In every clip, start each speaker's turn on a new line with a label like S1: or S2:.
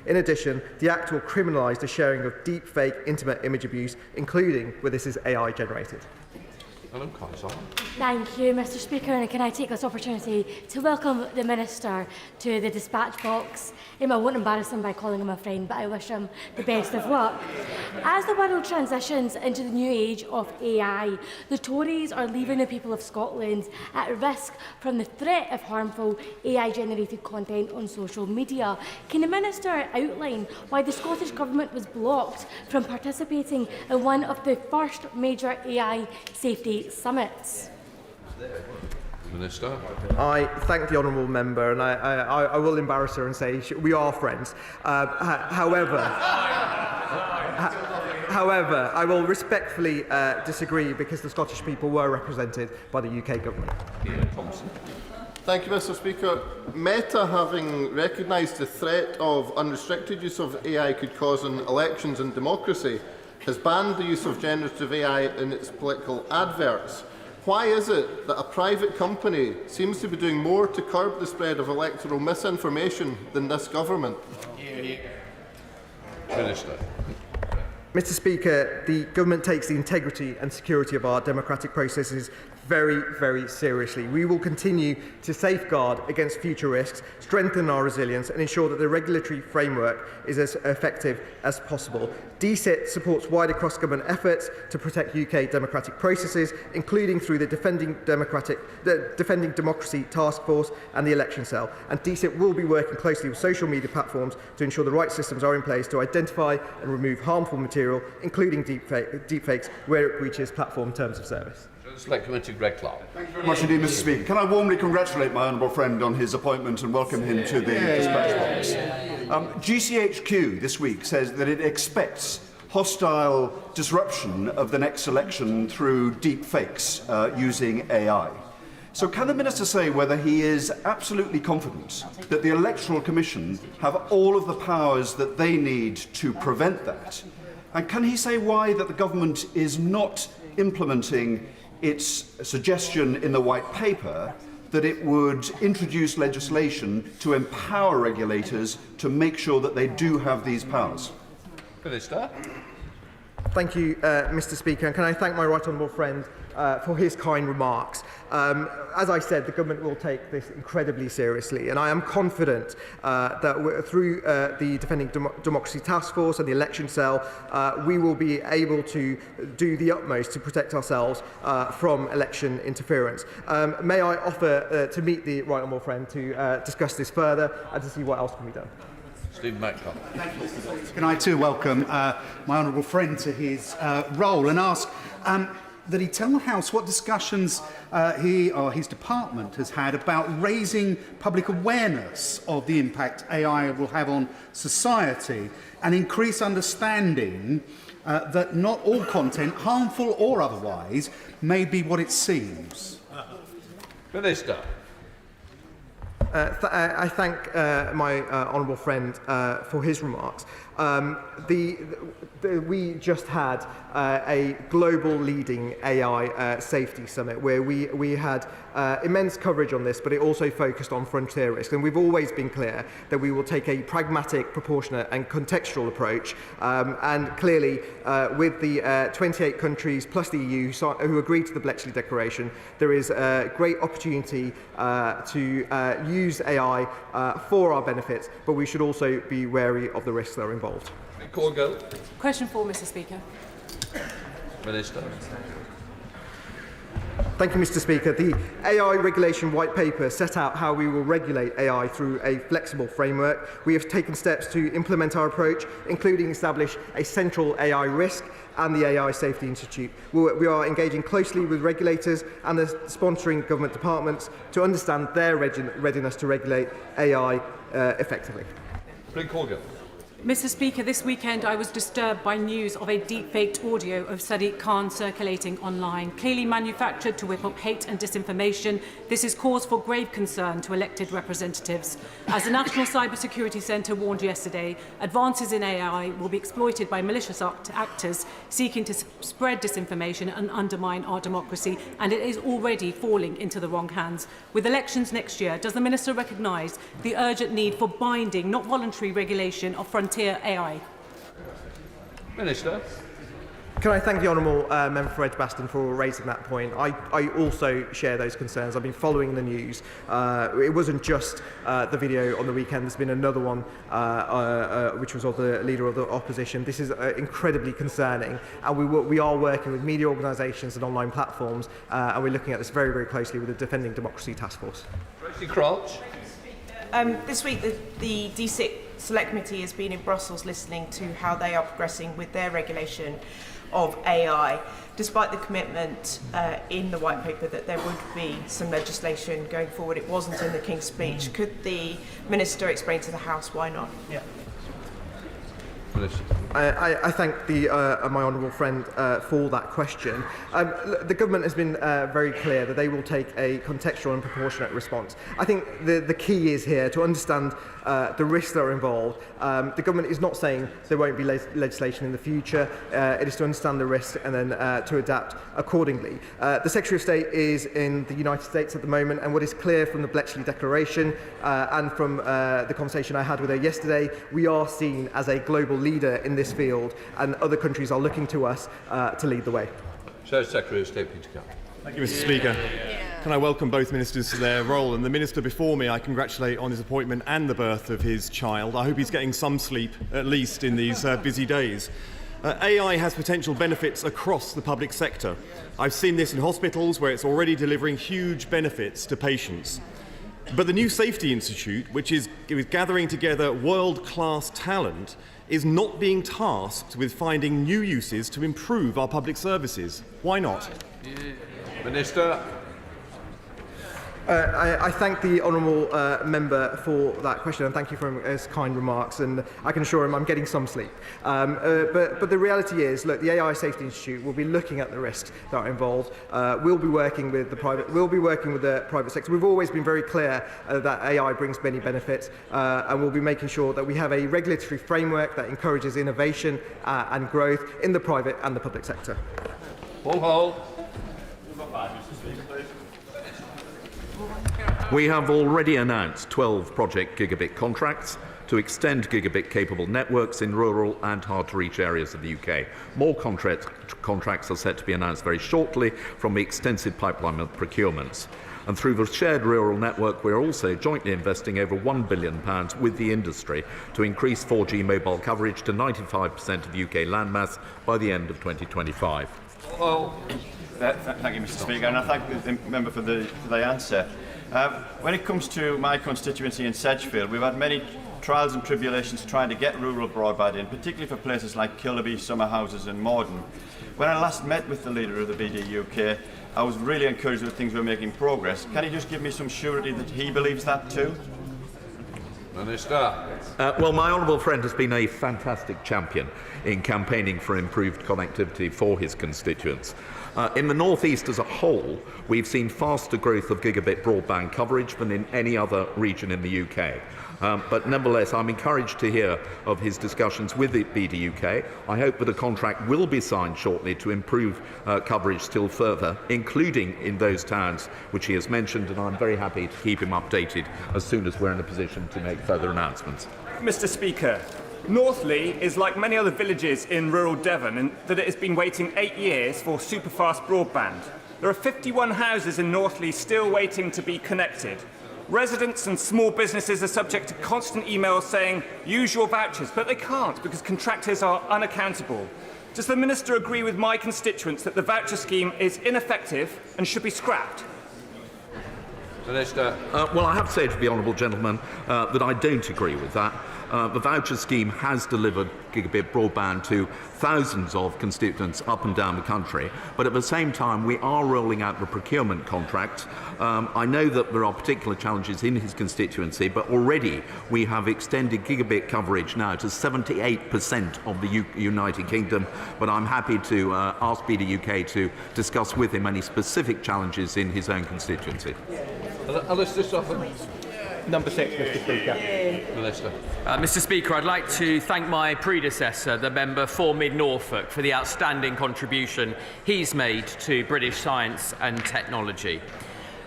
S1: In addition, the Act will criminalise the sharing of deep-fake intimate image abuse, including where this is AI generated.
S2: Thank you, Mr. Speaker, and can I take this opportunity to welcome the Minister to the dispatch box. I won't embarrass him by calling him a friend, but I wish him the best of luck. As the world transitions into the new age of AI, the Tories are leaving the people of Scotland at risk from the threat of harmful AI-generated content on social media. Can the Minister outline why the Scottish Government was blocked from participating in one of the first major AI safety summits?
S3: Minister.
S1: I thank the honourable member, and I will embarrass her and say we are friends. However, I will respectfully disagree because the Scottish people were represented by the UK government.
S4: Thank you, Mr. Speaker. Meta, having recognised the threat of unrestricted use of AI could cause in elections and democracy, has banned the use of generative AI in its political adverts. Why is it that a private company seems to be doing more to curb the spread of electoral misinformation than this government?
S3: Minister.
S1: Mr. Speaker, the government takes the integrity and security of our democratic processes very, very seriously. We will continue to safeguard against future risks, strengthen our resilience and ensure that the regulatory framework is as effective as possible. DCIT supports wider cross-government efforts to protect UK democratic processes, including through the Defending Democracy Task Force and the Election Cell. And DCIT will be working closely with social media platforms to ensure the right systems are in place to identify and remove harmful material, including deepfakes, where it breaches platform terms of service.
S3: Select Committee, Greg Clark.
S5: Thank you very much indeed, Mr. Speaker. Can I warmly congratulate my honourable friend on his appointment and welcome him to the dispatch box. GCHQ this week says that it expects hostile disruption of the next election through deep fakes using AI. So can the Minister say whether he is absolutely confident that the Electoral Commission have all of the powers that they need to prevent that? And can he say why that the government is not implementing its suggestion in the White Paper that it would introduce legislation to empower regulators to make sure that they do have these powers?
S3: Minister.
S1: Thank you, Mr. Speaker, and can I thank my right honourable friend for his kind remarks. As I said, the government will take this incredibly seriously, and I am confident that through the Defending Democracy Task Force and the Election Cell, we will be able to do the utmost to protect ourselves from election interference. May I offer to meet the right honourable friend to discuss this further and to see what else can be done.
S3: Stephen Metcalfe.
S6: Thank you, Mr. Speaker. Can I too welcome my honourable friend to his role and ask that he tell the House what discussions he or his department has had about raising public awareness of the impact AI will have on society and increase understanding that not all content, harmful or otherwise, may be what it seems.
S3: Minister.
S1: I thank my honourable friend for his remarks. We just had a global leading AI safety summit where we had immense coverage on this, but it also focused on frontier risk. And we've always been clear that we will take a pragmatic, proportionate and contextual approach. And clearly, with the 28 countries plus the EU who agreed to the Bletchley Declaration, there is a great opportunity to use AI for our benefits, but we should also be wary of the risks that are involved.
S3: Kruger.
S7: Question 4, Mr. Speaker.
S3: Minister.
S1: Thank you, Mr. Speaker. The AI Regulation White Paper set out how we will regulate AI through a flexible framework. We have taken steps to implement our approach, including establish a central AI risk and the AI Safety Institute. We are engaging closely with regulators and the sponsoring government departments to understand their readiness to regulate AI effectively.
S3: Kruger.
S7: Mr. Speaker, this weekend I was disturbed by news of a deep-faked audio of Sadiq Khan circulating online, clearly manufactured to whip up hate and disinformation. This is cause for grave concern to elected representatives. As the National Cybersecurity Centre warned yesterday, advances in AI will be exploited by malicious actors seeking to spread disinformation and undermine our democracy, and it is already falling into the wrong hands. With elections next year, does the Minister recognise the urgent need for binding, not voluntary, regulation of frontier AI?
S3: Minister.
S1: Can I thank the Honourable Member for Edgbaston for raising that point? I also share those concerns. I've been following the news. It wasn't just the video on the weekend. There's been another one, which was of the Leader of the Opposition. This is incredibly concerning. And we are working with media organisations and online platforms, and we're looking at this very, very closely with the Defending Democracy Task Force.
S3: Tracy Crouch.
S8: This week, the DSIC Select Committee has been in Brussels listening to how they are progressing with their regulation of AI. Despite the commitment in the White Paper that there would be some legislation going forward, it wasn't in the King's Speech. Could the Minister explain to the House why not?
S3: Yeah. Minister.
S1: I thank my honourable friend for that question. The government has been very clear that they will take a contextual and proportionate response. I think the key is here to understand the risks that are involved. The government is not saying there won't be legislation in the future. It is to understand the risks and then to adapt accordingly. The Secretary of State is in the United States at the moment, and what is clear from the Bletchley Declaration and from the conversation I had with her yesterday, we are seen as a global leader in this field, and other countries are looking to us to lead the way.
S3: Secretary of State Peter Campbell.
S9: Thank you, Mr. Speaker. Can I welcome both ministers to their role, and the minister before me I congratulate on his appointment and the birth of his child. I hope he's getting some sleep, at least in these busy days. AI has potential benefits across the public sector. I've seen this in hospitals where it's already delivering huge benefits to patients. But the new Safety Institute, which is gathering together world-class talent, is not being tasked with finding new uses to improve our public services. Why not?
S3: Minister.
S1: I thank the honourable member for that question, and thank you for his kind remarks, and I can assure him I'm getting some sleep. But the reality is, look, the AI Safety Institute will be looking at the risks that are involved. We'll be working with the private sector. We've always been very clear that AI brings many benefits, and we'll be making sure that we have a regulatory framework that encourages innovation and growth in the private and the public sector.
S3: Paul Hall.
S10: We have already announced 12 Project Gigabit contracts to extend gigabit-capable networks in rural and hard-to-reach areas of the UK. More contracts are set to be announced very shortly from the extensive pipeline of procurements. And through the shared rural network, we're also jointly investing over £1 billion with the industry to increase 4G mobile coverage to 95% of UK landmass by the end of 2025.
S3: Well,
S11: thank you, Mr. Speaker, and I thank the member for the answer. When it comes to my constituency in Sedgefield, we've had many trials and tribulations trying to get rural broadband in, particularly for places like Killerby, Summerhouses and Morden. When I last met with the leader of the BDUK, I was really encouraged that things were making progress. Can he just give me some surety that he believes that too?
S3: Minister.
S10: Well, my honourable friend has been a fantastic champion in campaigning for improved connectivity for his constituents. In the North East as a whole, we've seen faster growth of gigabit broadband coverage than in any other region in the UK. But nevertheless, I'm encouraged to hear of his discussions with the BDUK. I hope that a contract will be signed shortly to improve coverage still further, including in those towns which he has mentioned, and I'm very happy to keep him updated as soon as we're in a position to make further announcements.
S12: Mr. Speaker, Northley is like many other villages in rural Devon in that it has been waiting 8 years for superfast broadband. There are 51 houses in Northley still waiting to be connected. Residents and small businesses are subject to constant emails saying, use your vouchers, but they can't because contractors are unaccountable. Does the Minister agree with my constituents that the voucher scheme is ineffective and should be scrapped?
S3: Minister.
S10: Well, I have to say to the honourable gentleman that I don't agree with that. The voucher scheme has delivered gigabit broadband to thousands of constituents up and down the country, but at the same time we are rolling out the procurement contract. I know that there are particular challenges in his constituency, but already we have extended gigabit coverage now to 78% of the United Kingdom, but I'm happy to ask BT UK to discuss with him any specific challenges in his own constituency.
S3: Alistair Suffolk.
S13: Number 6, Mr. Speaker.
S3: Minister.
S14: Mr. Speaker, I'd like to thank my predecessor, the member for Mid Norfolk, for the outstanding contribution he's made to British science and technology.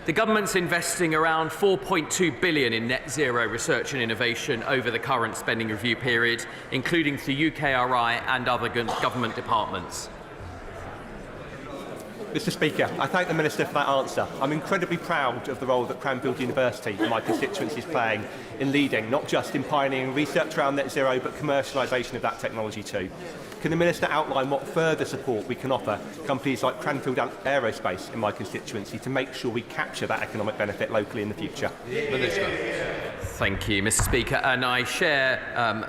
S14: The government's investing around £4.2 billion in net zero research and innovation over the current spending review period, including through UKRI and other government departments.
S13: Mr. Speaker, I thank the Minister for that answer. I'm incredibly proud of the role that Cranfield University, my constituency, is playing in leading, not just in pioneering research around net zero, but commercialisation of that technology too. Can the Minister outline what further support we can offer companies like Cranfield Aerospace in my constituency to make sure we capture that economic benefit locally in the future?
S3: Minister.
S14: Thank you, Mr. Speaker, and I share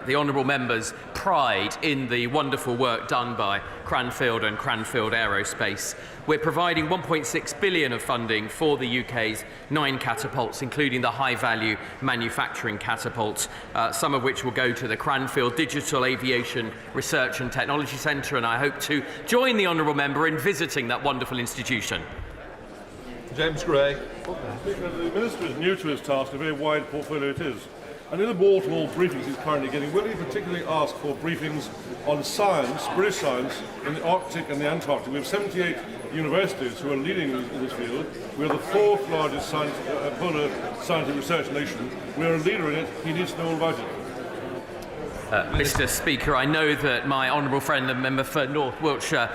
S14: the honourable member's pride in the wonderful work done by Cranfield and Cranfield Aerospace. We're providing £1.6 billion of funding for the UK's 9 catapults, including the high-value manufacturing catapult, some of which will go to the Cranfield Digital Aviation Research and Technology Centre, and I hope to join the honourable member in visiting that wonderful institution.
S3: James Gray.
S15: Speaker, the Minister is new to his task, a very wide portfolio it is. And in the Baltimore briefings he's currently getting, will he particularly ask for briefings on science, British science, in the Arctic and the Antarctic? We have 78 universities who are leading in this field. We are the 4th largest polar scientific research nation. We are a leader in it. He needs to know all about it.
S14: Mr. Speaker, I know that my honourable friend, the member for North Wiltshire,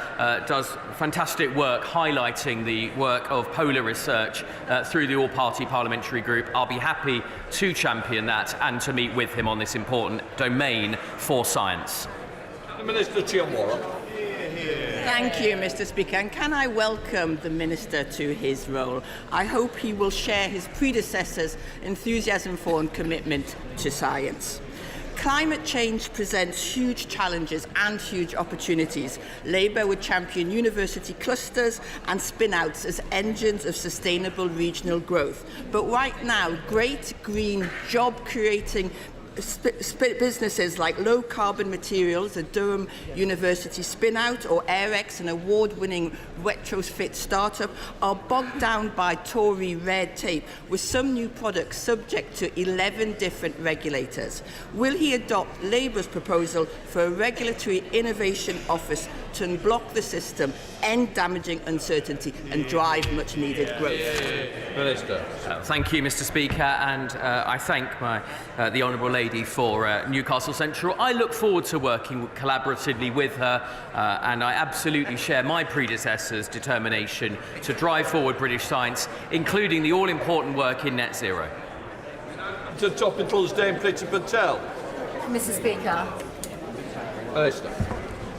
S14: does fantastic work highlighting the work of polar research through the all-party parliamentary group. I'll be happy to champion that and to meet with him on this important domain for science.
S3: The Minister Chiamwara.
S16: Thank you, Mr. Speaker. And can I welcome the Minister to his role? I hope he will share his predecessor's enthusiasm for and commitment to science. Climate change presents huge challenges and huge opportunities. Labour would champion university clusters and spin-outs as engines of sustainable regional growth. But right now, great green job-creating businesses like Low Carbon Materials, a Durham University spin-out, or Airex, an award-winning retrofit startup, are bogged down by Tory red tape, with some new products subject to 11 different regulators. Will he adopt Labour's proposal for a regulatory innovation office to unblock the system, end damaging uncertainty and drive much-needed growth?
S3: Minister.
S14: Thank you, Mr. Speaker, and I thank the honourable lady for Newcastle Central. I look forward to working collaboratively with her, and I absolutely share my predecessor's determination to drive forward British science, including the all-important work in net zero.
S3: To top controls, Dame Priti Patel.
S17: Mr. Speaker.
S3: Minister.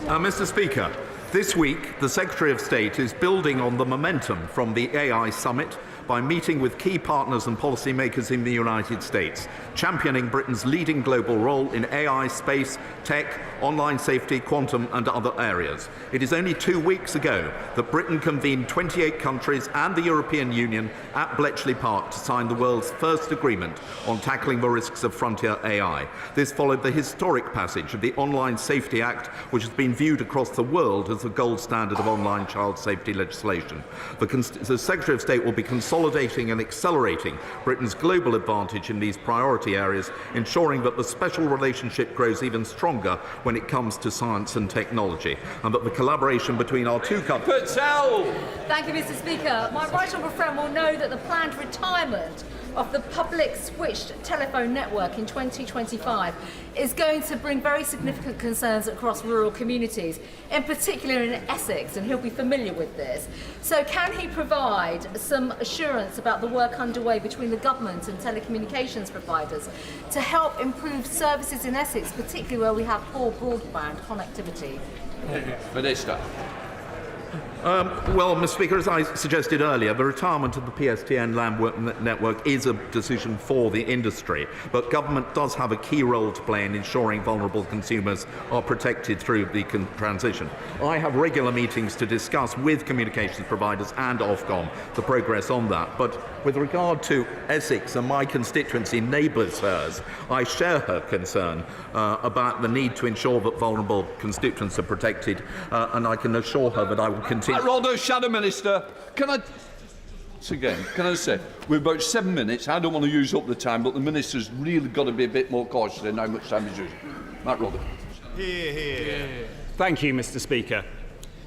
S10: Mr. Speaker, this week the Secretary of State is building on the momentum from the AI Summit by meeting with key partners and policymakers in the United States, championing Britain's leading global role in AI, space, tech, online safety, quantum and other areas. It is only 2 weeks ago that Britain convened 28 countries and the European Union at Bletchley Park to sign the world's first agreement on tackling the risks of frontier AI. This followed the historic passage of the Online Safety Act, which has been viewed across the world as the gold standard of online child safety legislation. The Secretary of State will be consolidating and accelerating Britain's global advantage in these priority areas, ensuring that the special relationship grows even stronger when it comes to science and technology, and that the collaboration between our two countries...
S17: Thank you, Mr. Speaker. My right honourable friend will know that the planned retirement of the public switched telephone network in 2025 is going to bring very significant concerns across rural communities, in particular in Essex, and he'll be familiar with this. So can he provide some assurance about the work underway between the government and telecommunications providers to help improve services in Essex, particularly where we have poor broadband connectivity?
S3: Minister.
S10: Well, Mr. Speaker, as I suggested earlier, the retirement of the PSTN land network is a decision for the industry, but government does have a key role to play in ensuring vulnerable consumers are protected through the transition. I have regular meetings to discuss with communications providers and Ofcom the progress on that, but with regard to Essex and my constituency neighbours hers, I share her concern about the need to ensure that vulnerable constituents are protected, and I can assure her that I will continue.
S3: Rwanda, Shadow Minister, can I say, we've about 7 minutes. I don't want to use up the time, but the Minister's really got to be a bit more cautious in how much time he's using. Matt Rwanda.
S18: Thank you, Mr. Speaker.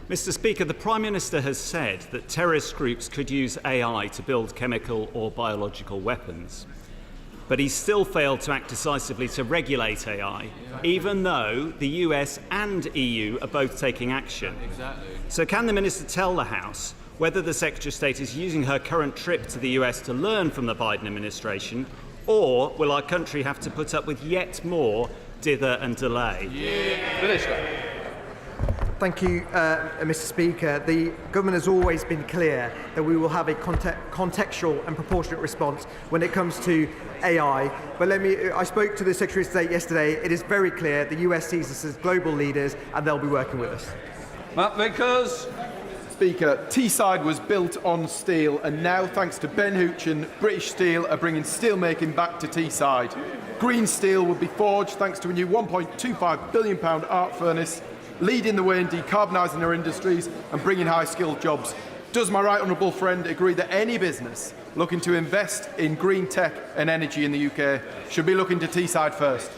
S18: Mr. Speaker, the Prime Minister has said that terrorist groups could use AI to build chemical or biological weapons. But he's still failed to act decisively to regulate AI, even though the US and EU are both taking action. So can the Minister tell the House whether the Secretary of State is using her current trip to the US to learn from the Biden administration, or will our country have to put up with yet more dither and delay?
S3: Minister.
S1: Thank you, Mr. Speaker. The government has always been clear that we will have a contextual and proportionate response when it comes to AI. But I spoke to the Secretary of State yesterday. It is very clear the US sees us as global leaders and they'll be working with us.
S3: Matt Vickers.
S19: Speaker, Teesside was built on steel, and now, thanks to Ben Hoochin, British Steel are bringing steelmaking back to Teesside. Green steel will be forged thanks to a new £1.25 billion arc furnace, leading the way in decarbonising our industries and bringing high-skilled jobs. Does my right honourable friend agree that any business looking to invest in green tech and energy in the UK should be looking to Teesside first?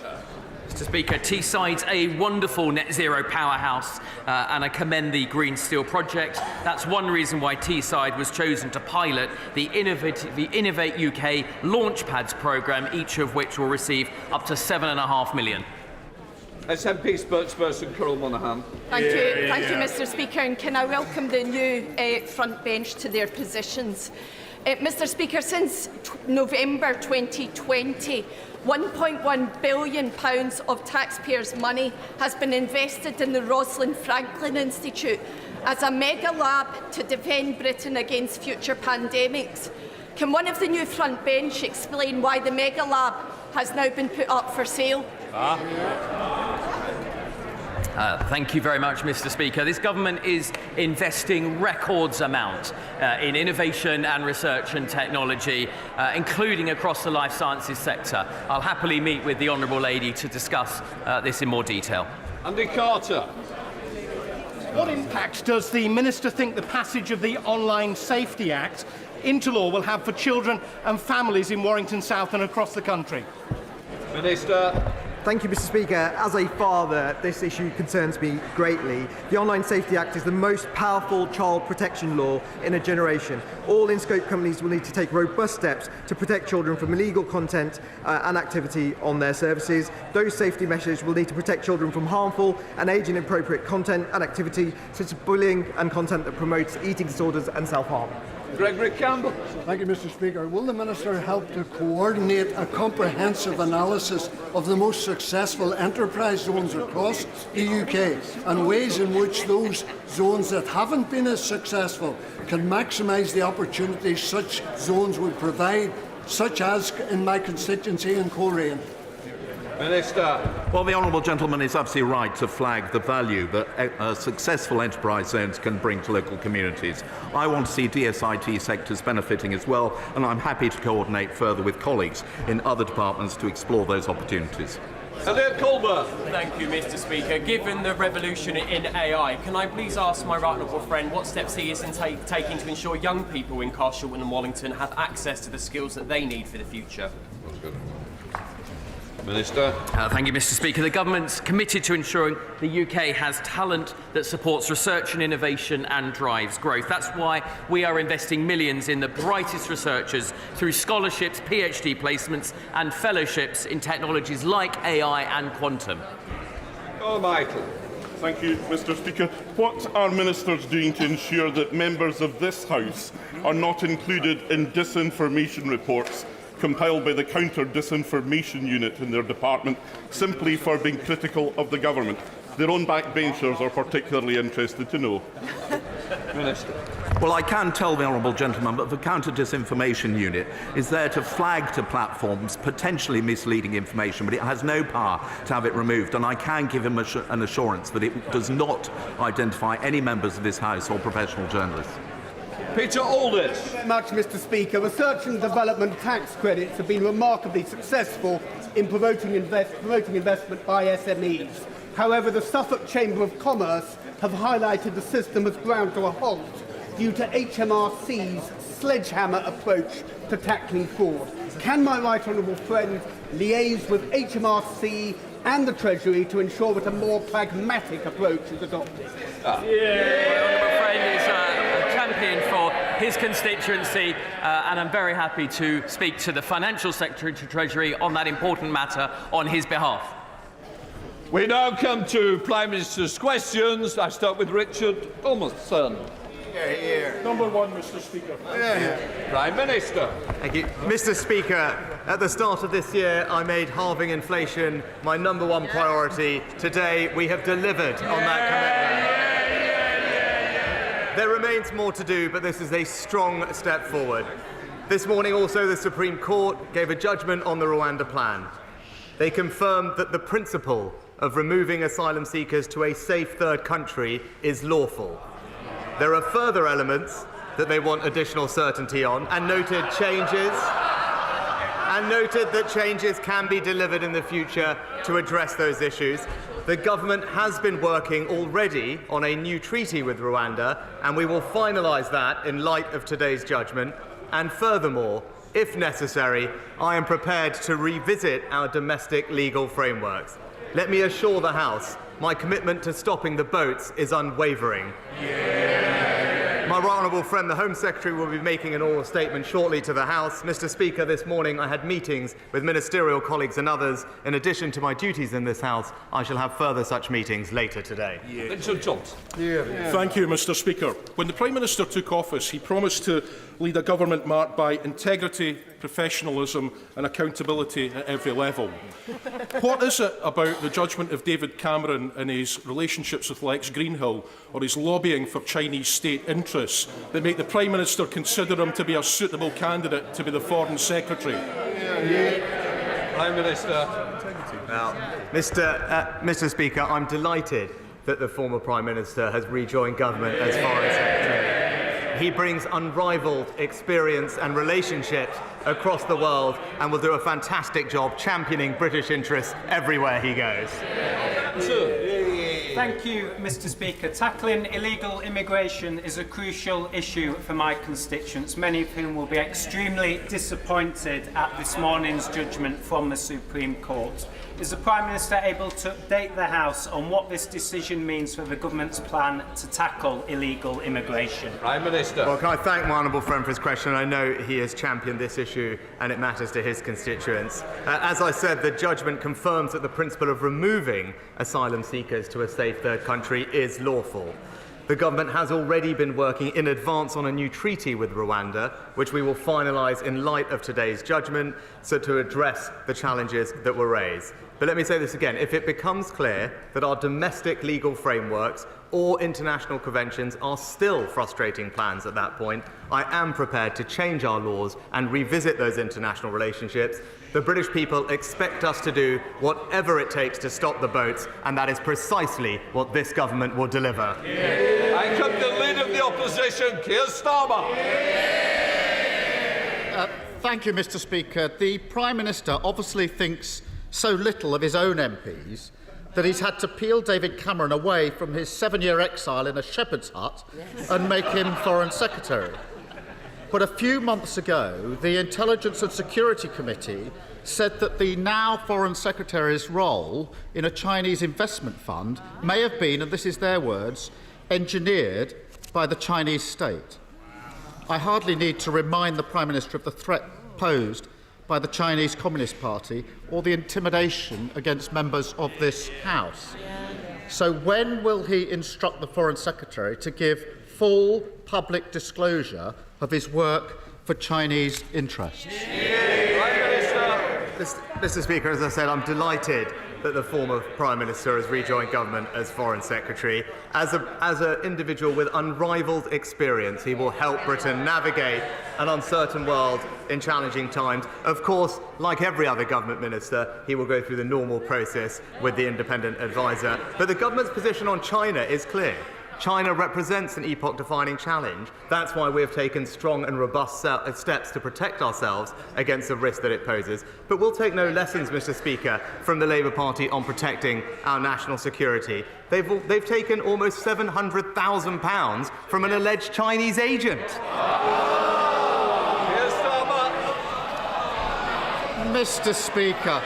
S14: Mr. Speaker, Teesside's a wonderful net zero powerhouse, and I commend the Green Steel project. That's one reason why Teesside was chosen to pilot the Innovate UK Launchpads programme, each of which will receive up to £7.5 million.
S3: SNP spokesperson Carol Monaghan.
S20: Thank you, Mr. Speaker, and can I welcome the new front bench to their positions. Mr. Speaker, since November 2020, £1.1 billion of taxpayers' money has been invested in the Rosalind Franklin Institute as a mega lab to defend Britain against future pandemics. Can one of the new front bench explain why the mega lab has now been put up for sale?
S14: Thank you very much, Mr. Speaker. This government is investing records amount in innovation and research and technology, including across the life sciences sector. I'll happily meet with the Honourable Lady to discuss this in more detail.
S3: Andy Carter.
S21: What impact does the Minister think the passage of the Online Safety Act into law will have for children and families in Warrington South and across the country?
S3: Minister.
S1: Thank you, Mr. Speaker. As a father, this issue concerns me greatly. The Online Safety Act is the most powerful child protection law in a generation. All in-scope companies will need to take robust steps to protect children from illegal content and activity on their services. Those safety measures will need to protect children from harmful and age-inappropriate content and activity, such as bullying and content that promotes eating disorders and self-harm.
S3: Gregory Campbell.
S22: Thank you, Mr. Speaker. Will the Minister help to coordinate a comprehensive analysis of the most successful enterprise zones across the UK and ways in which those zones that haven't been as successful can maximise the opportunities such zones would provide, such as in my constituency in Coleraine?
S10: Minister. Well, the honourable gentleman is absolutely right to flag the value that successful enterprise zones can bring to local communities. I want to see DSIT sectors benefiting as well, and I'm happy to coordinate further with colleagues in other departments to explore those opportunities.
S3: Elliot Colbert.
S23: Thank you, Mr. Speaker. Given the revolution in AI, can I please ask my right honourable friend what steps he is taking to ensure young people in Carshalton and Wallington have access to the skills that they need for the future?
S3: Minister.
S14: Thank you, Mr. Speaker. The government's committed to ensuring the UK has talent that supports research and innovation and drives growth. That's why we are investing millions in the brightest researchers through scholarships, PhD placements and fellowships in technologies like AI and quantum.
S3: Oh, Michael.
S24: Thank you, Mr. Speaker. What are ministers doing to ensure that members of this House are not included in disinformation reports compiled by the Counter-Disinformation Unit in their department simply for being critical of the government? Their own backbenchers are particularly interested to know.
S3: Minister.
S10: Well, I can tell the honourable gentleman that the Counter-Disinformation Unit is there to flag to platforms potentially misleading information, but it has no power to have it removed, and I can give him an assurance that it does not identify any members of this House or professional journalists.
S3: Peter Aldis.
S2: Thank you very much, Mr. Speaker. Research and development tax credits have been remarkably successful in promoting investment by SMEs. However, the Suffolk Chamber of Commerce have highlighted the system has ground to a halt due to HMRC's sledgehammer approach to tackling fraud. Can my right honourable friend liaise with HMRC and the Treasury to ensure that a more pragmatic approach is adopted?
S14: My honourable friend is a champion for his constituency, and I'm very happy to speak to the Financial Secretary to Treasury on that important matter on his behalf.
S3: We now come to Prime Minister's questions. I start with Richard Thomason.
S15: Number one, Mr. Speaker.
S3: Prime Minister.
S1: Thank you. Mr. Speaker, at the start of this year, I made halving inflation my #1 priority. Today, we have delivered on that commitment. There remains more to do, but this is a strong step forward. This morning, also, the Supreme Court gave a judgment on the Rwanda plan. They confirmed that the principle of removing asylum seekers to a safe third country is lawful. There are further elements that they want additional certainty on, and noted that changes can be delivered in the future to address those issues. The government has been working already on a new treaty with Rwanda, and we will finalise that in light of today's judgment. And furthermore, if necessary, I am prepared to revisit our domestic legal frameworks. Let me assure the House, my commitment to stopping the boats is unwavering. My right honourable friend, the Home Secretary, will be making an oral statement shortly to the House. Mr. Speaker, this morning I had meetings with ministerial colleagues and others. In addition to my duties in this House, I shall have further such meetings later today.
S3: Richard Johnson.
S15: Thank you, Mr. Speaker. When the Prime Minister took office, he promised to lead a government marked by integrity, professionalism and accountability at every level. What is it about the judgment of David Cameron and his relationships with Lex Greenhill, or his lobbying for Chinese state interests, that make the Prime Minister consider him to be a suitable candidate to be the Foreign Secretary?
S3: Prime Minister.
S1: Now, Mr. Speaker, I'm delighted that the former Prime Minister has rejoined government as Foreign Secretary. He brings unrivalled experience and relationships across the world and will do a fantastic job championing British interests everywhere he goes.
S4: Thank you, Mr. Speaker. Tackling illegal immigration is a crucial issue for my constituents, many of whom will be extremely disappointed at this morning's judgment from the Supreme Court. Is the Prime Minister able to update the House on what this decision means for the government's plan to tackle illegal immigration?
S3: Prime Minister.
S1: Well, can I thank my honourable friend for his question? I know he has championed this issue and it matters to his constituents. As I said, the judgment confirms that the principle of removing asylum seekers to a safe third country is lawful. The government has already been working in advance on a new treaty with Rwanda, which we will finalise in light of today's judgment, so to address the challenges that were raised. But let me say this again. If it becomes clear that our domestic legal frameworks or international conventions are still frustrating plans at that point, I am prepared to change our laws and revisit those international relationships. The British people expect us to do whatever it takes to stop the boats, and that is precisely what this government will deliver.
S3: I come to the leader of the opposition, Keir Starmer.
S5: Thank you, Mr. Speaker. The Prime Minister obviously thinks so little of his own MPs that he's had to peel David Cameron away from his 7-year exile in a shepherd's hut and make him Foreign Secretary. But a few months ago, the Intelligence and Security Committee said that the now Foreign Secretary's role in a Chinese investment fund may have been, and this is their words, engineered by the Chinese state. I hardly need to remind the Prime Minister of the threat posed by the Chinese Communist Party or the intimidation against members of this House. So when will he instruct the Foreign Secretary to give full public disclosure of his work for Chinese interests?
S1: Mr. Speaker, as I said, I'm delighted
S6: that the former Prime Minister has rejoined government as Foreign Secretary. As an individual with unrivalled experience, he will help Britain navigate an uncertain world in challenging times. Of course, like every other government minister, he will go through the normal process with the independent advisor. But the government's position on China is clear. China represents an epoch-defining challenge. That's why we have taken strong and robust steps to protect ourselves against the risk that it poses. But we'll take no lessons, Mr. Speaker, from the Labour Party on protecting our national security. They've taken almost £700,000 from an alleged Chinese agent.
S5: Mr. Speaker,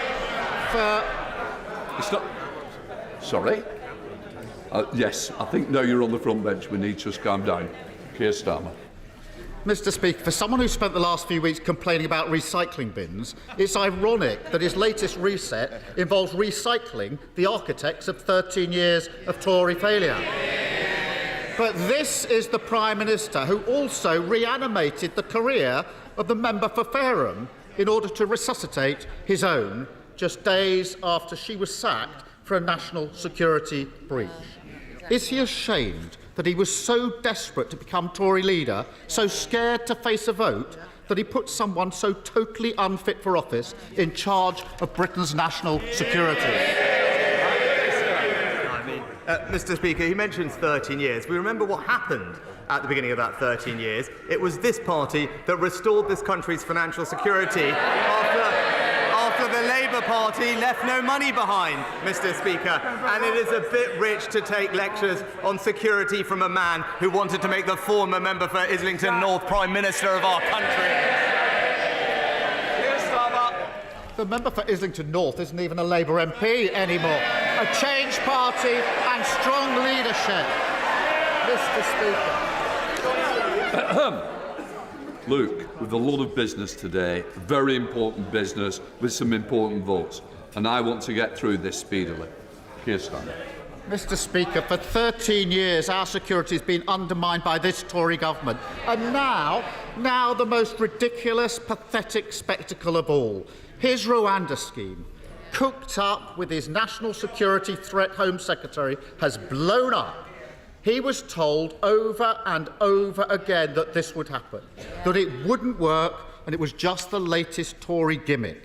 S3: Sorry? Yes, I think now you're on the front bench. We need to just calm down. Keir Starmer.
S5: Mr. Speaker, for someone who spent the last few weeks complaining about recycling bins, it's ironic that his latest reset involves recycling the architects of 13 years of Tory failure. But this is the Prime Minister who also reanimated the career of the member for Fareham in order to resuscitate his own just days after she was sacked for a national security breach. Is he ashamed that he was so desperate to become Tory leader, so scared to face a vote, that he put someone so totally unfit for office in charge of Britain's national security?
S6: Mr. Speaker, he mentions 13 years. We remember what happened at the beginning of that 13 years. It was this party that restored this country's financial security after the Labour Party left no money behind, Mr. Speaker. And it is a bit rich to take lectures on security from a man who wanted to make the former member for Islington North Prime Minister of our country.
S5: The member for Islington North isn't even a Labour MP anymore. A change party and strong leadership. Mr. Speaker.
S3: Luke, with a lot of business today, very important business with some important votes, and I want to get through this speedily. Keir Starmer.
S5: Mr. Speaker, for 13 years our security has been undermined by this Tory government. And now the most ridiculous, pathetic spectacle of all. His Rwanda scheme, cooked up with his National Security Threat Home Secretary, has blown up. He was told over and over again that this would happen, that it wouldn't work, and it was just the latest Tory gimmick.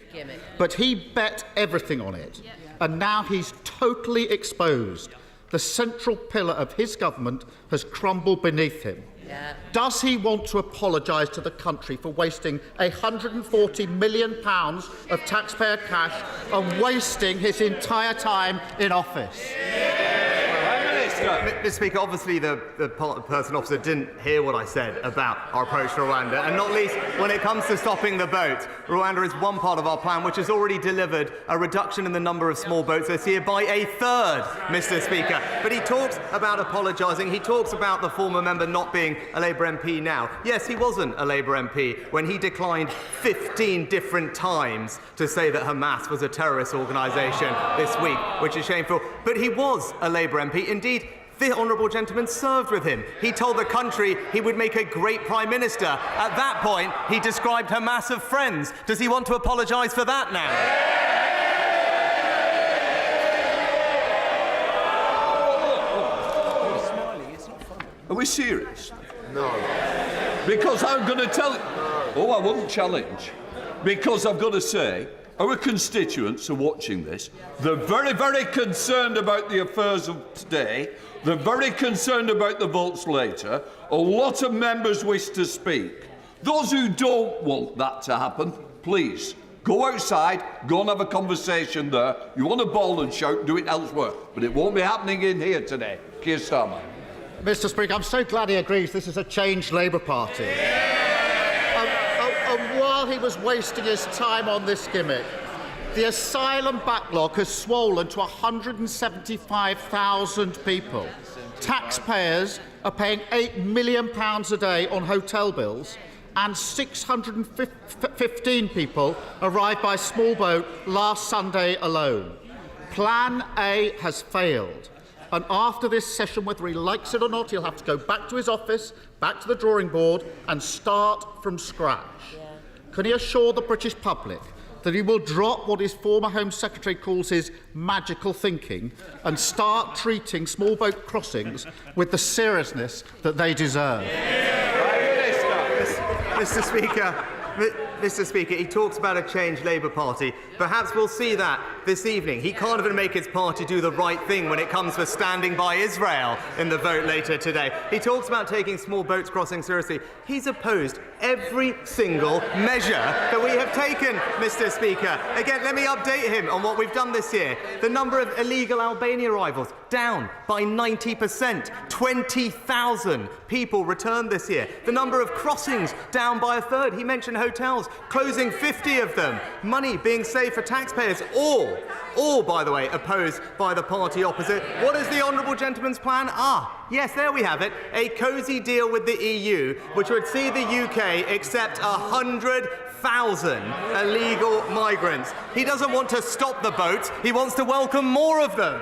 S5: But he bet everything on it, and now he's totally exposed. The central pillar of his government has crumbled beneath him. Does he want to apologise to the country for wasting £140 million of taxpayer cash and wasting his entire time in office?
S6: Mr. Speaker, obviously the person officer didn't hear what I said about our approach to Rwanda, and not least when it comes to stopping the boats. Rwanda is one part of our plan which has already delivered a reduction in the number of small boats this year by a third, Mr. Speaker. But he talks about apologising. He talks about the former member not being a Labour MP now. Yes, he wasn't a Labour MP when he declined 15 different times to say that Hamas was a terrorist organisation this week, which is shameful. But he was a Labour MP. Indeed, the honourable gentleman served with him. He told the country he would make a great Prime Minister. At that point, he described Hamas as friends. Does he want to apologise for that now?
S3: Are we serious? No. Because I'm going to tell you... Oh, I wouldn't challenge. Because I've got to say, our constituents are watching this. They're very, very concerned about the affairs of today. They're very concerned about the votes later. A lot of members wish to speak. Those who don't want that to happen, please, go outside, go and have a conversation there. You want to bawl and shout, do it elsewhere. But it won't be happening in here today. Keir Starmer.
S5: Mr. Speaker, I'm so glad he agrees this is a changed Labour Party. And while he was wasting his time on this gimmick, the asylum backlog has swollen to 175,000 people. Taxpayers are paying £8 million a day on hotel bills, and 615 people arrived by small boat last Sunday alone. Plan A has failed. And after this session, whether he likes it or not, he'll have to go back to his office, back to the drawing board, and start from scratch. Can he assure the British public that he will drop what his former Home Secretary calls his magical thinking and start treating small boat crossings with the seriousness that they deserve.
S6: Mr. Speaker, he talks about a changed Labour Party. Perhaps we'll see that this evening. He can't even make his party do the right thing when it comes to standing by Israel in the vote later today. He talks about taking small boats crossing seriously. He's opposed every single measure that we have taken, Mr. Speaker. Again, let me update him on what we've done this year. The number of illegal Albanian arrivals down by 90%. 20,000 people returned this year. The number of crossings down by a third. He mentioned hotels, closing 50 of them. Money being saved for taxpayers. All, by the way, opposed by the party opposite. What is the honourable gentleman's plan? Yes, there we have it. A cosy deal with the EU, which would see the UK accept 100,000 illegal migrants. He doesn't want to stop the boats. He wants to welcome more of them.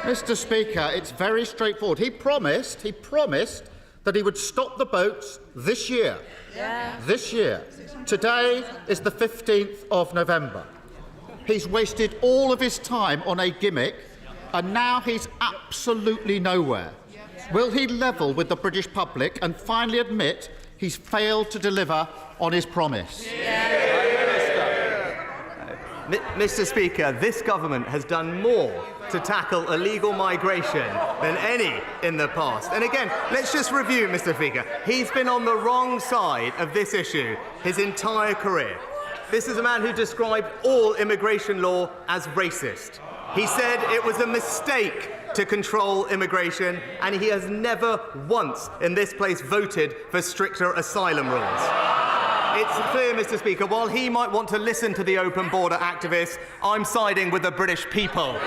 S5: Mr. Speaker, it's very straightforward. He promised that he would stop the boats this year. This year. Today is the 15th of November. He's wasted all of his time on a gimmick, and now he's absolutely nowhere. Will he level with the British public and finally admit he's failed to deliver on his promise?
S6: Mr. Speaker, this government has done more to tackle illegal migration than any in the past. And again, let's just review, Mr. Speaker. He's been on the wrong side of this issue his entire career. This is a man who described all immigration law as racist. He said it was a mistake to control immigration, and he has never once in this place voted for stricter asylum rules. It's clear, Mr. Speaker, while he might want to listen to the open border activists, I'm siding with the British people.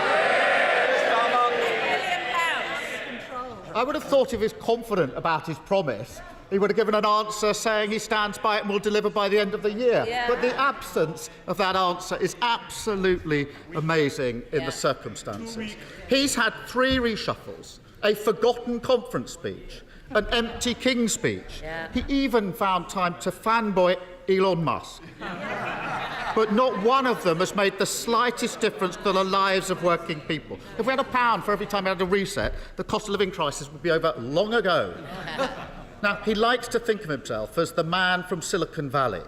S5: I would have thought if he was confident about his promise, he would have given an answer saying he stands by it and will deliver by the end of the year. But the absence of that answer is absolutely amazing in the circumstances. He's had 3 reshuffles, a forgotten conference speech, an empty King speech. He even found time to fanboy Elon Musk. But not one of them has made the slightest difference to the lives of working people. If we had £1 for every time we had a reset, the cost of living crisis would be over long ago. Now, he likes to think of himself as the man from Silicon Valley,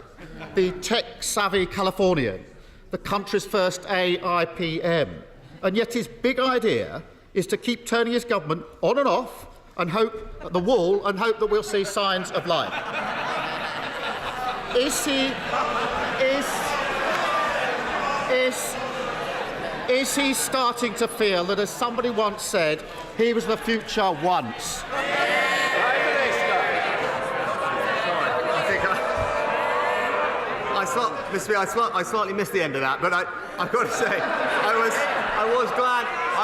S5: the tech-savvy Californian, the country's first AI PM. And yet his big idea is to keep turning his government on and off and hope at the wall and hope that we'll see signs of life. Is he starting to feel that, as somebody once said, he was the future once?
S6: I slightly missed the end of that, but I've got to say, I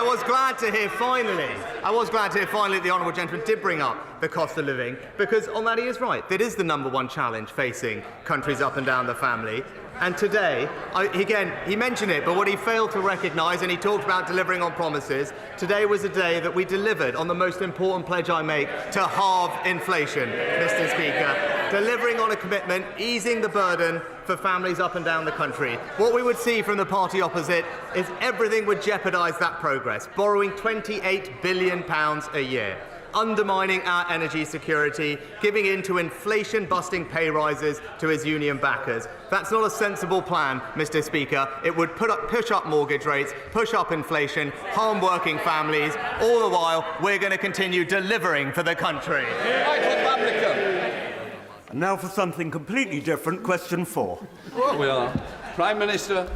S6: was glad to hear finally that the honourable gentleman did bring up the cost of living, because on that he is right. That is the #1 challenge facing countries up and down the family. And today, again, he mentioned it, but what he failed to recognise, and he talked about delivering on promises, today was a day that we delivered on the most important pledge I make to halve inflation, Mr. Speaker. Delivering on a commitment, easing the burden for families up and down the country. What we would see from the party opposite is everything would jeopardise that progress, borrowing £28 billion a year, undermining our energy security, giving in to inflation-busting pay rises to his union backers. That's not a sensible plan, Mr. Speaker. It would push up mortgage rates, push up inflation, harm working families. All the while, we're going to continue delivering for the country.
S7: And now for something completely different, question 4.
S3: We are. Prime Minister.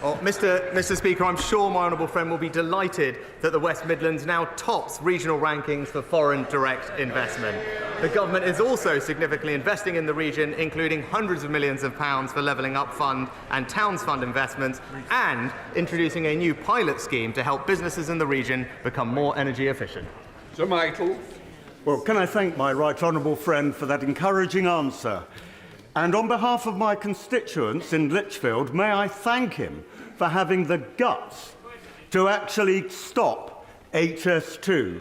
S6: Well, Mr. Speaker, I'm sure my honourable friend will be delighted that the West Midlands now tops regional rankings for foreign direct investment. The government is also significantly investing in the region, including hundreds of millions of pounds for Levelling Up Fund and Towns Fund investments, and introducing a new pilot scheme to help businesses in the region become more energy efficient.
S3: Sir Michael.
S7: Well, can I thank my right honourable friend for that encouraging answer? And on behalf of my constituents in Lichfield, may I thank him for having the guts to actually stop HS2.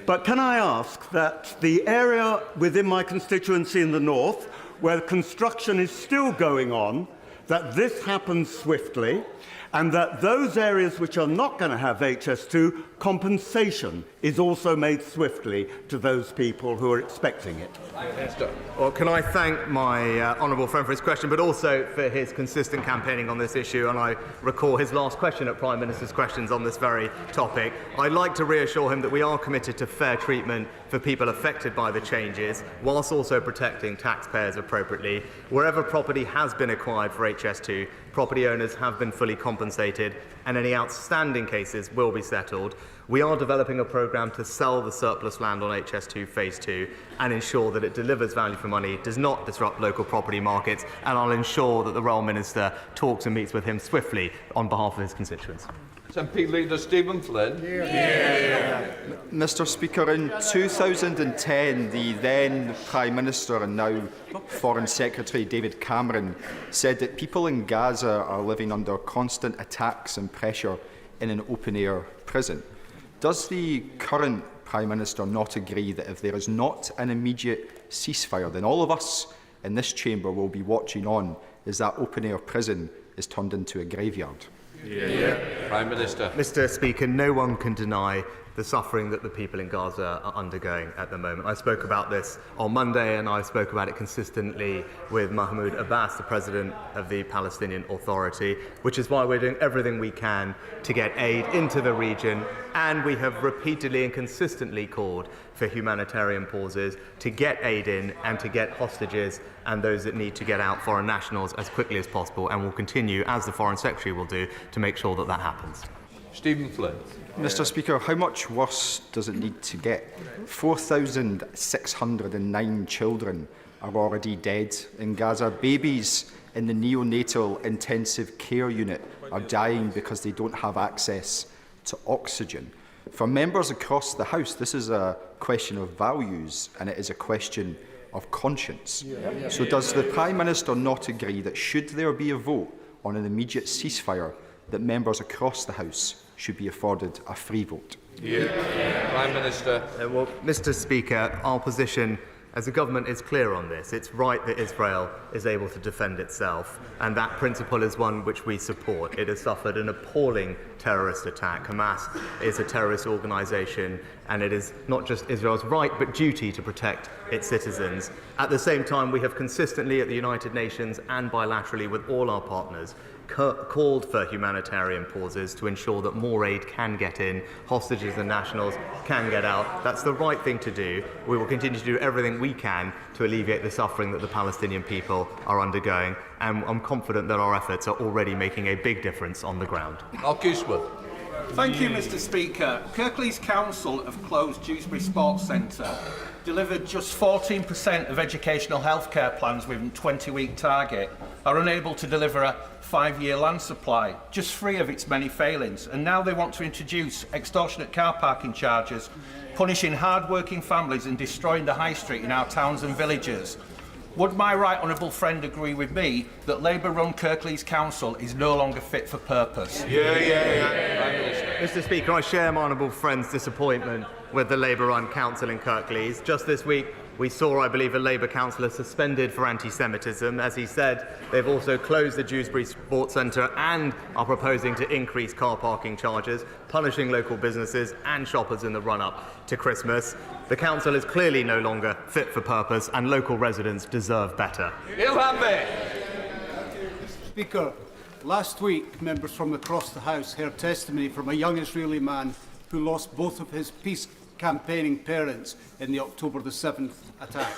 S7: But can I ask that the area within my constituency in the north, where construction is still going on, that this happens swiftly, and that those areas which are not going to have HS2, compensation is also made swiftly to those people who are expecting it.
S6: Well, can I thank my honourable friend for his question, but also for his consistent campaigning on this issue, and I recall his last question at Prime Minister's questions on this very topic. I'd like to reassure him that we are committed to fair treatment for people affected by the changes, whilst also protecting taxpayers appropriately. Wherever property has been acquired for HS2, property owners have been fully compensated, and any outstanding cases will be settled. We are developing a programme to sell the surplus land on HS2 Phase 2 and ensure that it delivers value for money, does not disrupt local property markets, and I'll ensure that the Rail Minister talks and meets with him swiftly on behalf of his constituents.
S3: MP Leader Stephen Flynn.
S8: Mr. Speaker, in 2010, the then Prime Minister and now Foreign Secretary David Cameron said that people in Gaza are living under constant attacks and pressure in an open-air prison. Does the current Prime Minister not agree that if there is not an immediate ceasefire, then all of us in this chamber will be watching on as that open-air prison is turned into a graveyard?
S3: Prime Minister.
S6: Mr. Speaker, no one can deny the suffering that the people in Gaza are undergoing at the moment. I spoke about this on Monday, and I spoke about it consistently with Mahmoud Abbas, the President of the Palestinian Authority, which is why we're doing everything we can to get aid into the region, and we have repeatedly and consistently called for humanitarian pauses to get aid in and to get hostages and those that need to get out, foreign nationals, as quickly as possible, and will continue, as the Foreign Secretary will do, to make sure that that happens.
S3: Stephen Flynn.
S8: Mr. Speaker, how much worse does it need to get? 4,609 children are already dead in Gaza. Babies in the neonatal intensive care unit are dying because they don't have access to oxygen. For members across the House, this is a question of values, and it is a question of conscience. So does the Prime Minister not agree that should there be a vote on an immediate ceasefire, that members across the House should be afforded a free vote?
S3: Prime Minister.
S6: Well, Mr. Speaker, our position as a government is clear on this. It's right that Israel is able to defend itself, and that principle is one which we support. It has suffered an appalling terrorist attack. Hamas is a terrorist organisation, and it is not just Israel's right but duty to protect its citizens. At the same time, we have consistently at the United Nations and bilaterally with all our partners called for humanitarian pauses to ensure that more aid can get in, hostages and nationals can get out. That's the right thing to do. We will continue to do everything we can to alleviate the suffering that the Palestinian people are undergoing, and I'm confident that our efforts are already making a big difference on the ground.
S9: Thank you, Mr. Speaker. Kirklees Council have closed Dewsbury Sports Centre, delivered just 14% of educational healthcare plans with a 20-week target, are unable to deliver a 5-year land supply, just 3 of its many failings, and now they want to introduce extortionate car parking charges, punishing hard-working families and destroying the high street in our towns and villages. Would my right honourable friend agree with me that Labour-run Kirklees Council is no longer fit for purpose?
S6: Mr. Speaker, I share my honourable friend's disappointment with the Labour-run council in Kirklees. Just this week, we saw, I believe, a Labour councillor suspended for anti-Semitism. As he said, they've also closed the Dewsbury Sports Centre and are proposing to increase car parking charges, punishing local businesses and shoppers in the run-up to Christmas. The council is clearly no longer fit for purpose, and local residents deserve better.
S2: Speaker, last week, members from across the House heard testimony from a young Israeli man who lost both of his peace campaigning parents in the October the 7th attack.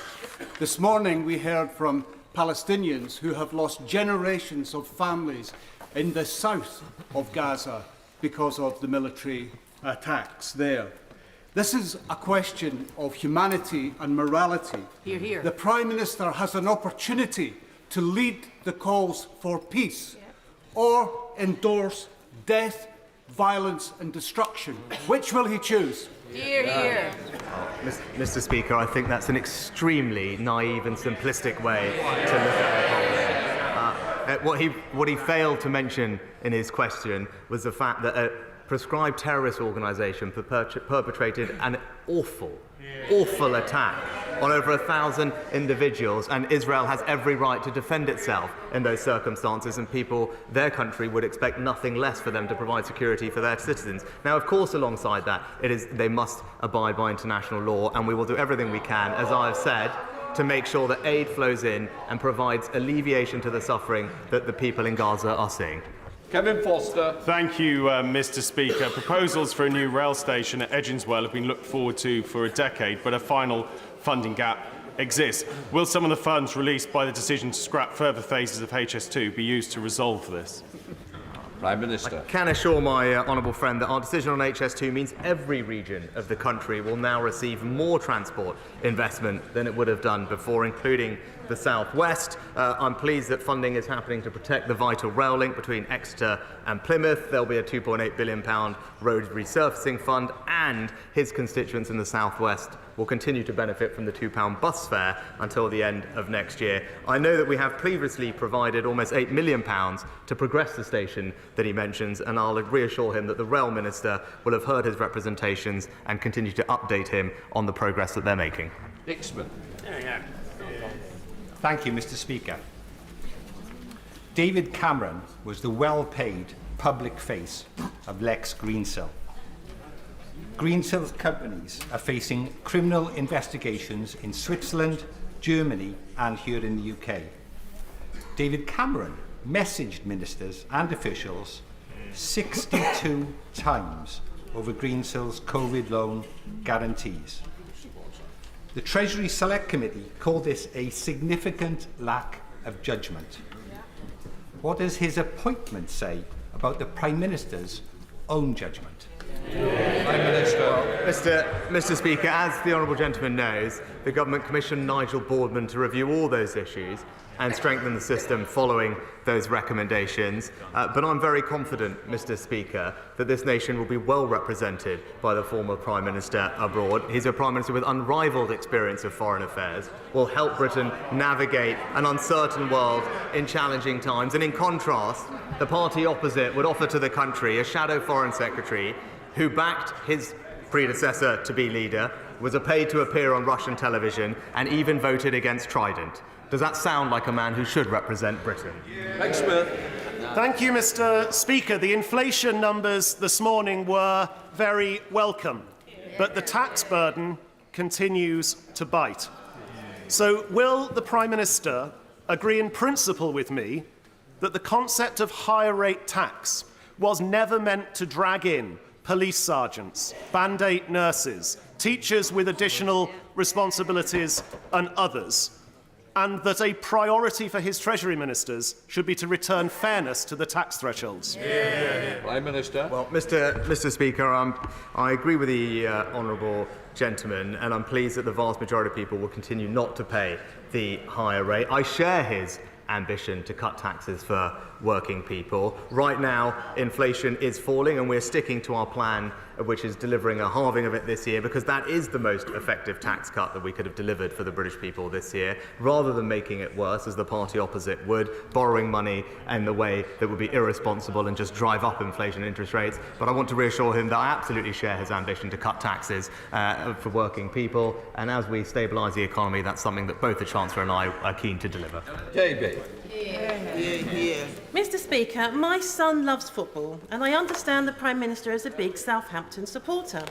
S2: This morning we heard from Palestinians who have lost generations of families in the south of Gaza because of the military attacks there. This is a question of humanity and morality.
S16: Hear, hear.
S2: The Prime Minister has an opportunity to lead the calls for peace or endorse death, violence and destruction. Which will he choose?
S16: Hear, hear.
S6: Mr. Speaker, I think that's an extremely naive and simplistic way to look at the polls. What he failed to mention in his question was the fact that proscribed terrorist organisation perpetrated an awful attack on over 1,000 individuals, and Israel has every right to defend itself in those circumstances, and their country would expect nothing less for them to provide security for their citizens. Now, of course, alongside that, they must abide by international law, and we will do everything we can, as I have said, to make sure that aid flows in and provides alleviation to the suffering that the people in Gaza are seeing.
S9: Kevin Foster.
S11: Thank you, Mr. Speaker. Proposals for a new rail station at Edginswell have been looked forward to for a decade, but a final funding gap exists. Will some of the funds released by the decision to scrap further phases of HS2 be used to resolve this?
S3: Prime Minister.
S6: I can assure my honourable friend that our decision on HS2 means every region of the country will now receive more transport investment than it would have done before, including the South West. I'm pleased that funding is happening to protect the vital rail link between Exeter and Plymouth. There'll be a £2.8 billion road resurfacing fund, and his constituents in the South West will continue to benefit from the £2 bus fare until the end of next year. I know that we have previously provided almost £8 million to progress the station that he mentions, and I'll reassure him that the Rail Minister will have heard his representations and continue to update him on the progress that they're making.
S3: Dixman.
S12: Thank you, Mr. Speaker. David Cameron was the well-paid public face of Lex Greensill. Greensill's companies are facing criminal investigations in Switzerland, Germany, and here in the UK. David Cameron messaged ministers and officials 62 times over Greensill's COVID loan guarantees. The Treasury Select Committee called this a significant lack of judgment. What does his appointment say about the Prime Minister's own judgment?
S6: Prime Minister. Mr. Speaker, as the honourable gentleman knows, the government commissioned Nigel Boardman to review all those issues and strengthen the system following those recommendations. But I'm very confident, Mr. Speaker, that this nation will be well represented by the former Prime Minister abroad. He's a Prime Minister with unrivalled experience of foreign affairs, will help Britain navigate an uncertain world in challenging times. And in contrast, the party opposite would offer to the country a shadow Foreign Secretary who backed his predecessor to be leader, was paid to appear on Russian television, and even voted against Trident. Does that sound like a man who should represent Britain?
S3: Thanks, Smith.
S21: Thank you, Mr. Speaker. The inflation numbers this morning were very welcome, but the tax burden continues to bite. So will the Prime Minister agree in principle with me that the concept of higher rate tax was never meant to drag in police sergeants, band-aid nurses, teachers with additional responsibilities and others, and that a priority for his Treasury ministers should be to return fairness to the tax thresholds?
S3: Prime Minister.
S6: Well, Mr. Speaker, I agree with the honourable gentleman, and I'm pleased that the vast majority of people will continue not to pay the higher rate. I share his ambition to cut taxes for working people. Right now, inflation is falling, and we're sticking to our plan, which is delivering a halving of it this year, because that is the most effective tax cut that we could have delivered for the British people this year, rather than making it worse, as the party opposite would, borrowing money in the way that would be irresponsible and just drive up inflation and interest rates. But I want to reassure him that I absolutely share his ambition to cut taxes for working people, and as we stabilise the economy, that's something that both the Chancellor and I are keen to deliver.
S3: KB.
S13: Mr. Speaker, my son loves football, and I understand the Prime Minister is a big Southampton supporter.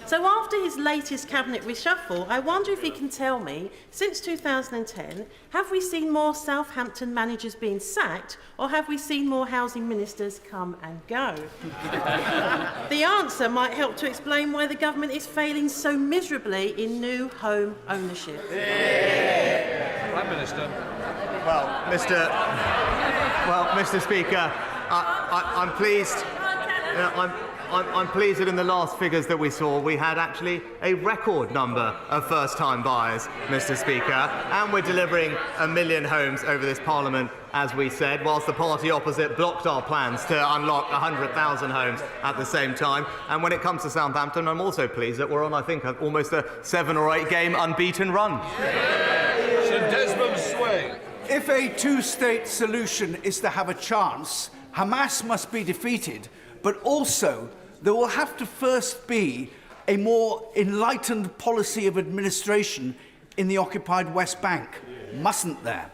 S13: So after his latest cabinet reshuffle, I wonder if he can tell me, since 2010, have we seen more Southampton managers being sacked, or have we seen more housing ministers come and go? The answer might help to explain why the government is failing so miserably in new home ownership.
S3: Prime Minister.
S6: Well, Mr. Speaker, I'm pleased. I'm pleased that in the last figures that we saw, we had actually a record number of first-time buyers, Mr. Speaker, and we're delivering 1 million homes over this Parliament, as we said, whilst the party opposite blocked our plans to unlock 100,000 homes at the same time. And when it comes to Southampton, I'm also pleased that we're on, I think, almost a 7 or 8 game unbeaten run.
S3: Sir Desmond Swing.
S17: If a two-state solution is to have a chance, Hamas must be defeated, but also
S18: there will have to first be a more enlightened policy of administration in the occupied West Bank, mustn't there?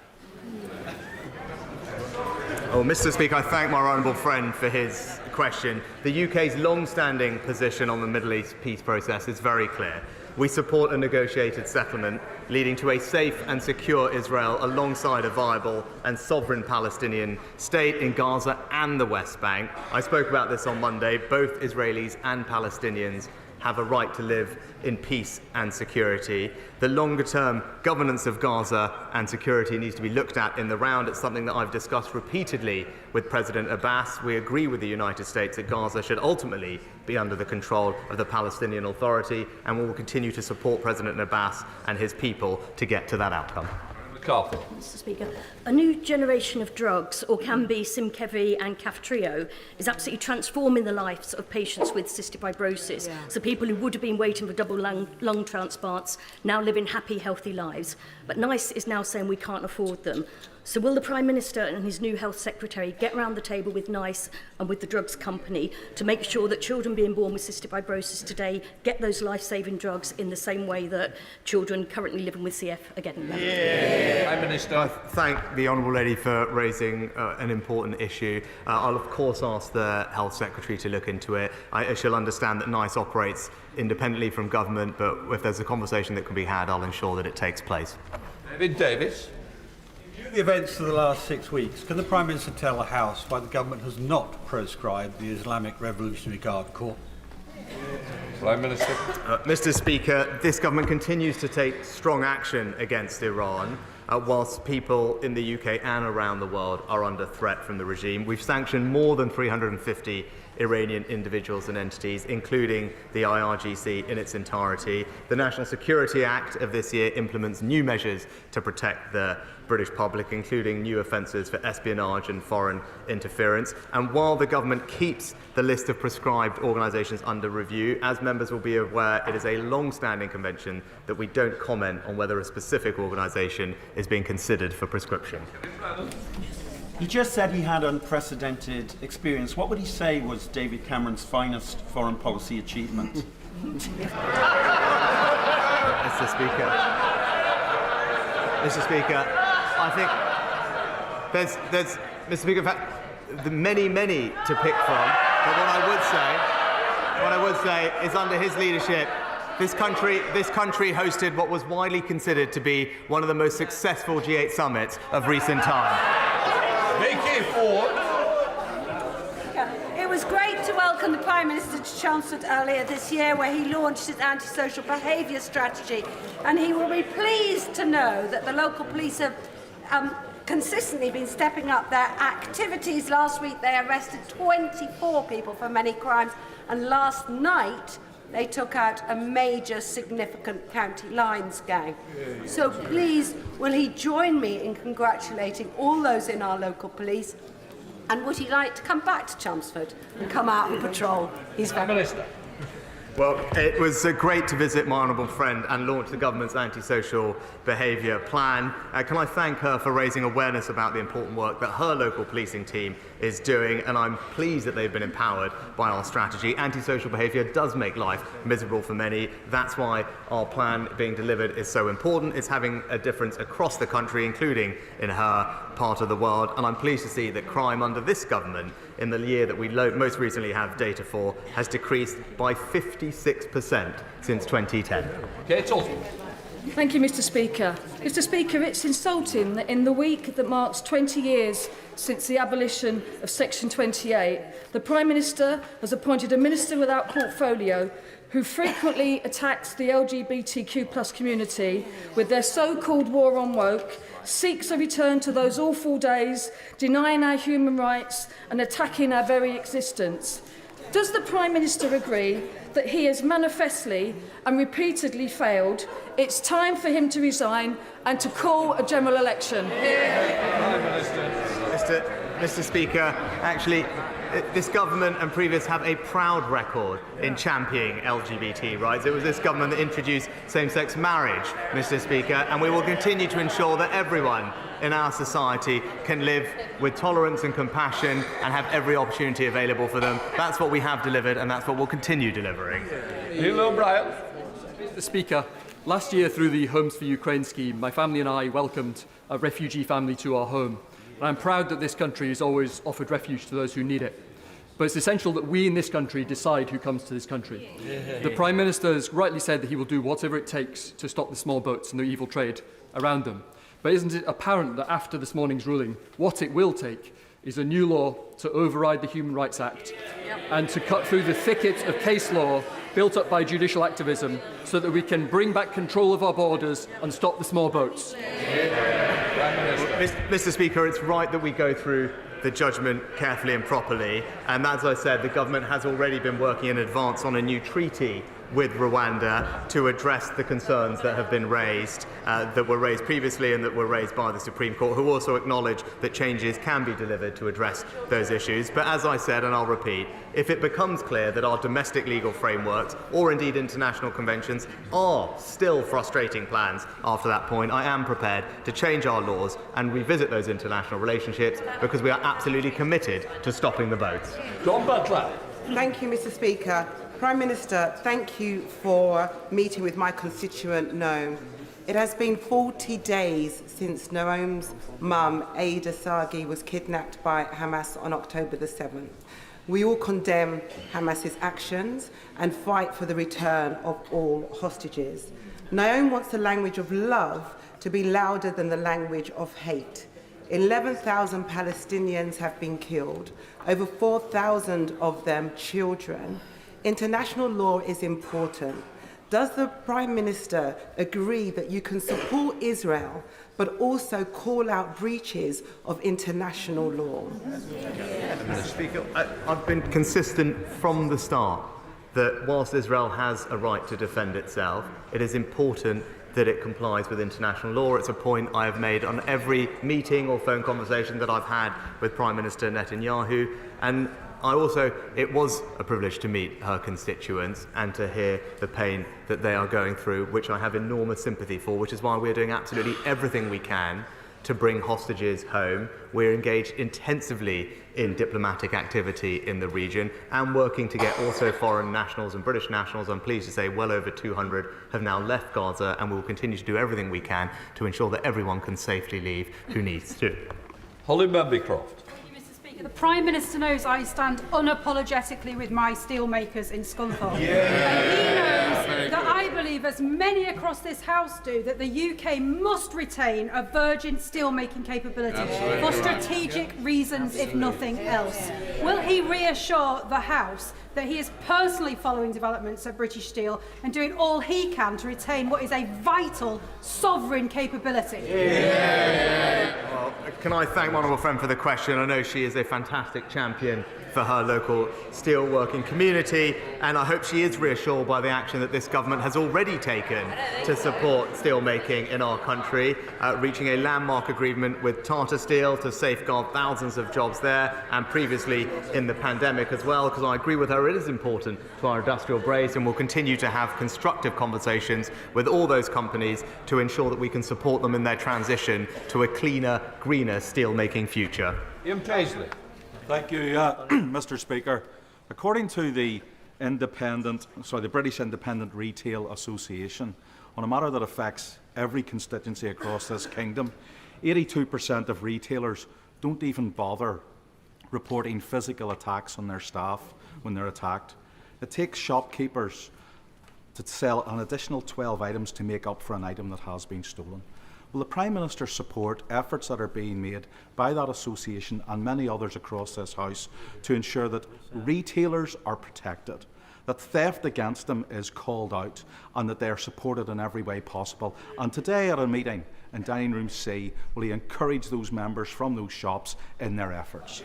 S6: Oh, Mr. Speaker, I thank my honourable friend for his question. The UK's long-standing position on the Middle East peace process is very clear. We support a negotiated settlement leading to a safe and secure Israel alongside a viable and sovereign Palestinian state in Gaza and the West Bank. I spoke about this on Monday. Both Israelis and Palestinians have a right to live in peace and security. The longer-term governance of Gaza and security needs to be looked at in the round. It's something that I've discussed repeatedly with President Abbas. We agree with the United States that Gaza should ultimately be under the control of the Palestinian Authority, and we will continue to support President Abbas and his people to get to that outcome.
S3: McCarthy.
S19: Mr. Speaker, a new generation of drugs, or can be Simkevi and Kaftrio, is absolutely transforming the lives of patients with cystic fibrosis. So people who would have been waiting for double lung transplants now living happy, healthy lives. But NICE is now saying we can't afford them. So will the Prime Minister and his new Health Secretary get round the table with NICE and with the drugs company to make sure that children being born with cystic fibrosis today get those life-saving drugs in the same way that children currently living with CF are getting them?
S6: Prime Minister. I thank the Honourable Lady for raising an important issue. I'll of course ask the Health Secretary to look into it. She'll understand that NICE operates independently from government, but if there's a conversation that can be had, I'll ensure that it takes place.
S3: David Davis.
S20: The events of the last 6 weeks, can the Prime Minister tell the House why the government has not proscribed the Islamic Revolutionary Guard Corps?
S3: Prime Minister.
S6: Mr. Speaker, this government continues to take strong action against Iran, whilst people in the UK and around the world are under threat from the regime. We've sanctioned more than 350 Iranian individuals and entities, including the IRGC in its entirety. The National Security Act of this year implements new measures to protect the British public, including new offences for espionage and foreign interference. And while the government keeps the list of prescribed organisations under review, as members will be aware, it is a long-standing convention that we don't comment on whether a specific organisation is being considered for prescription.
S22: He just said he had unprecedented experience. What would he say was David Cameron's finest foreign policy achievement?
S6: Mr. Speaker, I think there's Mr. Speaker, in fact, many to pick from. But what I would say is, under his leadership, this country hosted what was widely considered to be one of the most successful G8 summits of recent time.
S3: Vicky Ford.
S25: It was great to welcome the Prime Minister to Chelmsford earlier this year, where he launched his antisocial behaviour strategy, and he will be pleased to know that the local police have consistently been stepping up their activities. Last week they arrested 24 people for many crimes, and last night they took out a major significant county lines gang. So please, will he join me in congratulating all those in our local police? And would he like to come back to Chelmsford and come out and patrol? He's very
S3: Minister.
S6: Well, it was great to visit my honourable friend and launch the government's antisocial behaviour plan. Can I thank her for raising awareness about the important work that her local policing team is doing, and I'm pleased that they've been empowered by our strategy. Antisocial behaviour does make life miserable for many. That's why our plan being delivered is so important. It's having a difference across the country, including in her part of the world, and I'm pleased to see that crime under this government, in the year that we most recently have data for, has decreased by 56% since 2010.
S3: Kate Osborne.
S26: Thank you, Mr. Speaker. Mr. Speaker, it's insulting that in the week that marks 20 years since the abolition of Section 28, the Prime Minister has appointed a minister without portfolio who frequently attacks the LGBTQ+ community with their so-called war on woke, seeks a return to those awful days, denying our human rights and attacking our very existence. Does the Prime Minister agree that he has manifestly and repeatedly failed? It's time for him to resign and to call a general election.
S6: Mr. Speaker, actually, this government and previous have a proud record in championing LGBT rights. It was this government that introduced same-sex marriage, Mr. Speaker, and we will continue to ensure that everyone in our society can live with tolerance and compassion and have every opportunity available for them. That's what we have delivered, and that's what we'll continue delivering.
S3: Hello, Brian.
S4: Mr. Speaker, last year through the Homes for Ukraine scheme, my family and I welcomed a refugee family to our home. And I'm proud that this country has always offered refuge to those who need it. But it's essential that we in this country decide who comes to this country. The Prime Minister has rightly said that he will do whatever it takes to stop the small boats and the evil trade around them. But isn't it apparent that after this morning's ruling, what it will take is a new law to override the Human Rights Act and to cut through the thicket of case law built up by judicial activism so that we can bring back control of our borders and stop the small boats?
S6: Mr. Speaker, it's right that we go through the judgment carefully and properly, and as I said, the government has already been working in advance on a new treaty with Rwanda to address the concerns that have been raised, that were raised previously and that were raised by the Supreme Court, who also acknowledge that changes can be delivered to address those issues. But as I said, and I'll repeat, if it becomes clear that our domestic legal frameworks, or indeed international conventions, are still frustrating plans after that point, I am prepared to change our laws and revisit those international relationships, because we are absolutely committed to stopping the boats.
S3: John Butler.
S10: Thank you, Mr. Speaker. Prime Minister, thank you for meeting with my constituent Noam. It has been 40 days since Noam's mum, Ada Sagi, was kidnapped by Hamas on October the 7th. We all condemn Hamas's actions and fight for the return of all hostages. Noam wants the language of love to be louder than the language of hate. 11,000 Palestinians have been killed, over 4,000 of them children. International law is important. Does the Prime Minister agree that you can support Israel but also call out breaches of international law?
S6: Mr. Speaker, I've been consistent from the start that whilst Israel has a right to defend itself, it is important that it complies with international law. It's a point I have made on every meeting or phone conversation that I've had with Prime Minister Netanyahu, and it was a privilege to meet her constituents and to hear the pain that they are going through, which I have enormous sympathy for, which is why we're doing absolutely everything we can to bring hostages home. We're engaged intensively in diplomatic activity in the region and working to get also foreign nationals and British nationals. I'm pleased to say well over 200 have now left Gaza, and we will continue to do everything we can to ensure that everyone can safely leave who needs to.
S3: Holly Babycroft.
S14: The Prime Minister knows I stand unapologetically with my steelmakers in Scunthorpe. And he knows that I believe, as many across this House do, that the UK must retain a virgin steelmaking capability for strategic reasons, if nothing else. Will he reassure the House that he is personally following developments at British Steel and doing all he can to retain what is a vital sovereign capability?
S6: Well, can I thank my honourable friend for the question? I know she is a fantastic champion for her local steelworking community, and I hope she is reassured by the action that this government has already taken to support steelmaking in our country, reaching a landmark agreement with Tata Steel to safeguard thousands of jobs there, and previously in the pandemic as well, because I agree with her, it is important to our industrial base, and we'll continue to have constructive conversations with all those companies to ensure that we can support them in their transition to a cleaner, greener steelmaking future.
S3: Ian Paisley.
S15: Thank you, Mr. Speaker. According to the British Independent Retail Association, on a matter that affects every constituency across this kingdom, 82% of retailers don't even bother reporting physical attacks on their staff when they're attacked. It takes shopkeepers to sell an additional 12 items to make up for an item that has been stolen. Will the Prime Minister support efforts that are being made by that association and many others across this House to ensure that retailers are protected, that theft against them is called out, and that they are supported in every way possible? And today at a meeting in Dining Room C, will he encourage those members from those shops in their efforts?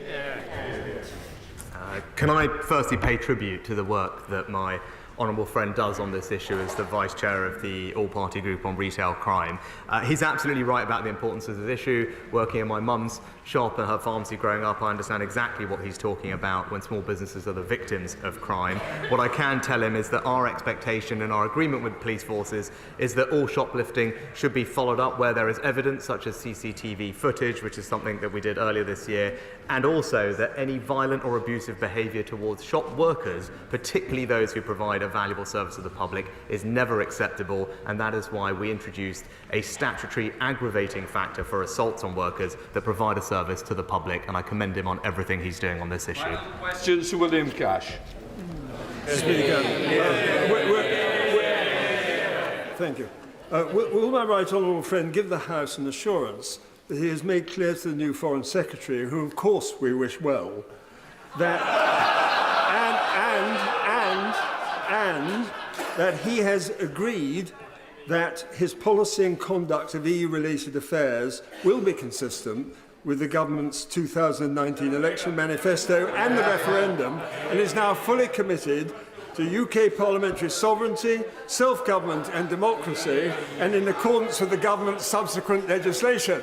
S6: Can I firstly pay tribute to the work that my honourable friend does on this issue as the Vice Chair of the All-Party Group on Retail Crime. He's absolutely right about the importance of this issue. Working in my mum's shop and her pharmacy growing up, I understand exactly what he's talking about when small businesses are the victims of crime. What I can tell him is that our expectation and our agreement with police forces is that all shoplifting should be followed up where there is evidence, such as CCTV footage, which is something that we did earlier this year, and also that any violent or abusive behaviour towards shop workers, particularly those who provide a valuable service to the public, is never acceptable, and that is why we introduced a statutory aggravating factor for assaults on workers that provide a service to the public, and I commend him on everything he's doing on this issue.
S3: Questions to William Cash.
S1: Speaker, thank you. Will my right honourable friend give the House an assurance that he has made clear to the new Foreign Secretary, who of course we wish well, that and that he has agreed that his policy and conduct of EU-related affairs will be consistent with the government's 2019 election manifesto and the referendum, and is now fully committed to UK parliamentary sovereignty, self-government and democracy, and in accordance with the government's subsequent legislation.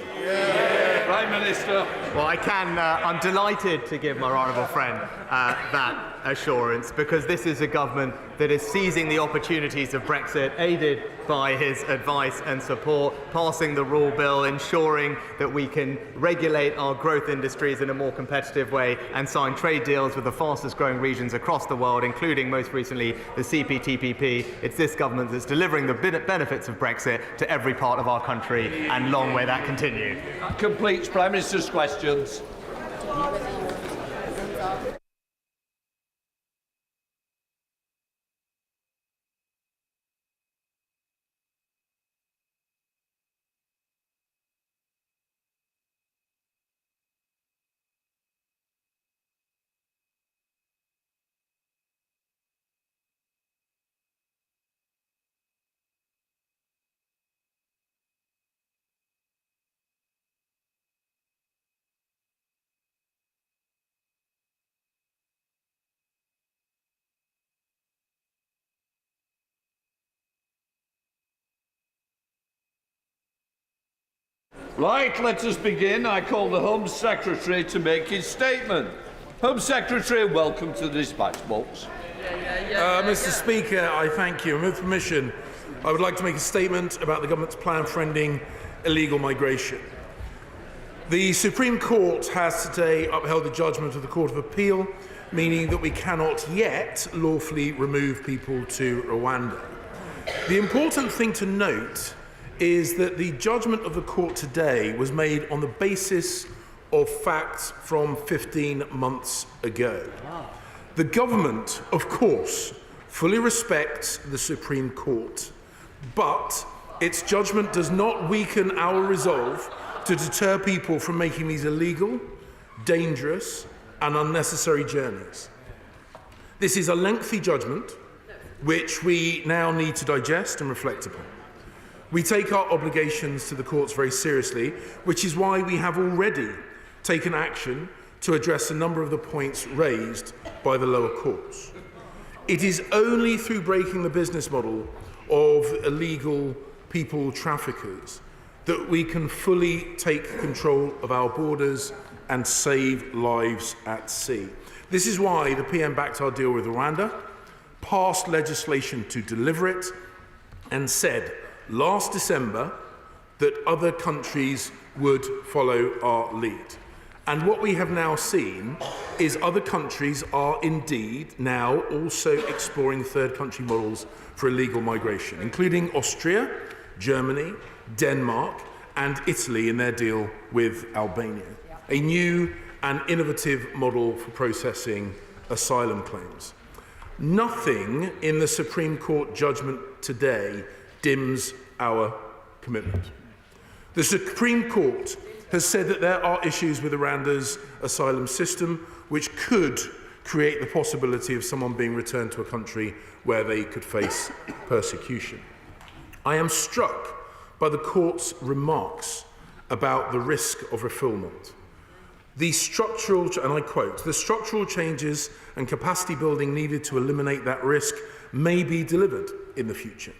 S3: Prime Minister.
S6: Well, I'm delighted to give my honourable friend that assurance, because this is a government that is seizing the opportunities of Brexit, aided by his advice and support, passing the rule bill, ensuring that we can regulate our growth industries in a more competitive way and sign trade deals with the fastest growing regions across the world, including most recently the CPTPP. It's this government that's delivering the benefits of Brexit to every part of our country, and long may that continue.
S3: That completes Prime Minister's questions. Right, let us begin. I call the Home Secretary to make his statement. Home Secretary, welcome to the dispatch box.
S5: Mr. Speaker, I thank you. And with permission, I would like to make a statement about the government's plan for ending illegal migration. The Supreme Court has today upheld the judgment of the Court of Appeal, meaning that we cannot yet lawfully remove people to Rwanda. The important thing to note is that the judgment of the court today was made on the basis of facts from 15 months ago. The government, of course, fully respects the Supreme Court, but its judgment does not weaken our resolve to deter people from making these illegal, dangerous, and unnecessary journeys. This is a lengthy judgment which we now need to digest and reflect upon. We take our obligations to the courts very seriously, which is why we have already taken action to address a number of the points raised by the lower courts. It is only through breaking the business model of illegal people traffickers that we can fully take control of our borders and save lives at sea. This is why the PM backed our deal with Rwanda, passed legislation to deliver it, and said last December that other countries would follow our lead. And what we have now seen is other countries are indeed now also exploring third country models for illegal migration, including Austria, Germany, Denmark, and Italy in their deal with Albania. A new and innovative model for processing asylum claims. Nothing in the Supreme Court judgment today dims our commitment. The Supreme Court has said that there are issues with Rwanda's asylum system which could create the possibility of someone being returned to a country where they could face persecution. I am struck by the court's remarks about the risk of refoulement. The structural, and I quote, the structural changes and capacity building needed to eliminate that risk may be delivered in the future,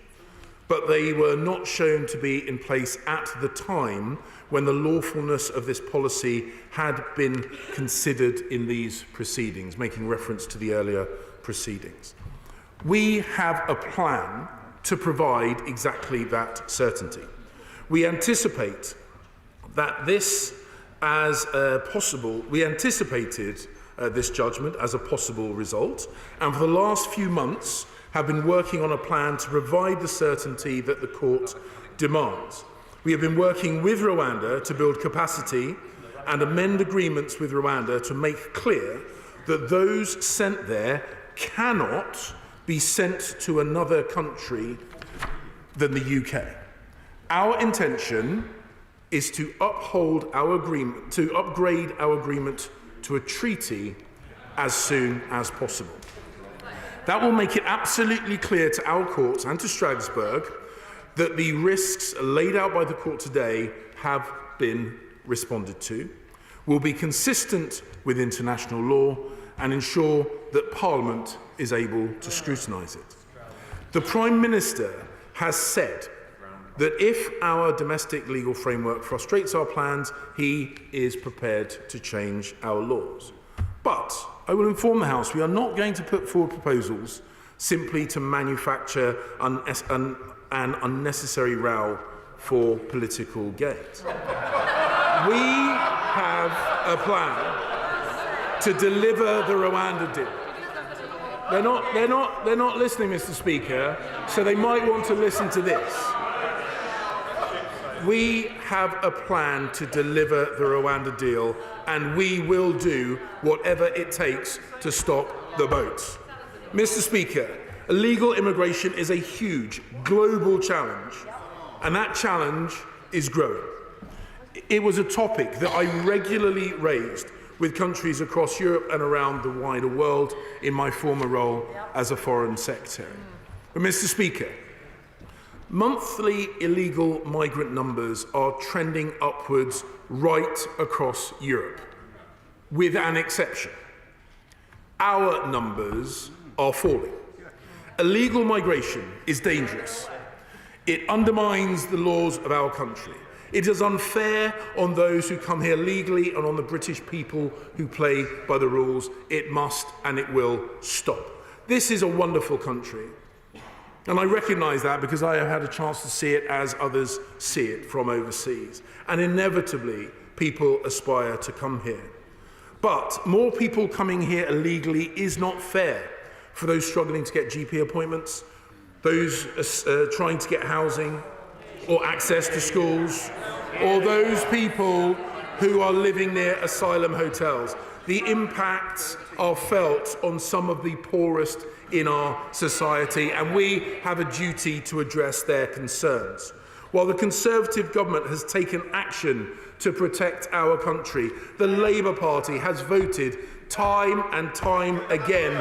S5: but they were not shown to be in place at the time when the lawfulness of this policy had been considered in these proceedings, making reference to the earlier proceedings. We have a plan to provide exactly that certainty. We anticipate that this we anticipated this judgment as a possible result, and for the last few months have been working on a plan to provide the certainty that the court demands. We have been working with Rwanda to build capacity and amend agreements with Rwanda to make clear that those sent there cannot be sent to another country than the UK. Our intention is to uphold our agreement, to upgrade our agreement to a treaty as soon as possible. That will make it absolutely clear to our courts and to Strasbourg that the risks laid out by the court today have been responded to, will be consistent with international law, and ensure that Parliament is able to scrutinise it. The Prime Minister has said that if our domestic legal framework frustrates our plans, he is prepared to change our laws. But I will inform the House we are not going to put forward proposals simply to manufacture an unnecessary row for political gain. We have a plan to deliver the Rwanda deal. They're not listening, Mr. Speaker, so they might want to listen to this. We have a plan to deliver the Rwanda deal, and we will do whatever it takes to stop the boats. Mr. Speaker, illegal immigration is a huge global challenge, and that challenge is growing. It was a topic that I regularly raised with countries across Europe and around the wider world in my former role as a Foreign Secretary. But, Mr. Speaker, monthly illegal migrant numbers are trending upwards right across Europe, with an exception. Our numbers are falling. Illegal migration is dangerous. It undermines the laws of our country. It is unfair on those who come here legally and on the British people who play by the rules. It must and it will stop. This is a wonderful country. And I recognise that because I have had a chance to see it as others see it from overseas. And inevitably, people aspire to come here. But more people coming here illegally is not fair for those struggling to get GP appointments, those trying to get housing or access to schools, or those people who are living near asylum hotels. The impacts are felt on some of the poorest in our society, and we have a duty to address their concerns. While the Conservative government has taken action to protect our country, the Labour Party has voted time and time again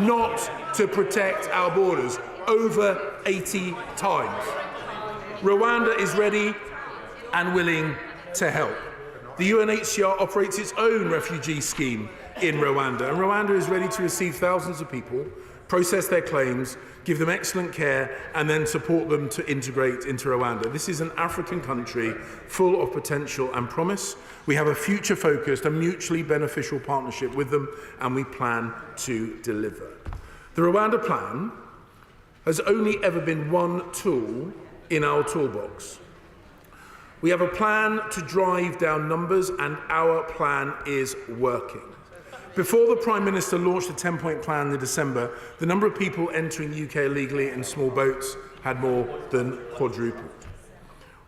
S5: not to protect our borders, over 80 times. Rwanda is ready and willing to help. The UNHCR operates its own refugee scheme in Rwanda, and Rwanda is ready to receive thousands of people, process their claims, give them excellent care, and then support them to integrate into Rwanda. This is an African country full of potential and promise. We have a future-focused and mutually beneficial partnership with them, and we plan to deliver. The Rwanda plan has only ever been one tool in our toolbox. We have a plan to drive down numbers, and our plan is working. Before the Prime Minister launched a 10-point plan in December, the number of people entering the UK illegally in small boats had more than quadrupled.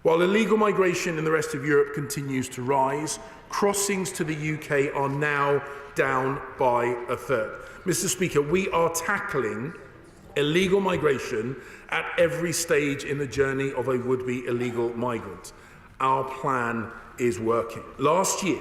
S5: While illegal migration in the rest of Europe continues to rise, crossings to the UK are now down by a third. Mr. Speaker, we are tackling illegal migration at every stage in the journey of a would-be illegal migrant. Our plan is working. Last year,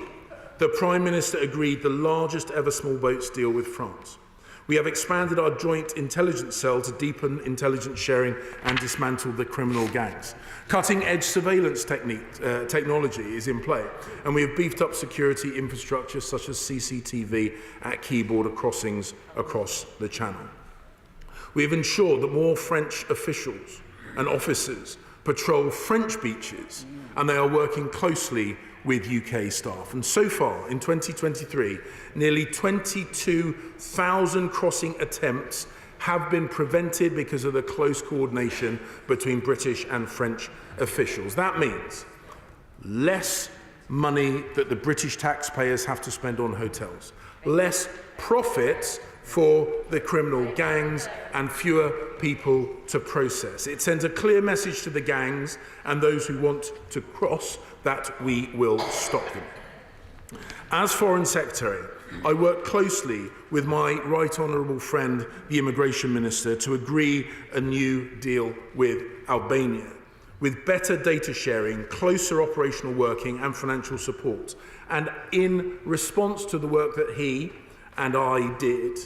S5: the Prime Minister agreed the largest ever small boats deal with France. We have expanded our joint intelligence cell to deepen intelligence sharing and dismantle the criminal gangs. Cutting-edge surveillance technology is in play, and we have beefed up security infrastructure such as CCTV at key border crossings across the Channel. We have ensured that more French officials and officers patrol French beaches, and they are working closely with UK staff. And so far, in 2023, nearly 22,000 crossing attempts have been prevented because of the close coordination between British and French officials. That means less money that the British taxpayers have to spend on hotels, less profits for the criminal gangs, and fewer people to process. It sends a clear message to the gangs and those who want to cross that we will stop them. As Foreign Secretary, I work closely with my Right Honourable friend, the Immigration Minister, to agree a new deal with Albania, with better data sharing, closer operational working and financial support. And in response to the work that he and I did,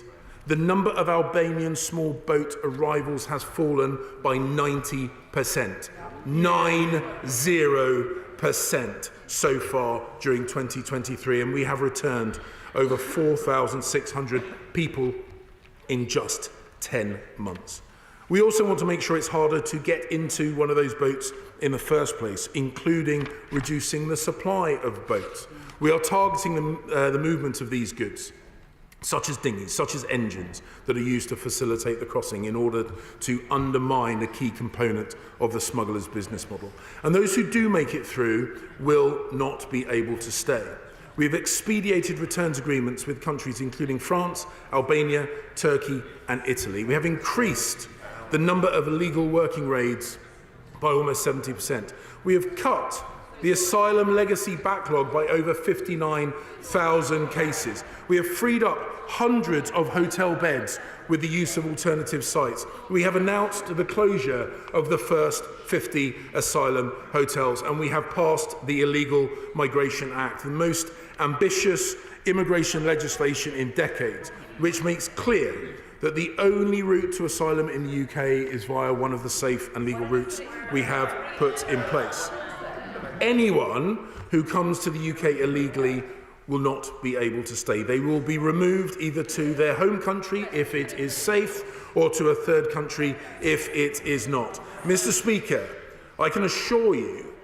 S5: the number of Albanian small boat arrivals has fallen by 90%. 90% so far during 2023, and we have returned over 4,600 people in just 10 months. We also want to make sure it's harder to get into one of those boats in the first place, including reducing the supply of boats. We are targeting the movement of these goods, such as dinghies, such as engines that are used to facilitate the crossing in order to undermine a key component of the smugglers' business model. And those who do make it through will not be able to stay. We have expedited returns agreements with countries including France, Albania, Turkey and Italy. We have increased the number of illegal working raids by almost 70%. We have cut the asylum legacy backlog by over 59,000 cases. We have freed up hundreds of hotel beds with the use of alternative sites. We have announced the closure of the first 50 asylum hotels, and we have passed the Illegal Migration Act, the most ambitious immigration legislation in decades, which makes clear that the only route to asylum in the UK is via one of the safe and legal routes we have put in place. Anyone who comes to the UK illegally will not be able to stay. They will be removed either to their home country if it is safe, or to a third country if it is not. Mr. Speaker, I can assure you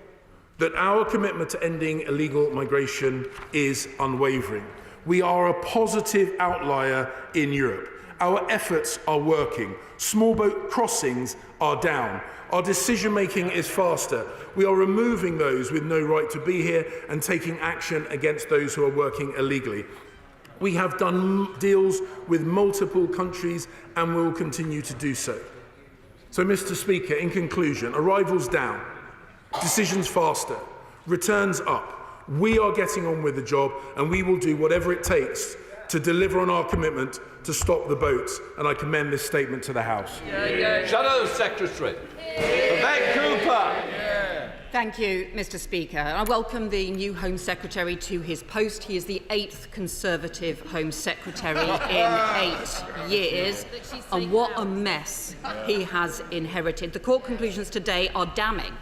S5: that our commitment to ending illegal migration is unwavering. We are a positive outlier in Europe. Our efforts are working. Small boat crossings are down. Our decision-making is faster. We are removing those with no right to be here and taking action against those who are working illegally. We have done deals with multiple countries and will continue to do so. So, Mr. Speaker, in conclusion, arrivals down, decisions faster, returns up. We are getting on with the job, and we will do whatever it takes to deliver on our commitment to stop the boats, and I commend this statement to the House.
S3: Shadow Secretary. Vivek Cooper.
S2: Thank you, Mr. Speaker. I welcome the new Home Secretary to his post. He is the 8th Conservative Home Secretary in 8 years, and what a mess he has inherited. The court conclusions today are damning.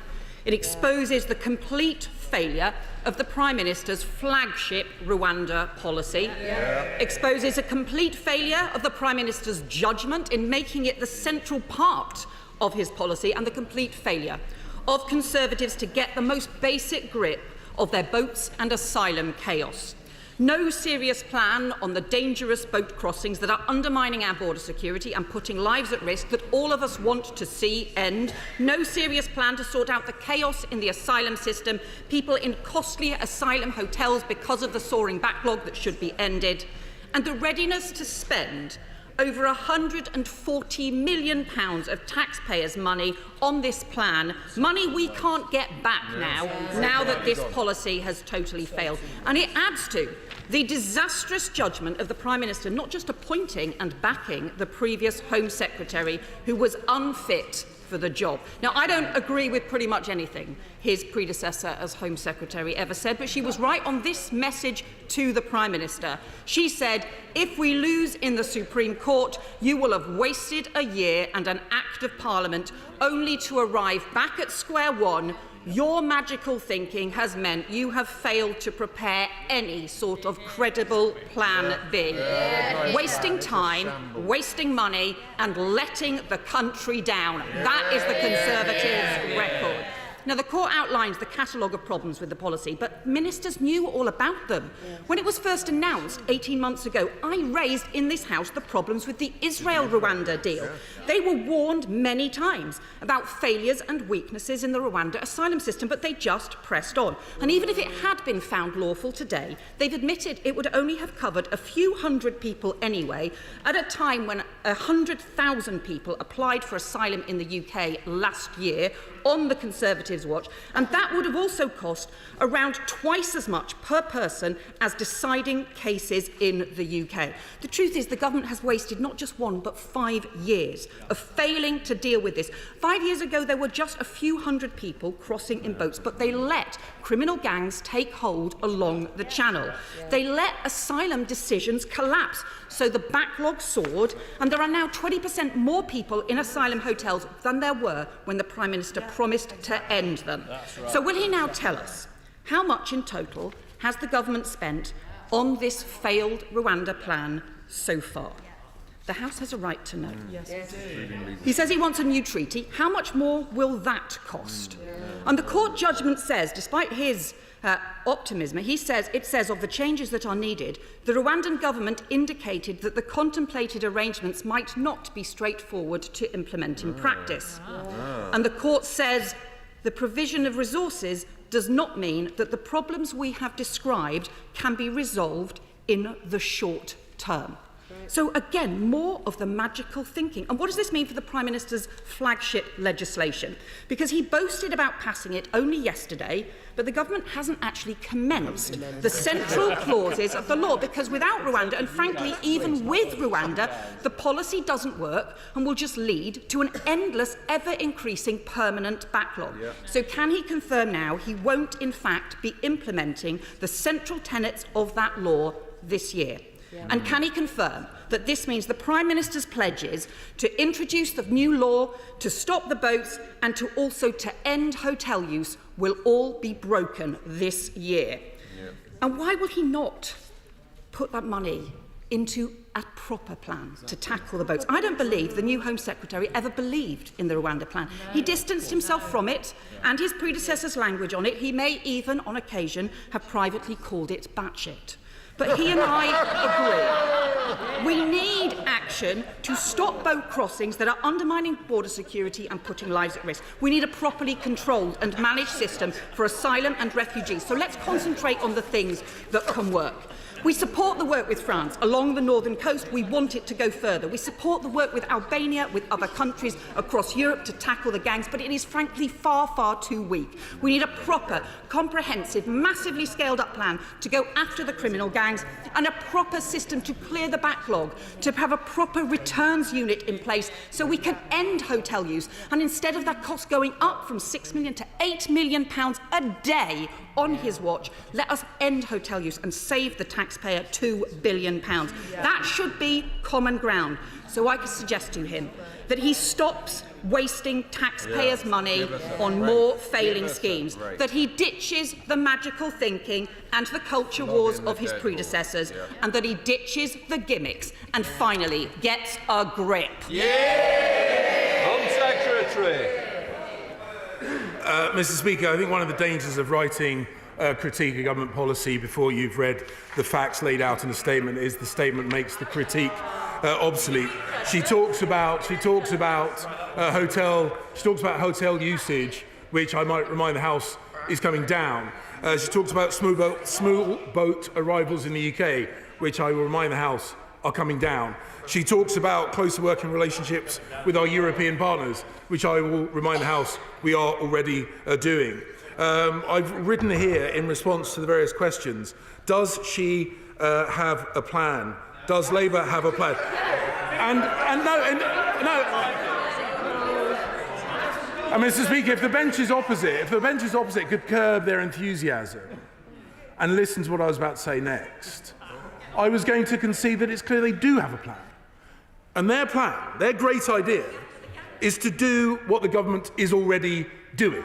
S2: It exposes the complete failure of the Prime Minister's flagship Rwanda policy, exposes a complete failure of the Prime Minister's judgment in making it the central part of his policy, and the complete failure of Conservatives to get the most basic grip of their boats and asylum chaos. No serious plan on the dangerous boat crossings that are undermining our border security and putting lives at risk that all of us want to see end. No serious plan to sort out the chaos in the asylum system, people in costly asylum hotels because of the soaring backlog that should be ended, and the readiness to spend over £140 million of taxpayers' money on this plan, money we can't get back now that this policy has totally failed. And it adds to the disastrous judgment of the Prime Minister not just appointing and backing the previous Home Secretary, who was unfit for the job. Now, I don't agree with pretty much anything his predecessor as Home Secretary ever said, but she was right on this message to the Prime Minister. She said, if we lose in the Supreme Court, you will have wasted a year and an Act of Parliament only to arrive back at square one. Your magical thinking has meant you have failed to prepare any sort of credible plan B. Wasting time, wasting money and letting the country down. That is the Conservatives' record. Now, the court outlines the catalogue of problems with the policy, but ministers knew all about them. When it was first announced 18 months ago, I raised in this House the problems with the Israel-Rwanda deal. They were warned many times about failures and weaknesses in the Rwanda asylum system, but they just pressed on. And even if it had been found lawful today, they've admitted it would only have covered a few hundred people anyway, at a time when 100,000 people applied for asylum in the UK last year on the Conservatives' watch, and that would have also cost around twice as much per person as deciding cases in the UK. The truth is the government has wasted not just 1 but 5 years of failing to deal with this. 5 years ago there were just a few hundred people crossing in boats, but they let criminal gangs take hold along the channel. They let asylum decisions collapse, so the backlog soared, and there are now 20% more people in asylum hotels than there were when the Prime Minister promised to end them. So will he now tell us how much in total has the government spent on this failed Rwanda plan so far? The House has a right to know. He says he wants a new treaty. How much more will that cost? And the court judgment says, despite his optimism, it says of the changes that are needed, the Rwandan government indicated that the contemplated arrangements might not be straightforward to implement in practice. And the court says the provision of resources does not mean that the problems we have described can be resolved in the short term. So again, more of the magical thinking. And what does this mean for the Prime Minister's flagship legislation? Because he boasted about passing it only yesterday, but the government hasn't actually commenced the central clauses of the law, because without Rwanda, and frankly even with Rwanda, the policy doesn't work and will just lead to an endless, ever-increasing permanent backlog. So can he confirm now he won't in fact be implementing the central tenets of that law this year? And can he confirm that this means the Prime Minister's pledges to introduce the new law, to stop the boats and to also to end hotel use will all be broken this year? And why will he not put that money into a proper plan to tackle the boats? I don't believe the new Home Secretary ever believed in the Rwanda plan. He distanced himself from it and his predecessor's language on it. He may even, on occasion, have privately called it batshit. But he and I agree. We need action to stop boat crossings that are undermining border security and putting lives at risk. We need a properly controlled and managed system for asylum and refugees. So let's concentrate on the things that can work. We support the work with France along the northern coast. We want it to go further. We support the work with Albania, with other countries across Europe to tackle the gangs, but it is frankly far, far too weak. We need a proper, comprehensive, massively scaled-up plan to go after the criminal gangs and a proper system to clear the backlog, to have a proper returns unit in place so we can end hotel use. And instead of that cost going up from £6 million to £8 million a day on his watch, let us end hotel use and save the taxpayer £2 billion. That should be common ground. So I could suggest to him that he stops wasting taxpayers' money on more failing schemes, that he ditches the magical thinking and the culture wars of his predecessors, and that he ditches the gimmicks and finally gets a grip.
S3: Home Secretary.
S5: Mr. Speaker, I think one of the dangers of writing a critique of government policy before you've read the facts laid out in a statement is the statement makes the critique obsolete. She talks about hotel usage, which I might remind the House is coming down. She talks about small boat arrivals in the UK, which I will remind the House are coming down. She talks about closer working relationships with our European partners, which I will remind the House we are already doing. I've written here in response to the various questions, does she have a plan? Does Labour have a plan? And Mr. Speaker, if the bench is opposite could curb their enthusiasm and listen to what I was about to say next, I was going to concede that it's clear they do have a plan. And their plan, their great idea, is to do what the government is already doing.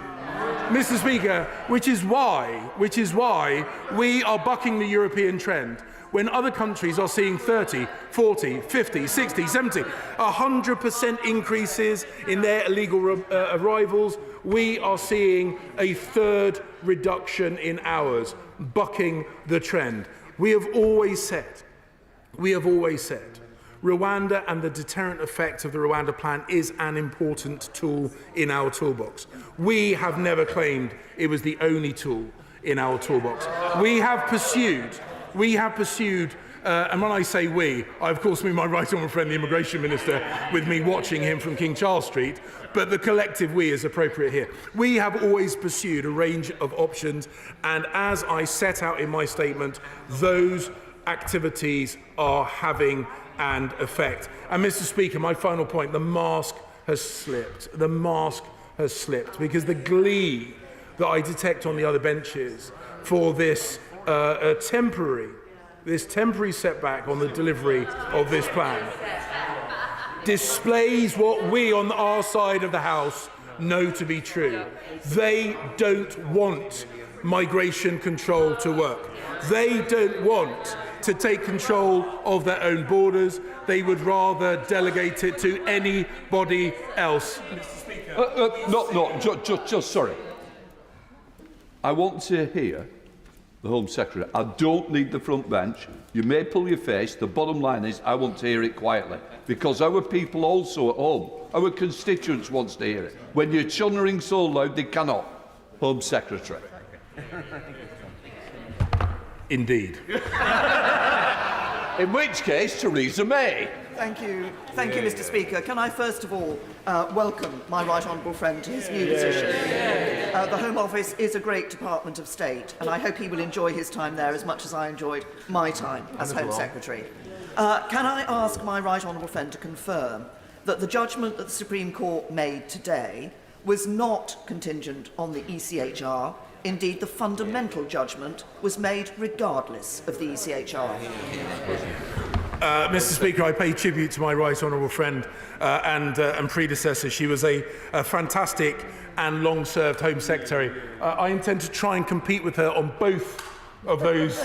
S5: Mr. Speaker, which is why we are bucking the European trend when other countries are seeing 30, 40, 50, 60, 70, 100% increases in their illegal arrivals. We are seeing a third reduction in ours, bucking the trend. We have always said, Rwanda and the deterrent effect of the Rwanda plan is an important tool in our toolbox. We have never claimed it was the only tool in our toolbox. We have pursued, and when I say we, I of course mean my right honourable friend, the Immigration Minister, with me watching him from King Charles Street, but the collective we is appropriate here. We have always pursued a range of options, and as I set out in my statement, those activities are having an effect. And Mr. Speaker, my final point, the mask has slipped. The mask has slipped because the glee that I detect on the other benches for this temporary setback on the delivery of this plan displays what we on our side of the House know to be true. They don't want migration control to work. They don't want to take control of their own borders. They would rather delegate it to anybody else.
S3: Just sorry. I want to hear the Home Secretary. I don't need the front bench. You may pull your face. The bottom line is I want to hear it quietly because our people also at home, our constituents wants to hear it. When you're chunnering so loud, they cannot. Home Secretary.
S5: Indeed.
S3: In which case, Theresa May.
S7: Thank you, Mr. Speaker. Can I first of all welcome my right honourable friend to his new position? The Home Office is a great Department of State, and I hope he will enjoy his time there as much as I enjoyed my time as Home Secretary. Can I ask my right honourable friend to confirm that the judgment that the Supreme Court made today was not contingent on the ECHR? Indeed, the fundamental judgment was made regardless of the ECHR.
S5: Mr. Speaker, I pay tribute to my right honourable friend and predecessor. She was a fantastic and long-served Home Secretary. I intend to try and compete with her on both of those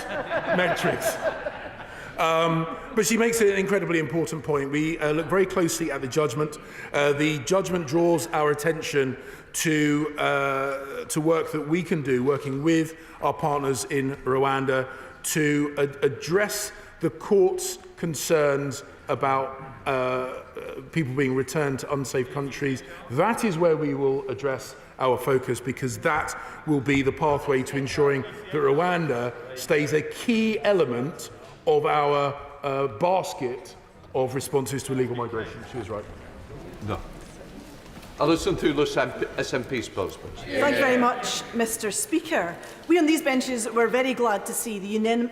S5: metrics. But she makes an incredibly important point. We look very closely at the judgment. The judgment draws our attention to work that we can do, working with our partners in Rwanda, to address the court's concerns about people being returned to unsafe countries. That is where we will address our focus, because that will be the pathway to ensuring that Rwanda stays a key element of our basket of responses to illegal migration. She was right.
S3: No. Alison Thule, SNP spokesman.
S8: Thank you very much, Mr. Speaker. We on these benches were very glad to see the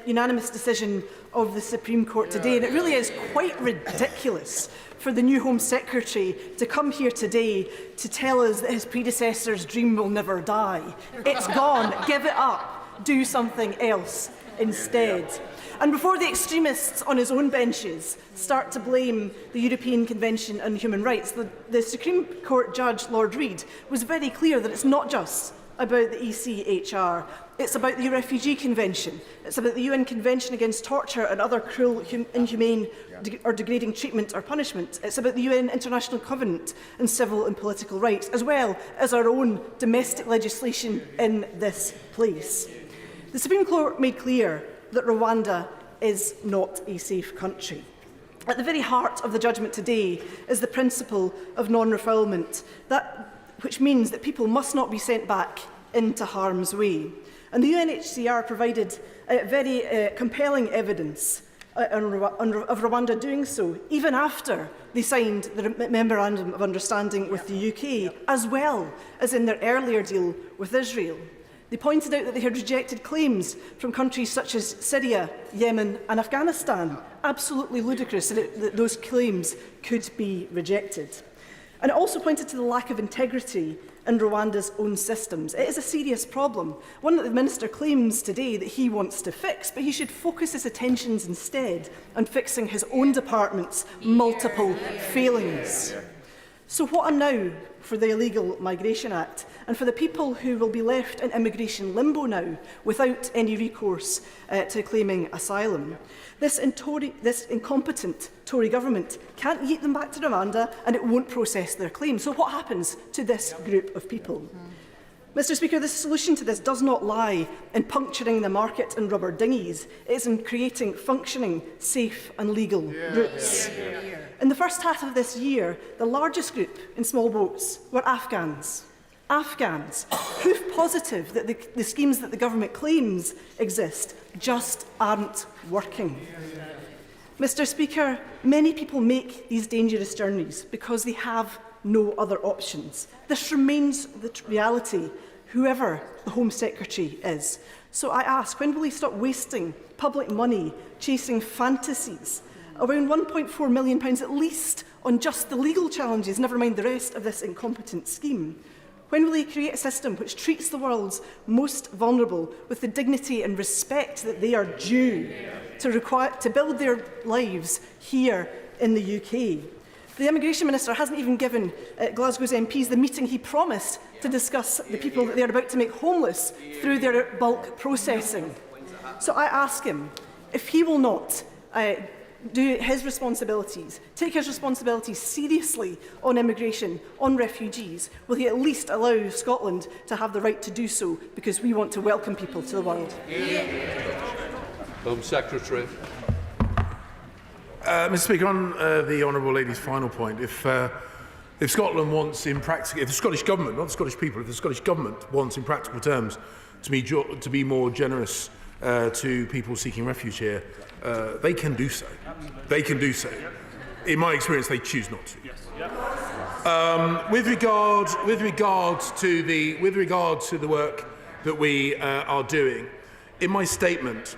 S8: unanimous decision of the Supreme Court today, and it really is quite ridiculous for the new Home Secretary to come here today to tell us that his predecessor's dream will never die. It's gone. Give it up. Do something else instead. And before the extremists on his own benches start to blame the European Convention on Human Rights, the Supreme Court Judge Lord Reid was very clear that it's not just about the ECHR, it's about the Refugee Convention, it's about the UN Convention Against Torture and other cruel, inhumane or degrading treatment or punishment, it's about the UN International Covenant on Civil and Political Rights, as well as our own domestic legislation in this place. The Supreme Court made clear that Rwanda is not a safe country. At the very heart of the judgment today is the principle of non-refoulement, which means that people must not be sent back into harm's way. And the UNHCR provided very compelling evidence of Rwanda doing so, even after they signed the Memorandum of Understanding with the UK, as well as in their earlier deal with Israel. They pointed out that they had rejected claims from countries such as Syria, Yemen and Afghanistan. Absolutely ludicrous that those claims could be rejected. And it also pointed to the lack of integrity in Rwanda's own systems. It is a serious problem, one that the Minister claims today that he wants to fix, but he should focus his attentions instead on fixing his own department's multiple failings. So what now for the Illegal Migration Act and for the people who will be left in immigration limbo now without any recourse to claiming asylum? This incompetent Tory government can't yeet them back to Rwanda and it won't process their claims. So what happens to this group of people? Mr Speaker, the solution to this does not lie in puncturing the market in rubber dinghies. It is in creating functioning, safe and legal routes. In the first half of this year, the largest group in small boats were Afghans. Afghans, proof positive that the schemes that the government claims exist just aren't working. Mr Speaker, many people make these dangerous journeys because they have no other options. This remains the reality, whoever the Home Secretary is. So I ask, when will he stop wasting public money chasing fantasies? Around £1.4 million at least on just the legal challenges, never mind the rest of this incompetent scheme. When will he create a system which treats the world's most vulnerable with the dignity and respect that they are due to build their lives here in the UK? The Immigration Minister hasn't even given Glasgow's MPs the meeting he promised to discuss the people that they are about to make homeless through their bulk processing. So I ask him, if he will not do his responsibilities, take his responsibilities seriously on immigration, on refugees, will he at least allow Scotland to have the right to do so, because we want to welcome people to the world?
S3: Home Secretary.
S5: Mr Speaker, on the honourable lady's final point, if Scotland wants in practice, if the Scottish Government, not the Scottish people, if the Scottish Government wants in practical terms to be more generous to people seeking refuge here, they can do so. They can do so. In my experience, they choose not to. With regard to the work that we are doing, in my statement,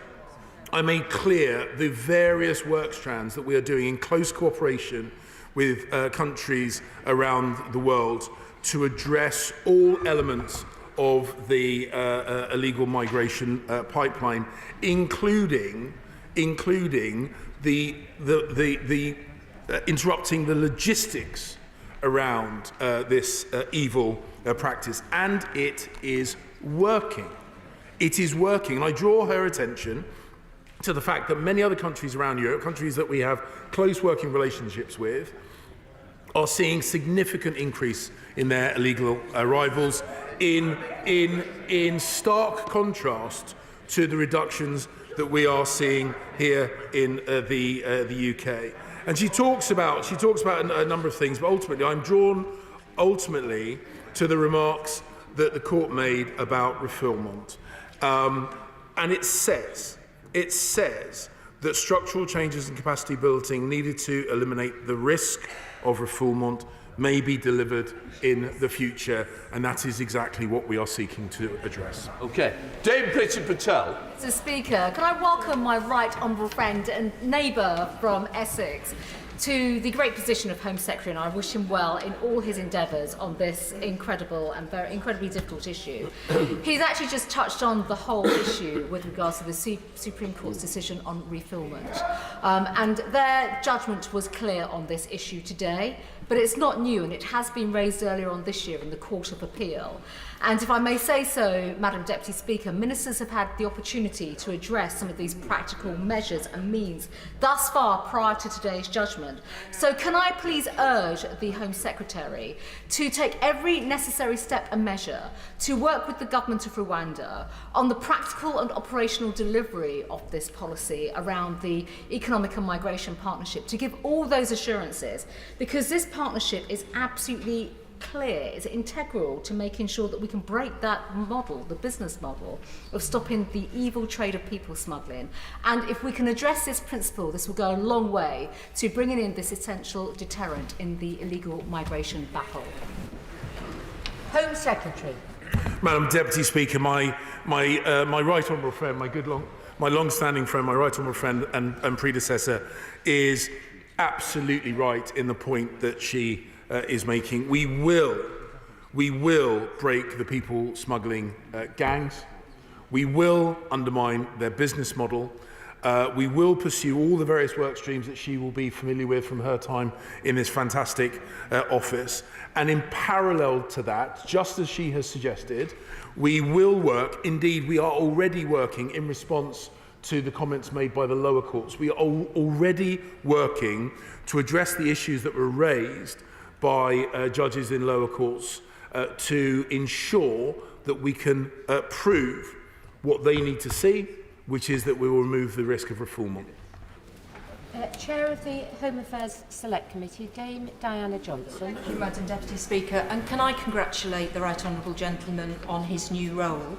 S5: I made clear the various work strands that we are doing in close cooperation with countries around the world to address all elements of the illegal migration pipeline, including the interrupting the logistics around this evil practice. And it is working. It is working. And I draw her attention to the fact that many other countries around Europe, countries that we have close working relationships with, are seeing significant increase in their illegal arrivals in stark contrast to the reductions that we are seeing here in the UK. And she talks about a number of things, but ultimately I'm drawn to the remarks that the court made about refoulement. And it says that structural changes in capacity building needed to eliminate the risk of refoulement may be delivered in the future, and that is exactly what we are seeking to address.
S3: Okay. Dame Priti Patel.
S9: Mr Speaker, can I welcome my right honourable friend and neighbour from Essex to the great position of Home Secretary, and I wish him well in all his endeavours on this incredible and very incredibly difficult issue. He's actually just touched on the whole issue with regards to the Supreme Court's decision on refoulement. And their judgment was clear on this issue today, but it's not new, and it has been raised earlier on this year in the Court of Appeal. And if I may say so, Madam Deputy Speaker, ministers have had the opportunity to address some of these practical measures and means thus far prior to today's judgment. So can I please urge the Home Secretary to take every necessary step and measure to work with the government of Rwanda on the practical and operational delivery of this policy around the Economic and Migration Partnership, to give all those assurances, because this partnership is absolutely clear, is integral to making sure that we can break that model, the business model, of stopping the evil trade of people smuggling. And if we can address this principle, this will go a long way to bringing in this essential deterrent in the illegal migration battle. Home Secretary.
S5: Madam Deputy Speaker, my right honourable friend, my long-standing friend, my right honourable friend and predecessor is absolutely right in the point that she is making. We will break the people smuggling gangs. We will undermine their business model. We will pursue all the various work streams that she will be familiar with from her time in this fantastic office. And in parallel to that, just as she has suggested, we will work, indeed we are already working in response to the comments made by the lower courts. We are already working to address the issues that were raised by judges in lower courts to ensure that we can prove what they need to see, which is that we will remove the risk of refoulement.
S13: Chair of the Home Affairs Select Committee, Dame Diana Johnson.
S2: Thank you, Madam Deputy Speaker. And can I congratulate the Right Honourable Gentleman on his new role?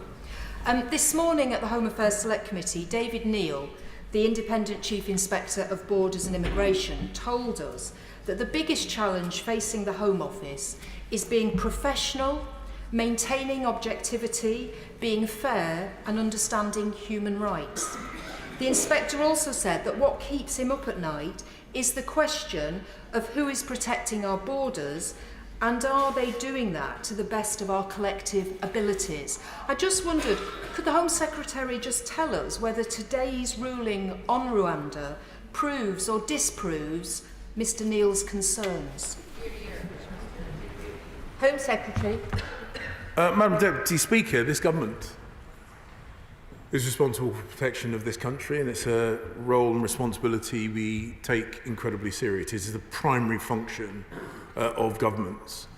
S2: This morning at the Home Affairs Select Committee, David Neal, the Independent Chief Inspector of Borders and Immigration, told us that the biggest challenge facing the Home Office is being professional, maintaining objectivity, being fair and understanding human rights. The Inspector also said that what keeps him up at night is the question of who is protecting our borders and are they doing that to the best of our collective abilities. I just wondered, could the Home Secretary just tell us whether today's ruling on Rwanda proves or disproves Mr Neal's concerns?
S9: Home Secretary.
S5: Madam Deputy Speaker, this government is responsible for protection of this country, and it's a role and responsibility we take incredibly serious. It is the primary function of governments.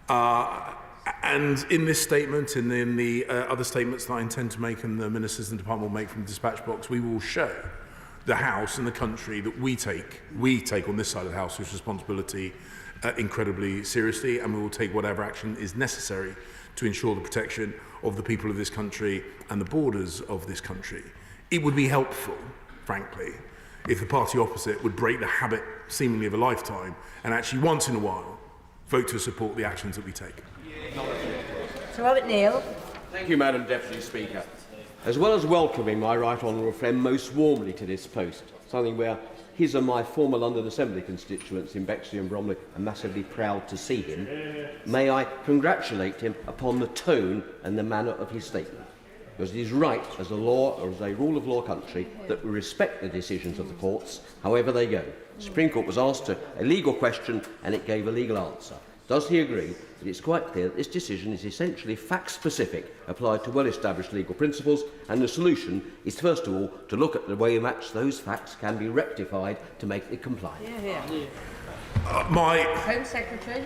S5: And in this statement and in the other statements that I intend to make and the ministers and the department will make from the dispatch box, we will show the House and the country that we take on this side of the House this responsibility incredibly seriously, and we will take whatever action is necessary to ensure the protection of the people of this country and the borders of this country. It would be helpful, frankly, if the party opposite would break the habit, seemingly of a lifetime, and actually once in a while vote to support the actions that we take.
S9: Sir Robert Neal.
S11: Thank you, Madam Deputy Speaker. As well as welcoming my right honourable friend most warmly to this post, something where his and my former London Assembly constituents in Bexley and Bromley are massively proud to see him, may I congratulate him upon the tone and the manner of his statement. Because it is right as a law or as a rule of law country that we respect the decisions of the courts, however they go. The Supreme Court was asked a legal question and it gave a legal answer. Does he agree that it's quite clear that this decision is essentially fact-specific, applied to well-established legal principles, and the solution is, first of all, to look at the way in which those facts can be rectified to make it comply?
S9: Home Secretary.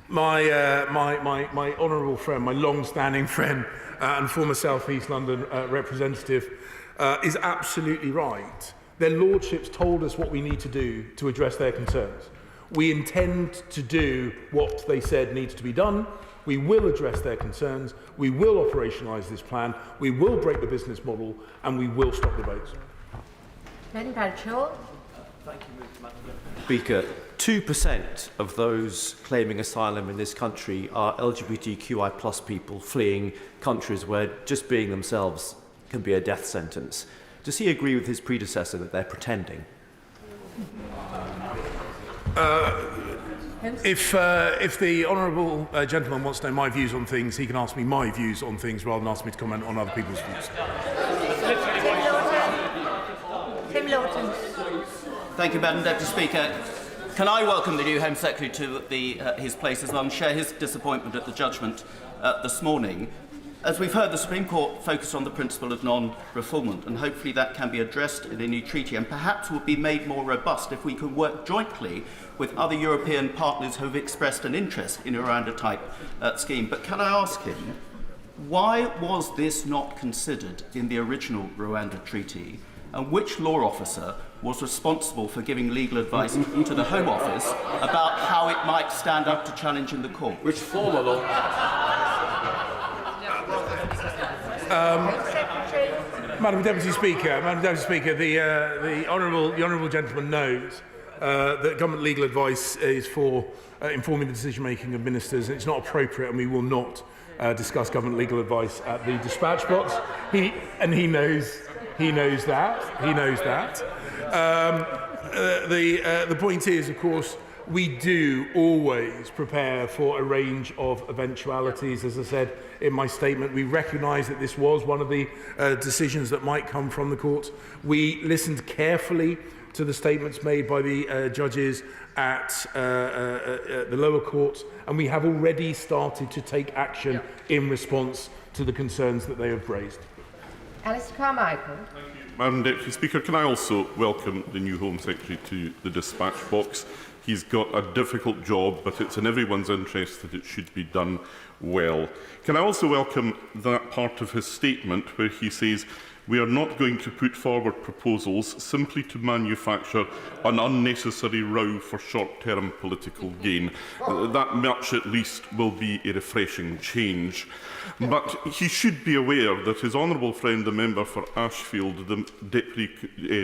S5: My honourable friend, my long-standing friend and former South East London representative is absolutely right. Their lordships told us what we need to do to address their concerns. We intend to do what they said needs to be done. We will address their concerns. We will operationalise this plan. We will break the business model, and we will stop the votes.
S9: Madam Bradshaw.
S12: Thank you, Madam Speaker. 2% of those claiming asylum in this country are LGBTQI plus people fleeing countries where just being themselves can be a death sentence. Does he agree with his predecessor that they're pretending?
S5: If the honourable gentleman wants to know my views on things, he can ask me my views on things rather than ask me to comment on other people's views.
S9: Tim Lawton.
S16: Thank you, Madam Deputy Speaker. Can I welcome the new Home Secretary to his place as well and share his disappointment at the judgment this morning? As we've heard, the Supreme Court focused on the principle of non-refoulement, and hopefully that can be addressed in a new treaty and perhaps will be made more robust if we can work jointly with other European partners who have expressed an interest in a Rwanda-type scheme. But can I ask him, why was this not considered in the original Rwanda treaty? And which law officer was responsible for giving legal advice to the Home Office about how it might stand up to challenge in the court?
S11: Which former law?
S5: Madam Deputy Speaker, the honourable gentleman knows that government legal advice is for informing the decision-making of ministers. It's not appropriate, and we will not discuss government legal advice at the dispatch box. He knows that. The point is, of course, we do always prepare for a range of eventualities. As I said in my statement, we recognise that this was one of the decisions that might come from the court. We listened carefully to the statements made by the judges at the lower courts, and we have already started to take action in response to the concerns that they have raised.
S17: Alistair Carmichael.
S18: Madam Deputy Speaker, can I also welcome the new Home Secretary to the dispatch box? He's got a difficult job, but it's in everyone's interest that it should be done well. Can I also welcome that part of his statement where he says, "We are not going to put forward proposals simply to manufacture an unnecessary row for short-term political gain." That much, at least, will be a refreshing change. But he should be aware that his honourable friend, the member for Ashfield, the Deputy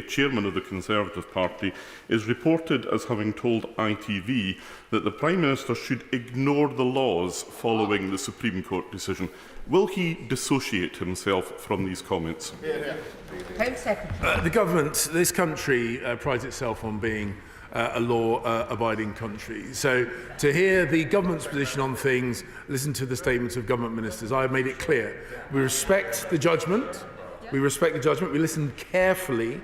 S18: Chairman of the Conservative Party, is reported as having told ITV that the Prime Minister should ignore the laws following the Supreme Court decision. Will he dissociate himself from these comments?
S17: Home Secretary.
S5: The government, this country, prides itself on being a law-abiding country. So to hear the government's position on things, listen to the statements of government ministers. I have made it clear. We respect the judgment. We listen carefully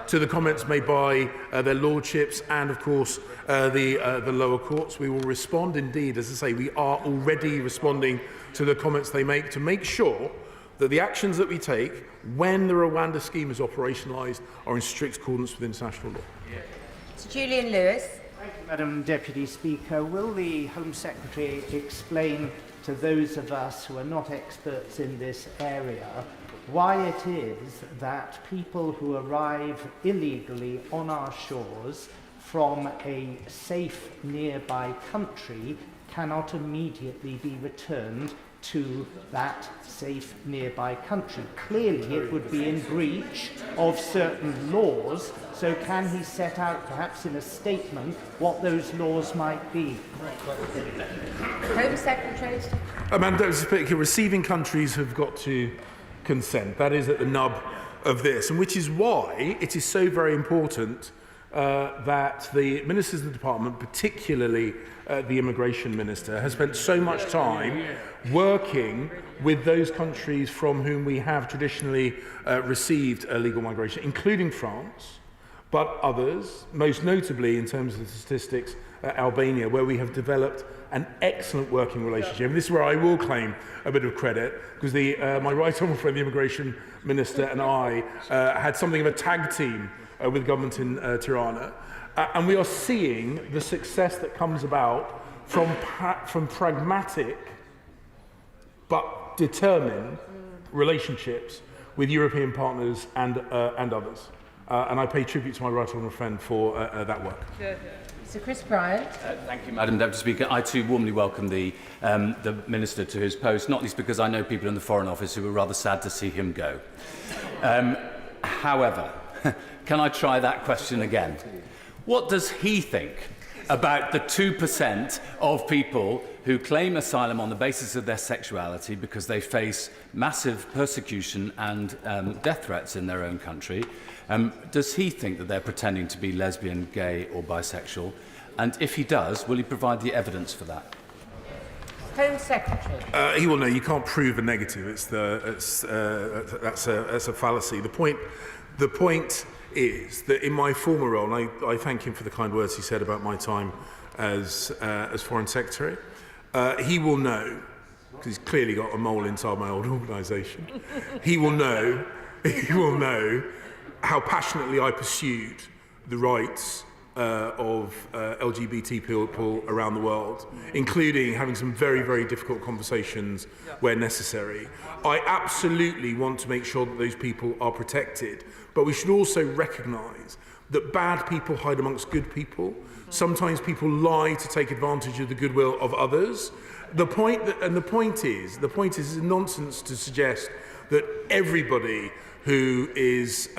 S5: to the comments made by their lordships and, of course, the lower courts. We will respond indeed. As I say, we are already responding to the comments they make to make sure that the actions that we take when the Rwanda scheme is operationalised are in strict accordance with international law.
S17: Sir Julian Lewis.
S19: Thank you, Madam Deputy Speaker. Will the Home Secretary explain to those of us who are not experts in this area why it is that people who arrive illegally on our shores from a safe nearby country cannot immediately be returned to that safe nearby country? Clearly it would be in breach of certain laws, so can he set out perhaps in a statement what those laws might be?
S17: Home Secretary.
S5: Madam Deputy Speaker, receiving countries have got to consent. That is at the nub of this, and which is why it is so very important that the ministers of the department, particularly the immigration minister, has spent so much time working with those countries from whom we have traditionally received illegal migration, including France, but others, most notably in terms of the statistics, Albania, where we have developed an excellent working relationship. And this is where I will claim a bit of credit, because my right honourable friend, the immigration minister, and I had something of a tag team with government in Tirana. And we are seeing the success that comes about from pragmatic but determined relationships with European partners and others. And I pay tribute to my right honourable friend for that work.
S17: Sir Chris Bryant.
S21: Thank you, Madam Deputy Speaker. I too warmly welcome the Minister to his post, not least because I know people in the Foreign Office who were rather sad to see him go. However, can I try that question again? What does he think about the 2% of people who claim asylum on the basis of their sexuality because they face massive persecution and death threats in their own country? Does he think that they're pretending to be lesbian, gay or bisexual? And if he does, will he provide the evidence for that?
S17: Home Secretary.
S5: He will know. You can't prove a negative. That's a fallacy. The point is that in my former role, and I thank him for the kind words he said about my time as Foreign Secretary, he will know, because he's clearly got a mole inside my old organisation, he will know how passionately I pursued the rights LGBT people around the world, including having some very, very difficult conversations where necessary. I absolutely want to make sure that those people are protected, but we should also recognise that bad people hide amongst good people. Sometimes people lie to take advantage of the goodwill of others. The point is it's nonsense to suggest that everybody who is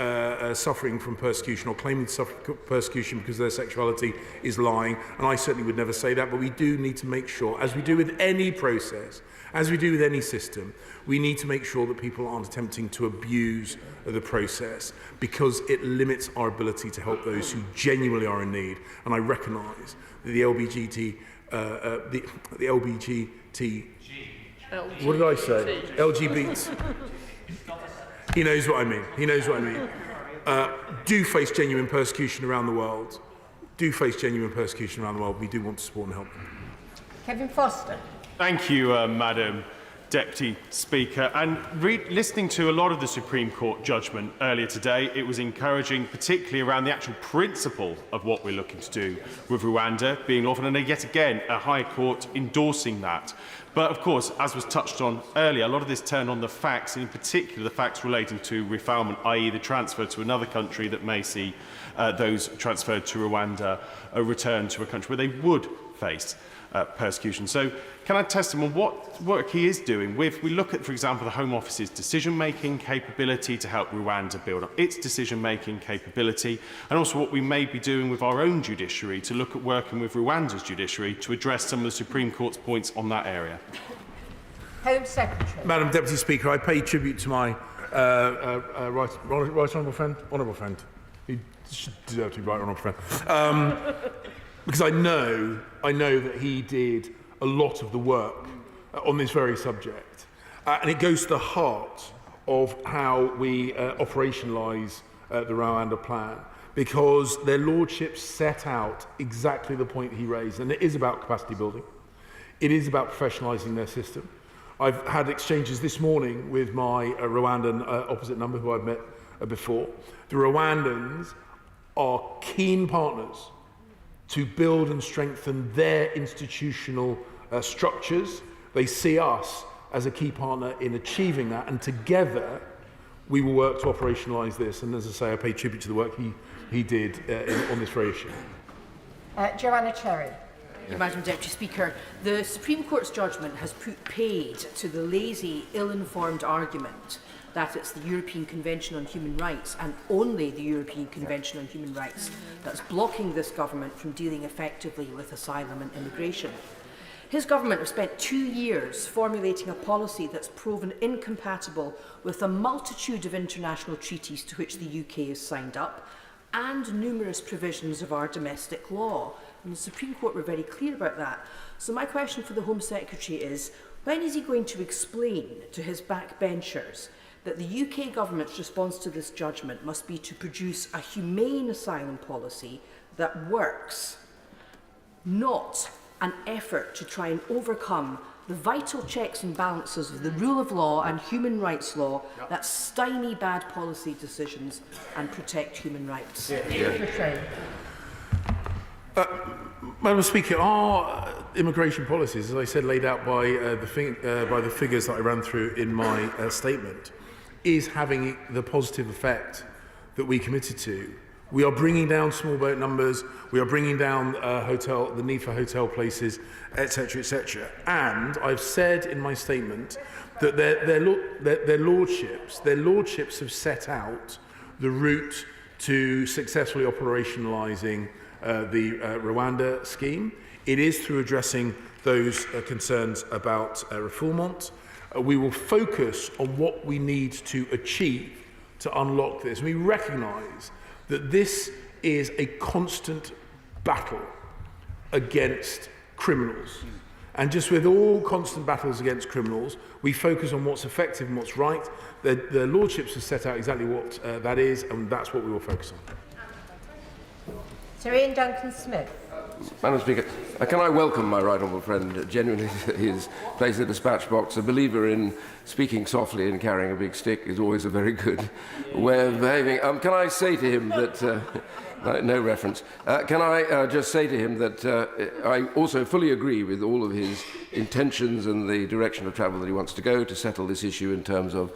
S5: suffering from persecution or claiming to suffer persecution because of their sexuality is lying, and I certainly would never say that, but we do need to make sure, as we do with any process, as we do with any system, we need to make sure that people aren't attempting to abuse the process, because it limits our ability to help those who genuinely are in need. And I recognise that the LBGT, what did I say? LGBT. He knows what I mean. He knows what I mean. Do face genuine persecution around the world. Do face genuine persecution around the world. We do want to support and help them.
S17: Kevin Foster.
S20: Thank you, Madam Deputy Speaker. And listening to a lot of the Supreme Court judgment earlier today, it was encouraging, particularly around the actual principle of what we're looking to do with Rwanda being lawful, and yet again, a High Court endorsing that. But of course, as was touched on earlier, a lot of this turned on the facts, and in particular the facts relating to refoulement, i.e. the transfer to another country that may see those transferred to Rwanda return to a country where they would face persecution. So can I test him on what work he is doing with, we look at, for example, the Home Office's decision-making capability to help Rwanda build up its decision-making capability, and also what we may be doing with our own judiciary to look at working with Rwanda's judiciary to address some of the Supreme Court's points on that area.
S17: Home Secretary.
S5: Madam Deputy Speaker, I pay tribute to my right honourable friend. He should deserve to be right honourable friend. Because I know that he did a lot of the work on this very subject. And it goes to the heart of how we operationalise the Rwanda plan, because their lordships set out exactly the point he raised, and it is about capacity building. It is about professionalising their system. I've had exchanges this morning with my Rwandan opposite number, who I've met before. The Rwandans are keen partners to build and strengthen their institutional structures. They see us as a key partner in achieving that, and together we will work to operationalise this. And as I say, I pay tribute to the work he did on this very issue.
S17: Joanna Cherry.
S22: Madam Deputy Speaker, the Supreme Court's judgment has put paid to the lazy, ill-informed argument that it's the European Convention on Human Rights, and only the European Convention on Human Rights, that's blocking this government from dealing effectively with asylum and immigration. His government have spent 2 years formulating a policy that's proven incompatible with a multitude of international treaties to which the UK has signed up, and numerous provisions of our domestic law. And the Supreme Court were very clear about that. So my question for the Home Secretary is, when is he going to explain to his backbenchers that the UK government's response to this judgment must be to produce a humane asylum policy that works, not an effort to try and overcome the vital checks and balances of the rule of law and human rights law that stymie bad policy decisions and protect human rights?
S5: Madam Speaker, our immigration policies, as I said, laid out by the figures that I ran through in my statement, is having the positive effect that we committed to. We are bringing down small boat numbers, we are bringing down the need for hotel places, etc., etc. And I've said in my statement that their lordships have set out the route to successfully operationalising the Rwanda scheme. It is through addressing those concerns about refoulement. We will focus on what we need to achieve to unlock this. We recognise that this is a constant battle against criminals. And just with all constant battles against criminals, we focus on what's effective and what's right. The lordships have set out exactly what that is, and that's what we will focus on.
S17: Sir Ian Duncan-Smith.
S23: Madam Speaker, can I welcome my right honourable friend genuinely to his place in the dispatch box. A believer in speaking softly and carrying a big stick is always a very good way of behaving. Can I say to him that No reference. Can I just say to him that I also fully agree with all of his intentions and the direction of travel that he wants to go to settle this issue in terms of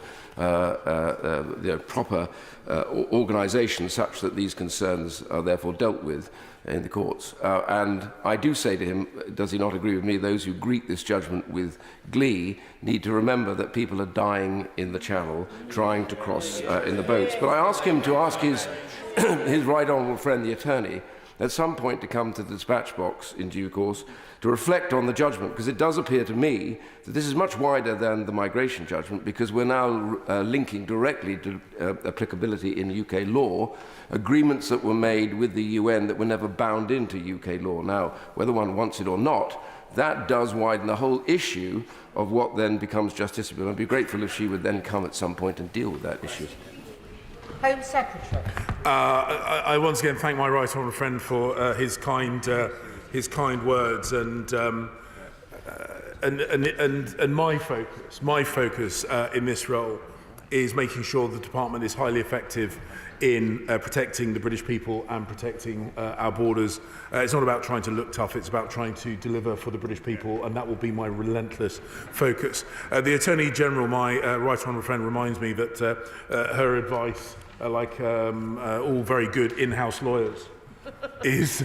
S23: proper organisation such that these concerns are therefore dealt with in the courts. And I do say to him, does he not agree with me, those who greet this judgment with glee need to remember that people are dying in the Channel trying to cross in the boats. But I ask him to ask his right honourable friend, the attorney, at some point to come to the dispatch box in due course to reflect on the judgment, because it does appear to me that this is much wider than the migration judgment, because we're now linking directly to applicability in UK law agreements that were made with the UN that were never bound into UK law. Now, whether one wants it or not, that does widen the whole issue of what then becomes justiciable. I'd be grateful if she would then come at some point and deal with that issue.
S17: Home Secretary.
S5: I once again thank my right honourable friend for his kind words, and my focus in this role is making sure the department is highly effective in protecting the British people and protecting our borders. It's not about trying to look tough, it's about trying to deliver for the British people, and that will be my relentless focus. The Attorney General, my right honourable friend, reminds me that her advice, like all very good in-house lawyers, is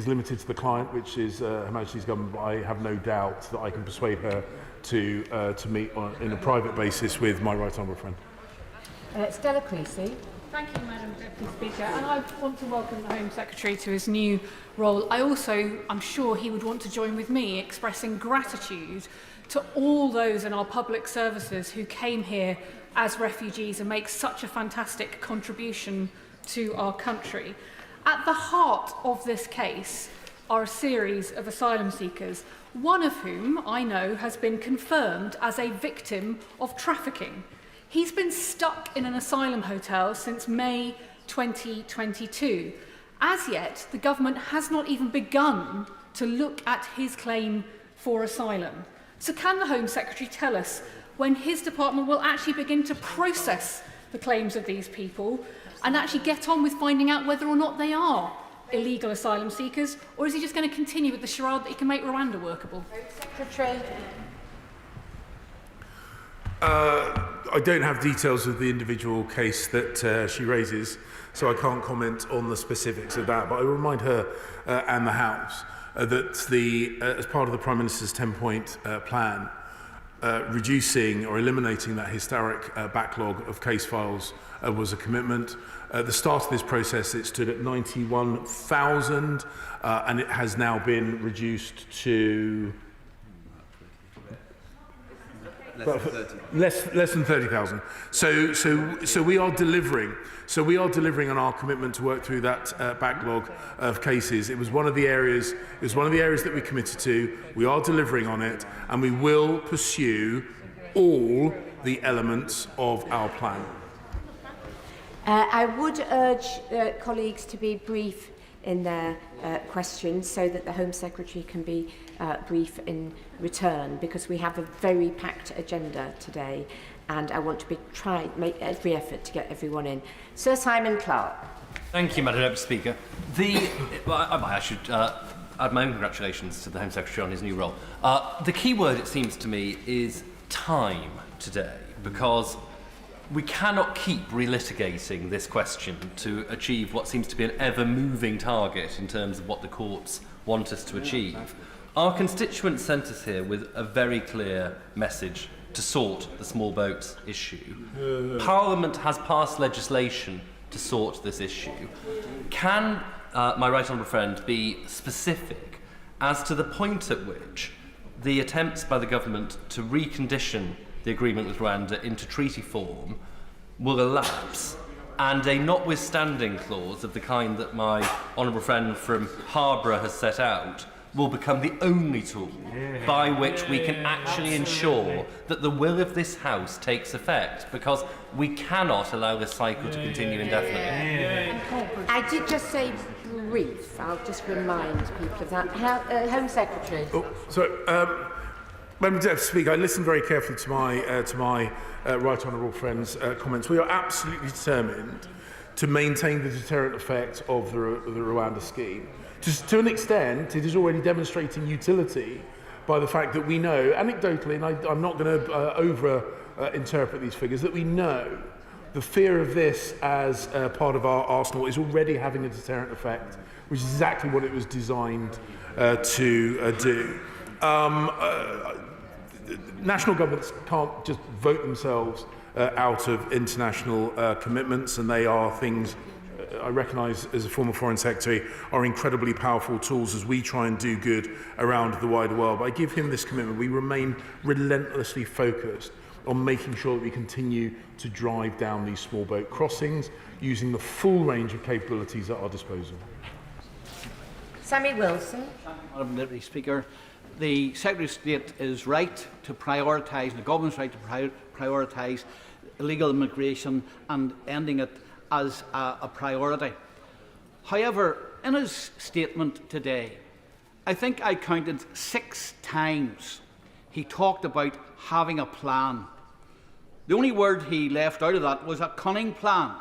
S5: limited to the client, which is Her Majesty's government. But I have no doubt that I can persuade her to meet in a private basis with my right honourable friend.
S17: Stella Creasy.
S4: Thank you, Madam Deputy Speaker. And I want to welcome the Home Secretary to his new role. I'm sure he would want to join with me expressing gratitude to all those in our public services who came here as refugees and make such a fantastic contribution to our country. At the heart of this case are a series of asylum seekers, one of whom I know has been confirmed as a victim of trafficking. He's been stuck in an asylum hotel since May 2022. As yet, the government has not even begun to look at his claim for asylum. So can the Home Secretary tell us when his department will actually begin to process the claims of these people and actually get on with finding out whether or not they are illegal asylum seekers, or is he just going to continue with the charade that he can make Rwanda workable?
S17: Secretary.
S5: I don't have details of the individual case that she raises, so I can't comment on the specifics of that. But I will remind her and the House that as part of the Prime Minister's 10-point plan, reducing or eliminating that historic backlog of case files was a commitment. At the start of this process, it stood at 91,000, and it has now been reduced to less than 30,000. So we are delivering. So we are delivering on our commitment to work through that backlog of cases. It was one of the areas. It was one of the areas that we committed to. We are delivering on it, and we will pursue all the elements of our plan.
S17: I would urge colleagues to be brief in their questions so that the Home Secretary can be brief in return, because we have a very packed agenda today and I want to make every effort to get everyone in. Sir Simon Clarke.
S10: Thank you, Madam Deputy Speaker. I should add my own congratulations to the Home Secretary on his new role. The key word, it seems to me, is time today, because we cannot keep relitigating this question to achieve what seems to be an ever-moving target in terms of what the courts want us to achieve. Our constituents sent us here with a very clear message to sort the small boats issue. Parliament has passed legislation to sort this issue. Can my right honourable friend be specific as to the point at which the attempts by the government to recondition the agreement with Rwanda into treaty form will elapse, and a notwithstanding clause of the kind that my honourable friend from Harborough has set out will become the only tool by which we can actually ensure that the will of this House takes effect, because we cannot allow this cycle to continue indefinitely.
S17: I did just say brief. I'll just remind people of that. Home Secretary.
S5: Madam Deputy Speaker, I listened very carefully to my right honourable friend's comments. We are absolutely determined to maintain the deterrent effect of the Rwanda scheme. To an extent, it is already demonstrating utility by the fact that we know, anecdotally, and I'm not going to over-interpret these figures, that we know the fear of this as part of our arsenal is already having a deterrent effect, which is exactly what it was designed to do. National governments can't just vote themselves out of international commitments, and they are things I recognise as a former Foreign Secretary are incredibly powerful tools as we try and do good around the wider world. But I give him this commitment. We remain relentlessly focused on making sure that we continue to drive down these small boat crossings using the full range of capabilities at our disposal.
S17: Sammy Wilson.
S1: Madam Deputy Speaker, the Secretary of State is right to prioritise, the government's right to prioritise illegal immigration and ending it as a priority. However, in his statement today, I think I counted 6 times he talked about having a plan. The only word he left out of that was a cunning plan,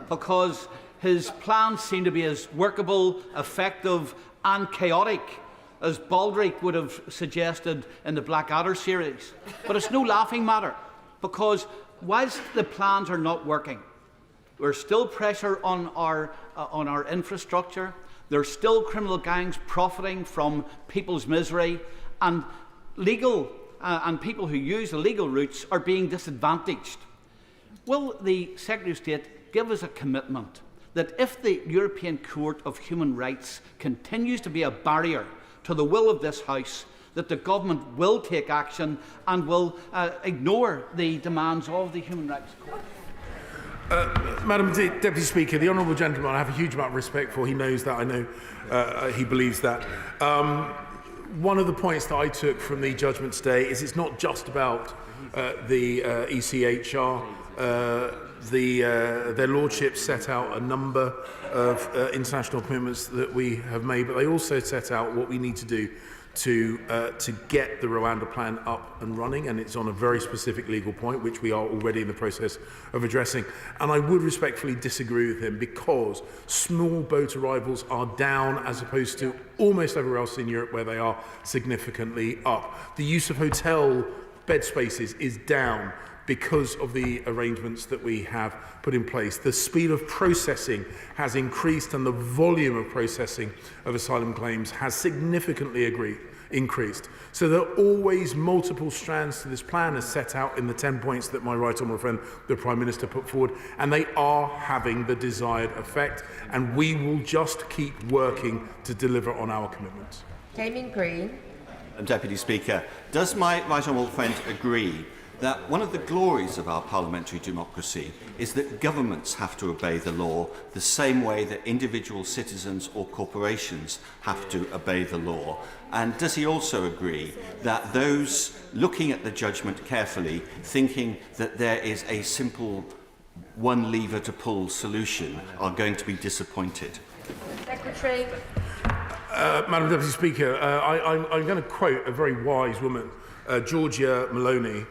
S1: because his plans seem to be as workable, effective and chaotic as Baldrick would have suggested in the Blackadder series. But it's no laughing matter, because whilst the plans are not working, there's still pressure on our infrastructure. There's still criminal gangs profiting from people's misery, and and people who use illegal routes are being disadvantaged. Will the Secretary of State give us a commitment that if the European Court of Human Rights continues to be a barrier to the will of this House, that the government will take action and will ignore the demands of the Human Rights Court?
S5: Madam Deputy Speaker, the honourable gentleman I have a huge amount of respect for. He knows that. I know he believes that. One of the points that I took from the judgment today is it's not just about the ECHR. Their lordship set out a number of international commitments that we have made, but they also set out what we need to do to get the Rwanda plan up and running, and it's on a very specific legal point, which we are already in the process of addressing. And I would respectfully disagree with him, because small boat arrivals are down as opposed to almost everywhere else in Europe, where they are significantly up. The use of hotel bed spaces is down because of the arrangements that we have put in place. The speed of processing has increased, and the volume of processing of asylum claims has significantly increased. So there are always multiple strands to this plan, as set out in the 10 points that my right honourable friend, the Prime Minister, put forward, and they are having the desired effect, and we will just keep working to deliver on our commitments.
S17: Damien Green.
S14: Deputy Speaker, does my right honourable friend agree that one of the glories of our parliamentary democracy is that governments have to obey the law the same way that individual citizens or corporations have to obey the law? And does he also agree that those looking at the judgment carefully, thinking that there is a simple one lever to pull solution, are going to be disappointed?
S17: Secretary.
S5: Madam Deputy Speaker, I'm going to quote a very wise woman, Georgia Maloney,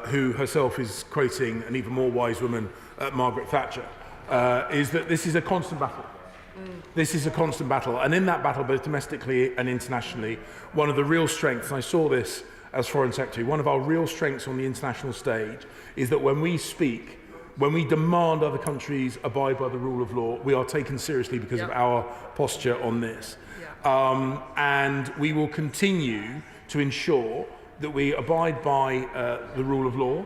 S5: who herself is quoting an even more wise woman, Margaret Thatcher, is that this is a constant battle. This is a constant battle, and in that battle, both domestically and internationally, one of the real strengths, and I saw this as Foreign Secretary, one of our real strengths on the international stage is that when we speak, when we demand other countries abide by the rule of law, we are taken seriously because of our posture on this. And we will continue to ensure that we abide by the rule of law,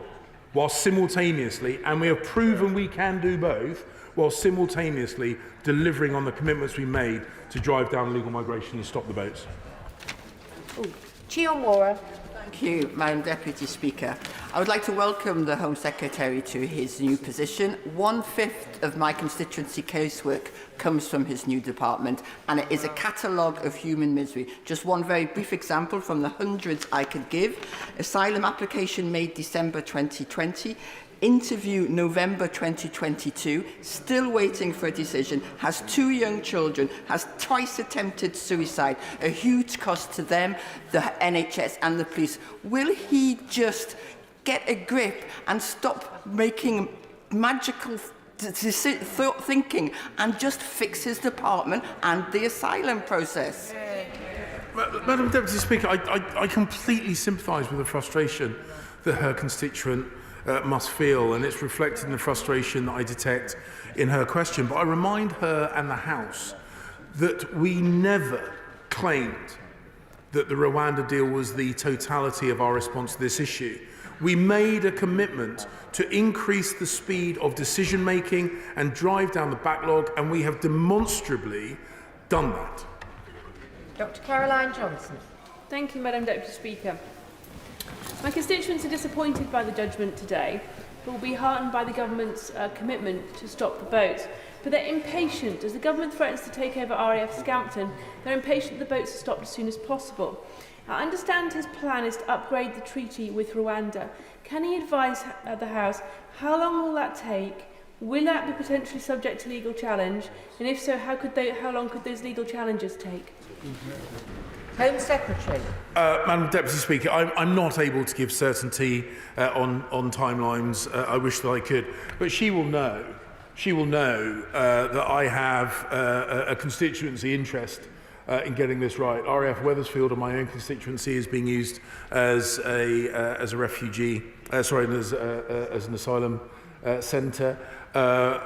S5: while simultaneously, and we have proven we can do both, while simultaneously delivering on the commitments we made to drive down illegal migration and stop the boats.
S17: Chiomora.
S15: Thank you, Madam Deputy Speaker. I would like to welcome the Home Secretary to his new position. 1/5 of my constituency casework comes from his new department, and it is a catalogue of human misery. Just one very brief example from the hundreds I could give. Asylum application made December 2020. Interview November 2022, still waiting for a decision, has 2 young children, has twice attempted suicide, a huge cost to them, the NHS and the police. Will he just get a grip and stop making magical thinking and just fix his department and the asylum process.
S5: Madam Deputy Speaker, I completely sympathise with the frustration that her constituent must feel, and it's reflected in the frustration that I detect in her question. But I remind her and the House that we never claimed that the Rwanda deal was the totality of our response to this issue. We made a commitment to increase the speed of decision making and drive down the backlog, and we have demonstrably done that.
S9: Dr. Caroline Johnson.
S6: Thank you, Madam Deputy Speaker. My constituents are disappointed by the judgment today, but will be heartened by the government's commitment to stop the boats. But they're impatient. As the government threatens to take over RAF Scampton, they're impatient that the boats are stopped as soon as possible. I understand his plan is to upgrade the treaty with Rwanda. Can he advise the House how long will that take? Will that be potentially subject to legal challenge? And if so, how long could those legal challenges take?
S9: Home Secretary.
S5: Madam Deputy Speaker, I'm not able to give certainty on timelines. I wish that I could, but she will know. She will know that I have a constituency interest in getting this right. RAF Wethersfield, in my own constituency, is being used as a refugee, as an asylum centre.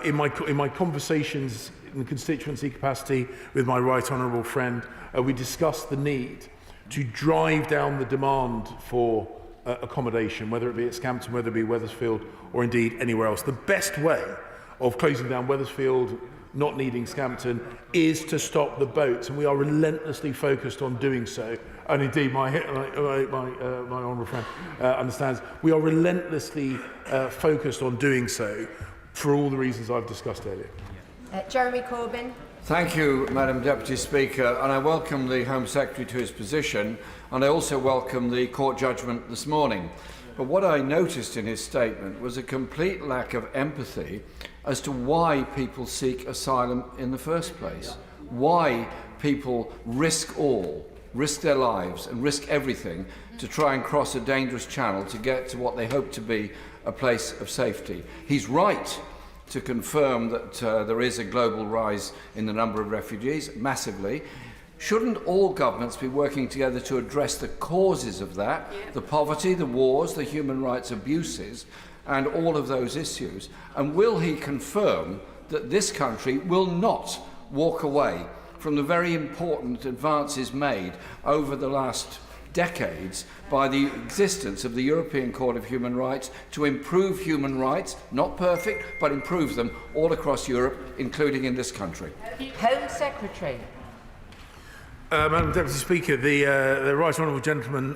S5: In my conversations in the constituency capacity with my right honourable friend, we discussed the need to drive down the demand for accommodation, whether it be at Scampton, whether it be Wethersfield, or indeed anywhere else. The best way of closing down Wethersfield, not needing Scampton, is to stop the boats, and we are relentlessly focused on doing so. And indeed, my honourable friend understands we are relentlessly focused on doing so for all the reasons I've discussed earlier.
S9: Jeremy Corbyn.
S7: Thank you, Madam Deputy Speaker, and I welcome the Home Secretary to his position, and I also welcome the court judgment this morning. But what I noticed in his statement was a complete lack of empathy as to why people seek asylum in the first place, why people risk their lives and risk everything to try and cross a dangerous channel to get to what they hope to be a place of safety. He's right to confirm that there is a global rise in the number of refugees, massively. Shouldn't all governments be working together to address the causes of that, the poverty, the wars, the human rights abuses, and all of those issues? And will he confirm that this country will not walk away from the very important advances made over the last decades by the existence of the European Court of Human Rights to improve human rights, not perfect, but improve them all across Europe, including in this country?
S9: Home Secretary.
S5: Madam Deputy Speaker, the right honourable gentleman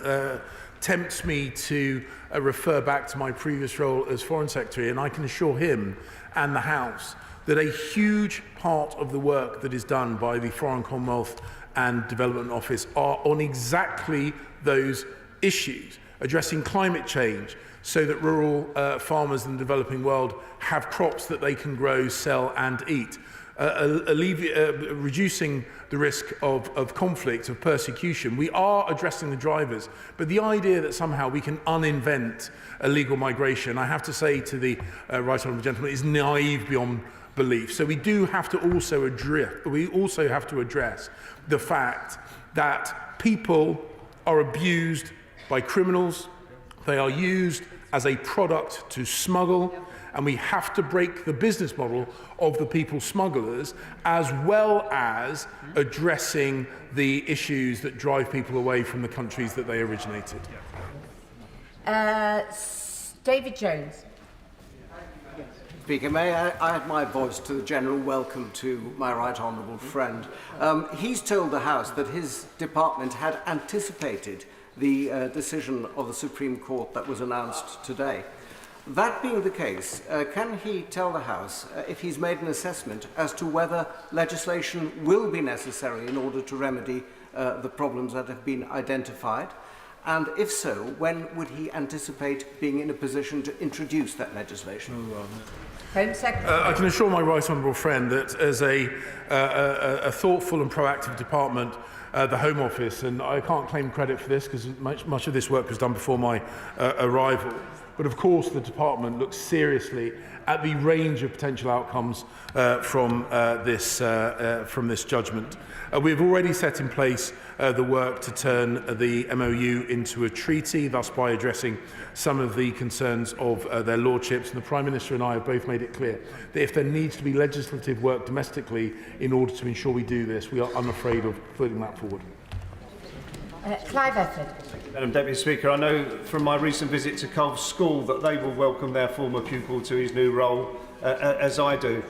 S5: tempts me to refer back to my previous role as Foreign Secretary, and I can assure him and the House that a huge part of the work that is done by the Foreign Commonwealth and Development Office are on exactly those issues, addressing climate change so that rural farmers in the developing world have crops that they can grow, sell and eat, reducing the risk of conflict, of persecution. We are addressing the drivers, but the idea that somehow we can uninvent illegal migration, I have to say to the right honourable gentleman, is naive beyond belief. So we do have to also address the fact that people are abused by criminals, they are used as a product to smuggle, and we have to break the business model of the people smugglers, as well as addressing the issues that drive people away from the countries that they originated.
S9: David Jones.
S8: Speaker, may I add my voice to the general welcome to my right honourable friend. He's told the House that his department had anticipated the decision of the Supreme Court that was announced today. That being the case, can he tell the House if he's made an assessment as to whether legislation will be necessary in order to remedy the problems that have been identified? And if so, when would he anticipate being in a position to introduce that legislation?
S9: Home Secretary.
S5: I can assure my right honourable friend that as a thoughtful and proactive department, the Home Office, and I can't claim credit for this because much of this work was done before my arrival. But of course, the department looks seriously at the range of potential outcomes from this judgment. We've already set in place the work to turn the MOU into a treaty, thus by addressing some of the concerns of their lordships. And the Prime Minister and I have both made it clear that if there needs to be legislative work domestically in order to ensure we do this, we are unafraid of putting that forward.
S17: Clive Efford.
S2: Madam Deputy Speaker, I know from my recent visit to Cove School that they will welcome their former pupil to his new role, as I do.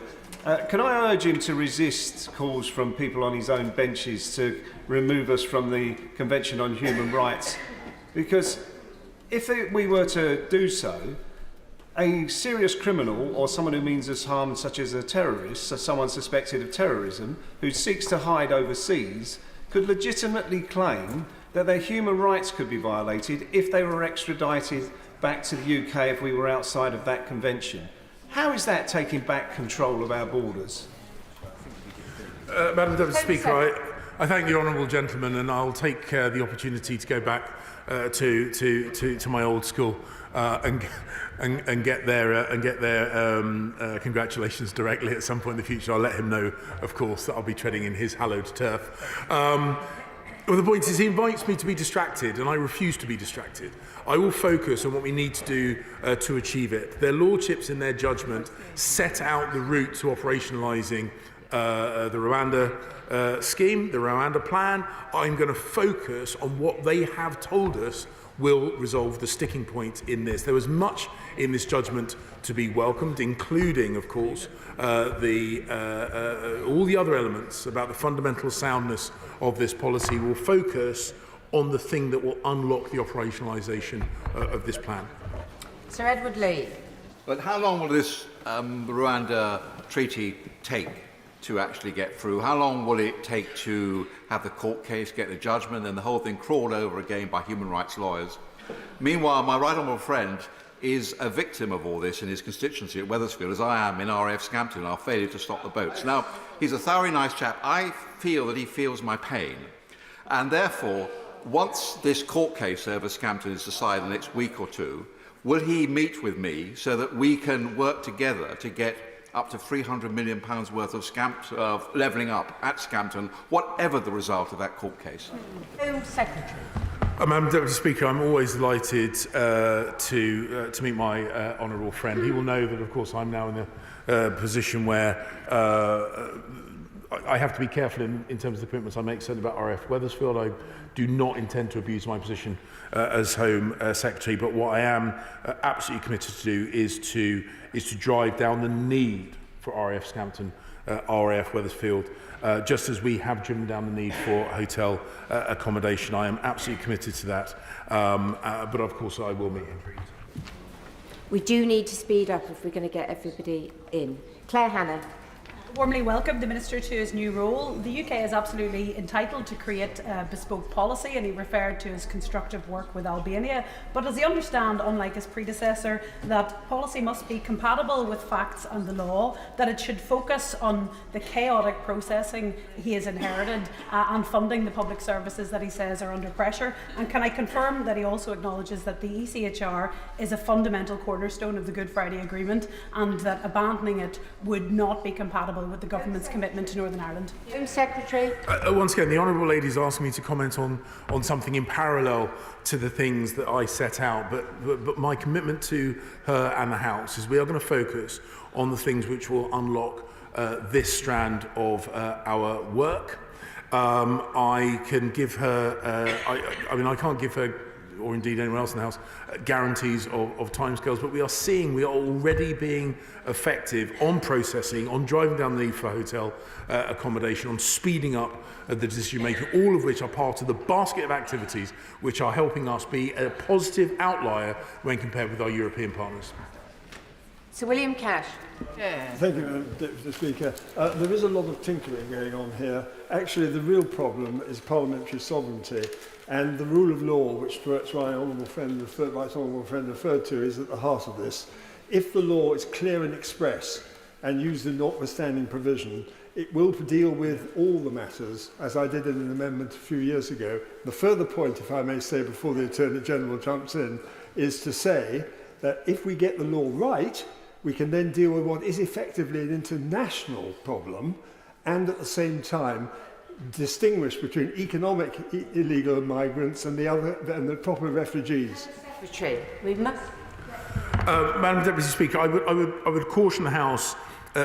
S2: Can I urge him to resist calls from people on his own benches to remove us from the Convention on Human Rights? Because if we were to do so, a serious criminal or someone who means us harm, such as a terrorist, or someone suspected of terrorism, who seeks to hide overseas, could legitimately claim that their human rights could be violated if they were extradited back to the UK if we were outside of that convention. How is that taking back control of our borders?
S5: Madam Deputy Speaker, I thank the honourable gentleman, and I'll take the opportunity to go back to my old school and get their congratulations directly at some point in the future. I'll let him know, of course, that I'll be treading in his hallowed turf. Well, the point is, he invites me to be distracted, and I refuse to be distracted. I will focus on what we need to do to achieve it. Their lordships, in their judgment, set out the route to operationalising the Rwanda scheme, the Rwanda plan. I'm going to focus on what they have told us will resolve the sticking point in this. There was much in this judgment to be welcomed, including, of course, all the other elements about the fundamental soundness of this policy. Will focus on the thing that will unlock the operationalisation of this plan.
S17: Sir Edward Lee.
S3: But how long will this Rwanda treaty take to actually get through? How long will it take to have the court case, get the judgment, and the whole thing crawled over again by human rights lawyers? Meanwhile, my right honourable friend is a victim of all this in his constituency at Wethersfield, as I am in RAF Scampton, our failure to stop the boats. Now, he's a thoroughly nice chap. I feel that he feels my pain. And therefore, once this court case over Scampton is decided in the next week or two, will he meet with me so that we can work together to get up to £300 million worth of levelling up at Scampton, whatever the result of that court case?
S17: Home Secretary.
S5: Madam Deputy Speaker, I'm always delighted to meet my honourable friend. He will know that, of course, I'm now in a position where I have to be careful in terms of the commitments I make, certainly about RAF Wethersfield. I do not intend to abuse my position as Home Secretary, but what I am absolutely committed to do is to drive down the need for RAF Scampton, RAF Wethersfield, just as we have driven down the need for hotel accommodation. I am absolutely committed to that, but of course I will meet him.
S17: We do need to speed up if we're going to get everybody in. Claire Hannon.
S13: Warmly welcome the Minister to his new role. The UK is absolutely entitled to create a bespoke policy, and he referred to his constructive work with Albania. But does he understand, unlike his predecessor, that policy must be compatible with facts and the law, that it should focus on the chaotic processing he has inherited and funding the public services that he says are under pressure? And can I confirm that he also acknowledges that the ECHR is a fundamental cornerstone of the Good Friday Agreement, and that abandoning it would not be compatible with the government's commitment to Northern Ireland?
S17: Home Secretary.
S5: Once again, the honourable lady is asking me to comment on something in parallel to the things that I set out, but my commitment to her and the House is we are going to focus on the things which will unlock this strand of our work. I can give her, I can't give her, or indeed anyone else in the House, guarantees of timescales, but we are already being effective on processing, on driving down the need for hotel accommodation, on speeding up the decision making, all of which are part of the basket of activities which are helping us be a positive outlier when compared with our European partners.
S17: Sir William Cash.
S24: Thank you, Madam Deputy Speaker. There is a lot of tinkering going on here. Actually, the real problem is parliamentary sovereignty, and the rule of law, which my right honourable friend referred to, is at the heart of this. If the law is clear and express and use the notwithstanding provision, it will deal with all the matters, as I did in an amendment a few years ago. The further point, if I may say, before the Attorney General jumps in, is to say that if we get the law right, we can then deal with what is effectively an international problem, and at the same time distinguish between economic illegal migrants and the proper refugees.
S5: Madam Deputy Speaker, I would caution the House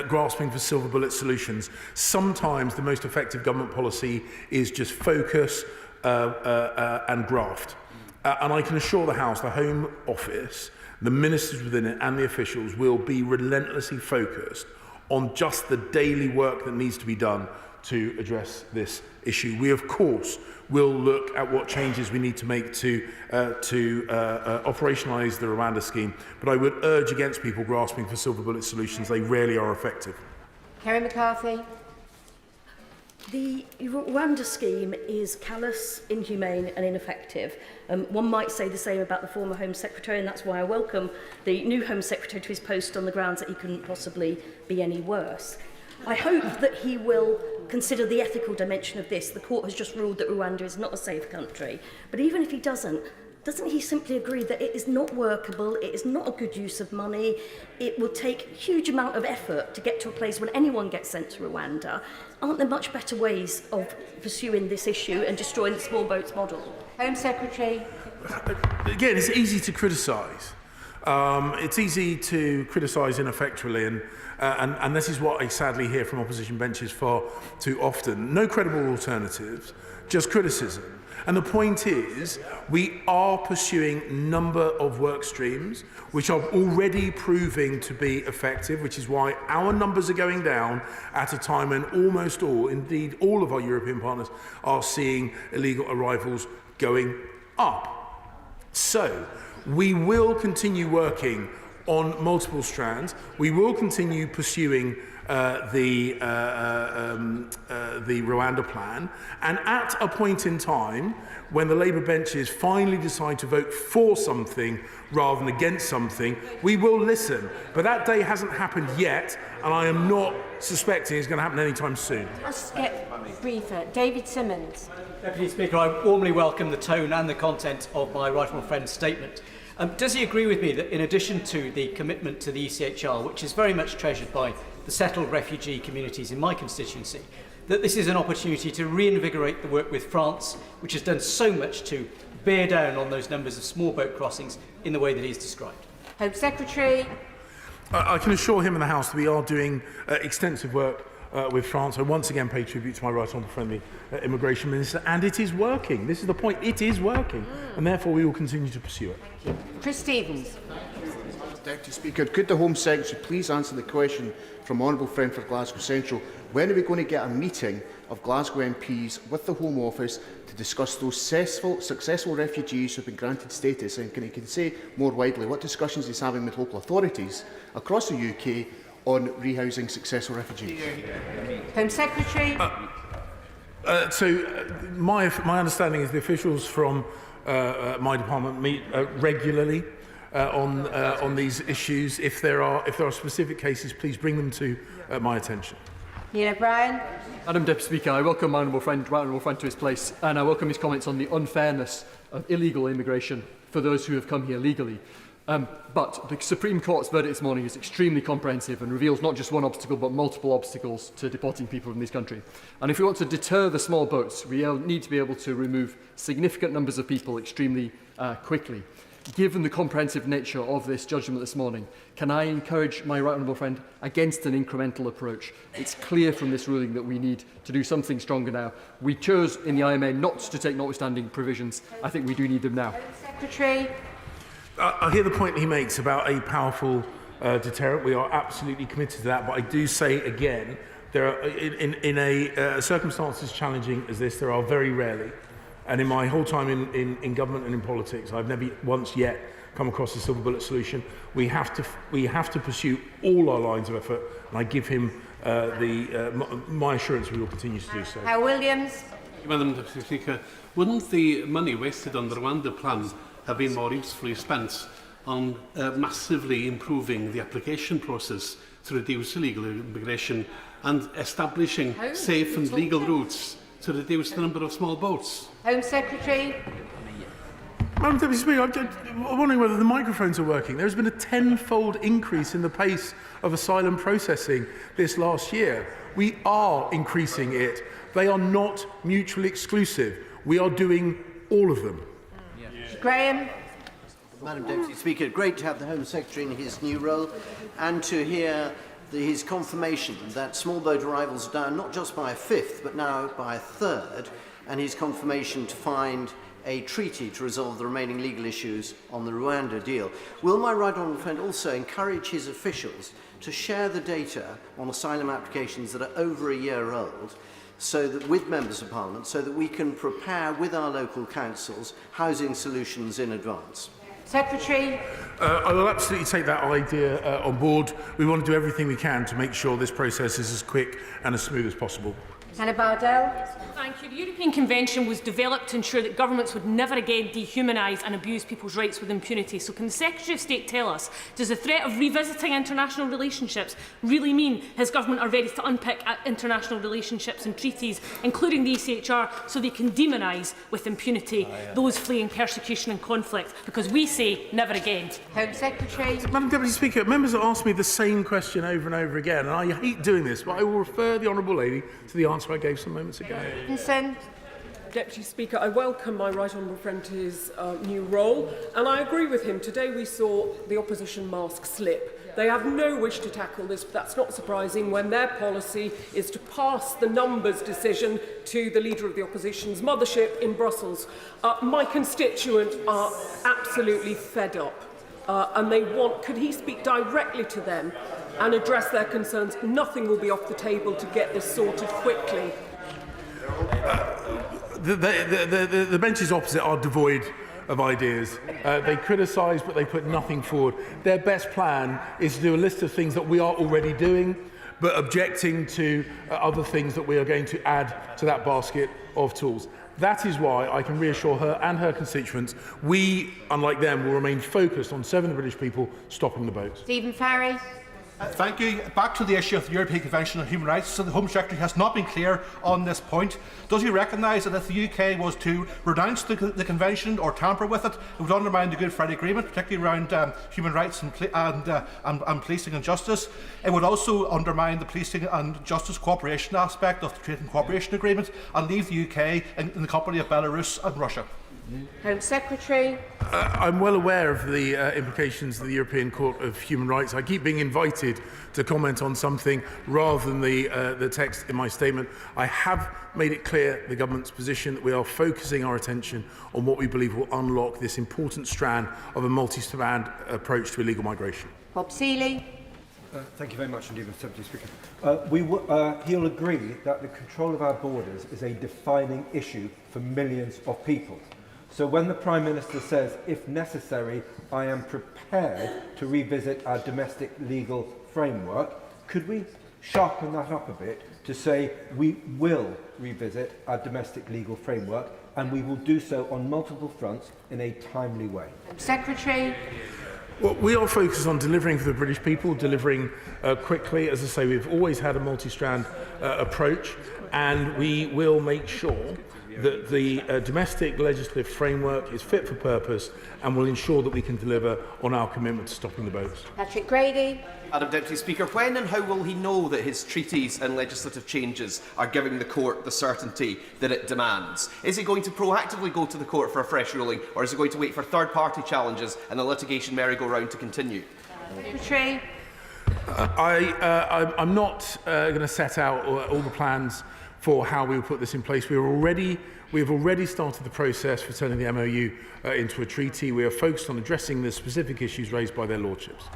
S5: grasping for silver bullet solutions. Sometimes the most effective government policy is just focus and graft. And I can assure the House, the Home Office, the ministers within it and the officials will be relentlessly focused on just the daily work that needs to be done to address this issue. We, of course, will look at what changes we need to make to operationalise the Rwanda scheme, but I would urge against people grasping for silver bullet solutions. They rarely are effective.
S17: Kerry McCarthy.
S11: The Rwanda scheme is callous, inhumane and ineffective. One might say the same about the former Home Secretary, and that's why I welcome the new Home Secretary to his post on the grounds that he couldn't possibly be any worse. I hope that he will consider the ethical dimension of this. The court has just ruled that Rwanda is not a safe country. But even if he doesn't he simply agree that it is not workable, it is not a good use of money, it will take a huge amount of effort to get to a place when anyone gets sent to Rwanda? Aren't there much better ways of pursuing this issue and destroying the small boats model?
S17: Home Secretary.
S5: Again, it's easy to criticise. It's easy to criticise ineffectually, and this is what I sadly hear from opposition benches far too often. No credible alternatives, just criticism. And the point is, we are pursuing a number of work streams which are already proving to be effective, which is why our numbers are going down at a time when almost all, indeed all of our European partners, are seeing illegal arrivals going up. So, we will continue working on multiple strands. We will continue pursuing the Rwanda plan, and at a point in time when the Labour benches finally decide to vote for something rather than against something, we will listen. But that day hasn't happened yet, and I am not suspecting it's going to happen anytime soon.
S17: Let's get briefer. David Simmons.
S12: Deputy Speaker, I warmly welcome the tone and the content of my right honourable friend's statement. Does he agree with me that in addition to the commitment to the ECHR, which is very much treasured by the settled refugee communities in my constituency, that this is an opportunity to reinvigorate the work with France, which has done so much to bear down on those numbers of small boat crossings in the way that he has described?
S17: Home Secretary.
S5: I can assure him and the House that we are doing extensive work with France. I once again pay tribute to my right honourable friend, the Immigration Minister, and it is working. This is the point, it is working, and therefore we will continue to pursue it.
S17: Chris Stevens.
S16: Deputy Speaker, could the Home Secretary please answer the question from Honourable Friend for Glasgow Central? When are we going to get a meeting of Glasgow MPs with the Home Office to discuss those successful refugees who have been granted status? And can he say more widely what discussions he's having with local authorities across the UK on rehousing successful refugees?
S17: Home Secretary.
S5: My understanding is the officials from my department meet regularly on these issues. If there are specific cases, please bring them to my attention.
S17: Neil O'Brien.
S18: Madam Deputy Speaker, I welcome my honourable friend to his place, and I welcome his comments on the unfairness of illegal immigration for those who have come here legally. But the Supreme Court's verdict this morning is extremely comprehensive and reveals not just one obstacle but multiple obstacles to deporting people from this country. And if we want to deter the small boats, we need to be able to remove significant numbers of people extremely quickly. Given the comprehensive nature of this judgment this morning, can I encourage my right honourable friend against an incremental approach? It's clear from this ruling that we need to do something stronger now. We chose in the IMA not to take notwithstanding provisions. I think we do need them now.
S17: Secretary.
S5: I hear the point he makes about a powerful deterrent. We are absolutely committed to that. But I do say again, there are, in circumstances challenging as this, there are very rarely, and in my whole time in government and in politics, I've never once yet come across a silver bullet solution. We have to pursue all our lines of effort, and I give him my assurance we will continue to do so.
S17: Hal Williams.
S25: Madam Deputy Speaker, wouldn't the money wasted on the Rwanda plan have been more usefully spent on massively improving the application process to reduce illegal immigration and establishing safe and legal routes to reduce the number of small boats.
S17: Home Secretary.
S5: Madam Deputy Speaker, I'm wondering whether the microphones are working. There has been a tenfold increase in the pace of asylum processing this last year. We are increasing it. They are not mutually exclusive. We are doing all of them.
S17: Graham.
S19: Madam Deputy Speaker, great to have the Home Secretary in his new role and to hear his confirmation that small boat arrivals are down not just by a fifth but now by a third, and his confirmation to find a treaty to resolve the remaining legal issues on the Rwanda deal. Will my right honourable friend also encourage his officials to share the data on asylum applications that are over a year old, so that with members of Parliament, so that we can prepare with our local councils housing solutions in advance?
S17: Secretary.
S5: I will absolutely take that idea on board. We want to do everything we can to make sure this process is as quick and as smooth as possible.
S17: Hannah Bardell.
S6: Thank you. The European Convention was developed to ensure that governments would never again dehumanise and abuse people's rights with impunity. So can the Secretary of State tell us, does the threat of revisiting international relationships really mean his government are ready to unpick international relationships and treaties, including the ECHR, so they can demonise with impunity those fleeing persecution and conflict? Because we say never again.
S17: Home Secretary.
S5: Madam Deputy Speaker, members ask me the same question over and over again, and I hate doing this, but I will refer the Honourable Lady to the answer I gave some moments ago.
S20: Deputy Speaker, I welcome my right honourable friend to his new role, and I agree with him. Today we saw the opposition mask slip. They have no wish to tackle this, but that's not surprising when their policy is to pass the numbers decision to the Leader of the Opposition's mothership in Brussels. My constituents are absolutely fed up, and they want, could he speak directly to them and address their concerns? Nothing will be off the table to get this sorted quickly.
S5: The benches opposite are devoid of ideas. They criticise, but they put nothing forward. Their best plan is to do a list of things that we are already doing, but objecting to other things that we are going to add to that basket of tools. That is why I can reassure her and her constituents, we, unlike them, will remain focused on serving the British people, stopping the boats.
S17: Stephen Farry.
S21: Thank you. Back to the issue of the European Convention on Human Rights. So the Home Secretary has not been clear on this point. Does he recognise that if the UK was to renounce the Convention or tamper with it, it would undermine the Good Friday Agreement, particularly around human rights and policing and justice? It would also undermine the policing and justice cooperation aspect of the Trade and Cooperation Agreement and leave the UK in the company of Belarus and Russia.
S17: Home Secretary.
S5: I'm well aware of the implications of the European Court of Human Rights. I keep being invited to comment on something rather than the text in my statement. I have made it clear the government's position that we are focusing our attention on what we believe will unlock this important strand of a multi-strand approach to illegal migration.
S17: Bob Seeley.
S22: Thank you very much indeed, Mr Deputy Speaker. He'll agree that the control of our borders is a defining issue for millions of people. So when the Prime Minister says, if necessary, I am prepared to revisit our domestic legal framework, could we sharpen that up a bit to say we will revisit our domestic legal framework and we will do so on multiple fronts in a timely way?
S17: Secretary.
S5: Well, we are focused on delivering for the British people, delivering quickly. As I say, we've always had a multi-strand approach, and we will make sure that the domestic legislative framework is fit for purpose and will ensure that we can deliver on our commitment to stopping the boats.
S17: Patrick Grady.
S23: Madam Deputy Speaker, when and how will he know that his treaties and legislative changes are giving the court the certainty that it demands? Is he going to proactively go to the court for a fresh ruling, or is he going to wait for third-party challenges and the litigation merry-go-round to continue?
S17: Secretary.
S5: I'm not going to set out all the plans for how we will put this in place. We have already started the process for turning the MOU into a treaty. We are focused on addressing the specific issues raised by their lordships.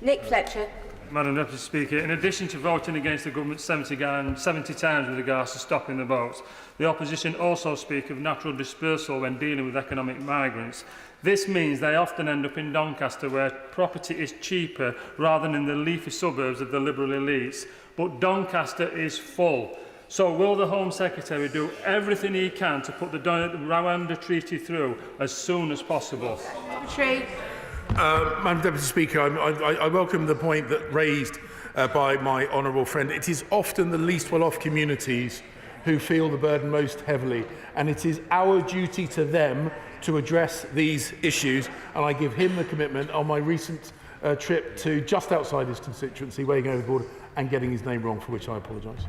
S17: Nick Fletcher.
S26: Madam Deputy Speaker, in addition to voting against the government 70 times with regards to stopping the boats, the opposition also speak of natural dispersal when dealing with economic migrants. This means they often end up in Doncaster, where property is cheaper rather than in the leafy suburbs of the Liberal elites. But Doncaster is full. So will the Home Secretary do everything he can to put the Rwanda Treaty through as soon as possible?
S17: Secretary.
S5: Madam Deputy Speaker, I welcome the point that raised by my honourable friend. It is often the least well-off communities who feel the burden most heavily, and it is our duty to them to address these issues, and I give him the commitment on my recent trip to just outside his constituency, weighing over the border and getting his name wrong, for which I apologise.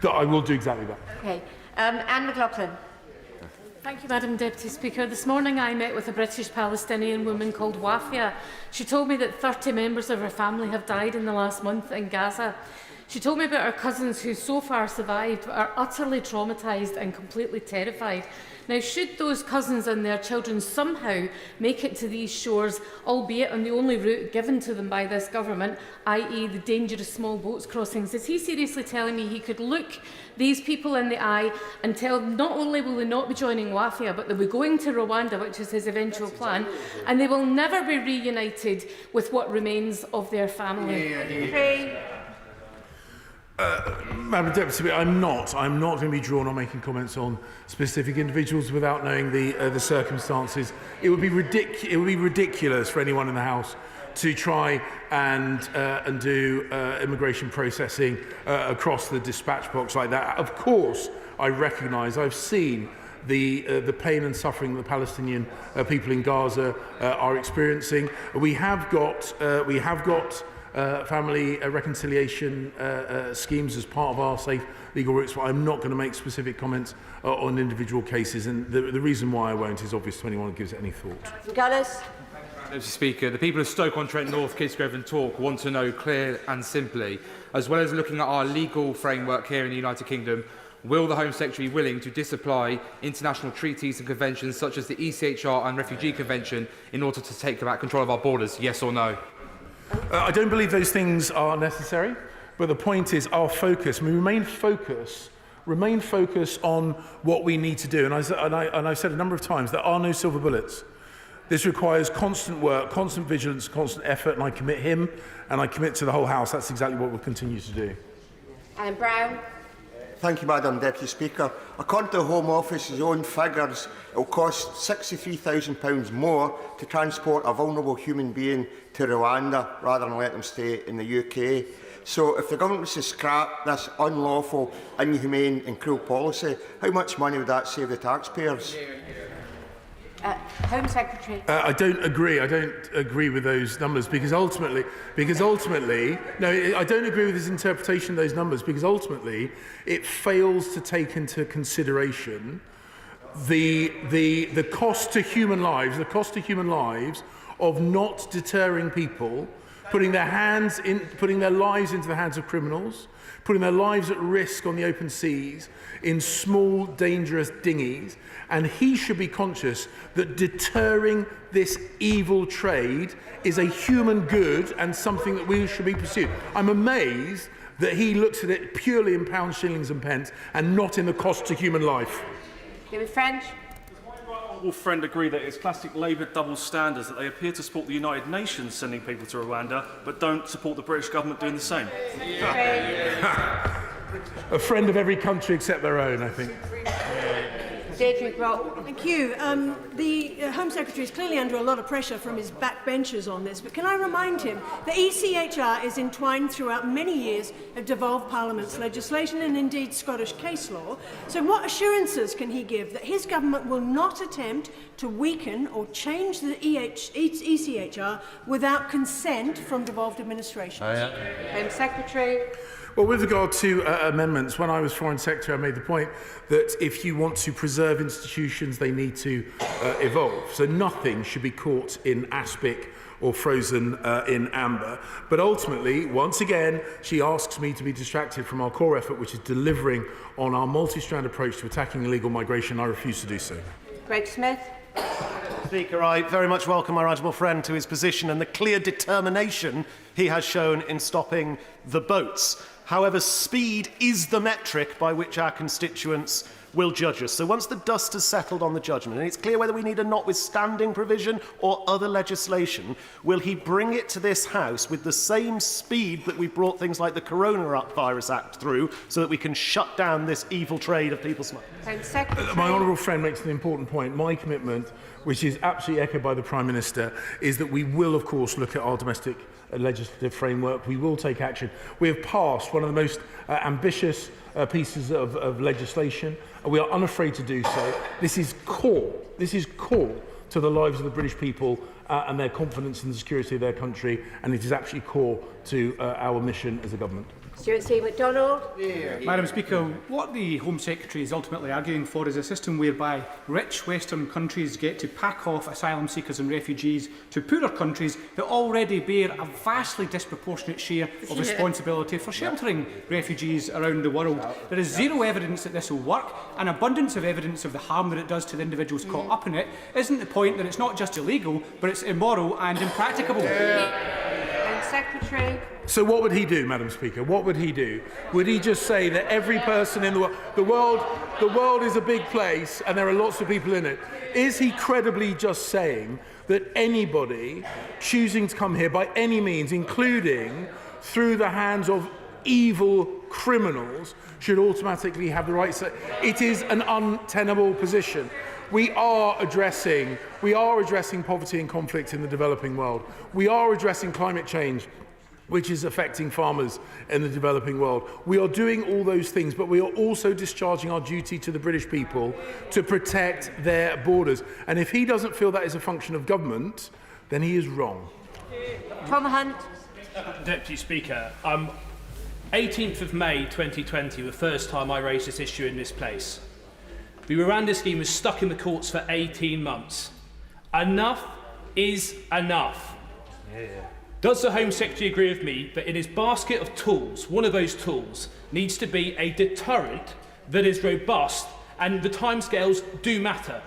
S5: That I will do exactly that.
S17: Okay. Anne McLaughlin.
S1: Thank you, Madam Deputy Speaker. This morning I met with a British Palestinian woman called Wafia. She told me that 30 members of her family have died in the last month in Gaza. She told me about her cousins who so far survived but are utterly traumatised and completely terrified. Now, should those cousins and their children somehow make it to these shores, albeit on the only route given to them by this government, i.e. the dangerous small boats crossings, is he seriously telling me he could look these people in the eye and tell them not only will they not be joining Wafia, but they'll be going to Rwanda, which is his eventual plan, and they will never be reunited with what remains of their family?
S5: Madam Deputy Speaker, I'm not going to be drawn on making comments on specific individuals without knowing the circumstances. It would be ridiculous for anyone in the House to try and do immigration processing across the dispatch box like that. Of course, I recognise, I've seen the pain and suffering the Palestinian people in Gaza are experiencing. We have got family reconciliation schemes as part of our safe legal routes, but I'm not going to make specific comments on individual cases, and the reason why I won't is obvious to anyone who gives it any thought.
S17: Gullis.
S4: Mr. Speaker, the people of Stoke-on-Trent North, Kidsgrove and Tork want to know clear and simply, as well as looking at our legal framework here in the United Kingdom, will the Home Secretary be willing to disapply international treaties and conventions such as the ECHR and Refugee Convention in order to take back control of our borders, yes or no?
S5: I don't believe those things are necessary, but the point is our focus. We remain focused on what we need to do. And I've said a number of times, there are no silver bullets. This requires constant work, constant vigilance, constant effort, and I commit him and I commit to the whole House. That's exactly what we'll continue to do.
S17: Alan Brown.
S7: Thank you, Madam Deputy Speaker. According to the Home Office's own figures, it will cost £63,000 more to transport a vulnerable human being to Rwanda rather than let them stay in the UK. So if the government was to scrap this unlawful, inhumane and cruel policy, how much money would that save the taxpayers?
S17: Home Secretary.
S5: I don't agree with those numbers because ultimately, no, I don't agree with his interpretation of those numbers because ultimately it fails to take into consideration the cost to human lives, of not deterring people, putting their lives into the hands of criminals, putting their lives at risk on the open seas in small, dangerous dinghies. And he should be conscious that deterring this evil trade is a human good and something that we should be pursued. I'm amazed that he looks at it purely in pounds, shillings and pence and not in the cost to human life.
S17: David French.
S10: Will friend agree that it's classic Labour double standards that they appear to support the United Nations sending people to Rwanda but don't support the British government doing the same?
S5: A friend of every country except their own, I think.
S14: Thank you. The Home Secretary is clearly under a lot of pressure from his backbenchers on this, but can I remind him that ECHR is entwined throughout many years of devolved Parliament's legislation and indeed Scottish case law. So what assurances can he give that his government will not attempt to weaken or change the ECHR without consent from devolved administrations?
S17: Home Secretary.
S5: Well, with regard to amendments, when I was Foreign Secretary, I made the point that if you want to preserve institutions, they need to evolve. So nothing should be caught in aspic or frozen in amber. But ultimately, once again, she asks me to be distracted from our core effort, which is delivering on our multi-strand approach to attacking illegal migration. I refuse to do so.
S17: Greg Smith.
S15: Speaker, I very much welcome my honourable friend to his position and the clear determination he has shown in stopping the boats. However, speed is the metric by which our constituents will judge us. So once the dust has settled on the judgment, and it's clear whether we need a notwithstanding provision or other legislation, will he bring it to this House with the same speed that we brought things like the Coronavirus Act through so that we can shut down this evil trade of people smuggling?
S5: My honourable friend makes an important point. My commitment which is absolutely echoed by the Prime Minister, is that we will, of course, look at our domestic legislative framework. We will take action. We have passed one of the most ambitious pieces of legislation, and we are unafraid to do so. This is core. This is core to the lives of the British people and their confidence in the security of their country, and it is actually core to our mission as a government.
S17: Stuart C. MacDonald.
S2: Madam Speaker, what the Home Secretary is ultimately arguing for is a system whereby rich Western countries get to pack off asylum seekers and refugees to poorer countries that already bear a vastly disproportionate share of responsibility for sheltering refugees around the world. There is zero evidence that this will work. An abundance of evidence of the harm that it does to the individuals caught up in it. Isn't the point that it's not just illegal, but it's immoral and impracticable?
S17: Secretary.
S5: So what would he do, Madam Speaker? What would he do? Would he just say that every person in the world is a big place and there are lots of people in it? Is he credibly just saying that anybody choosing to come here by any means, including through the hands of evil criminals, should automatically have the right to? It is an untenable position. We are addressing poverty and conflict in the developing world. We are addressing climate change, which is affecting farmers in the developing world. We are doing all those things, but we are also discharging our duty to the British people to protect their borders. And if he doesn't feel that is a function of government, then he is wrong.
S17: Tom Hunt.
S3: Deputy Speaker, 18th of May 2020, the first time I raised this issue in this place. The Rwanda scheme was stuck in the courts for 18 months. Enough is enough. Does the Home Secretary agree with me that in his basket of tools, one of those tools needs to be a deterrent that is robust, and the timescales do matter?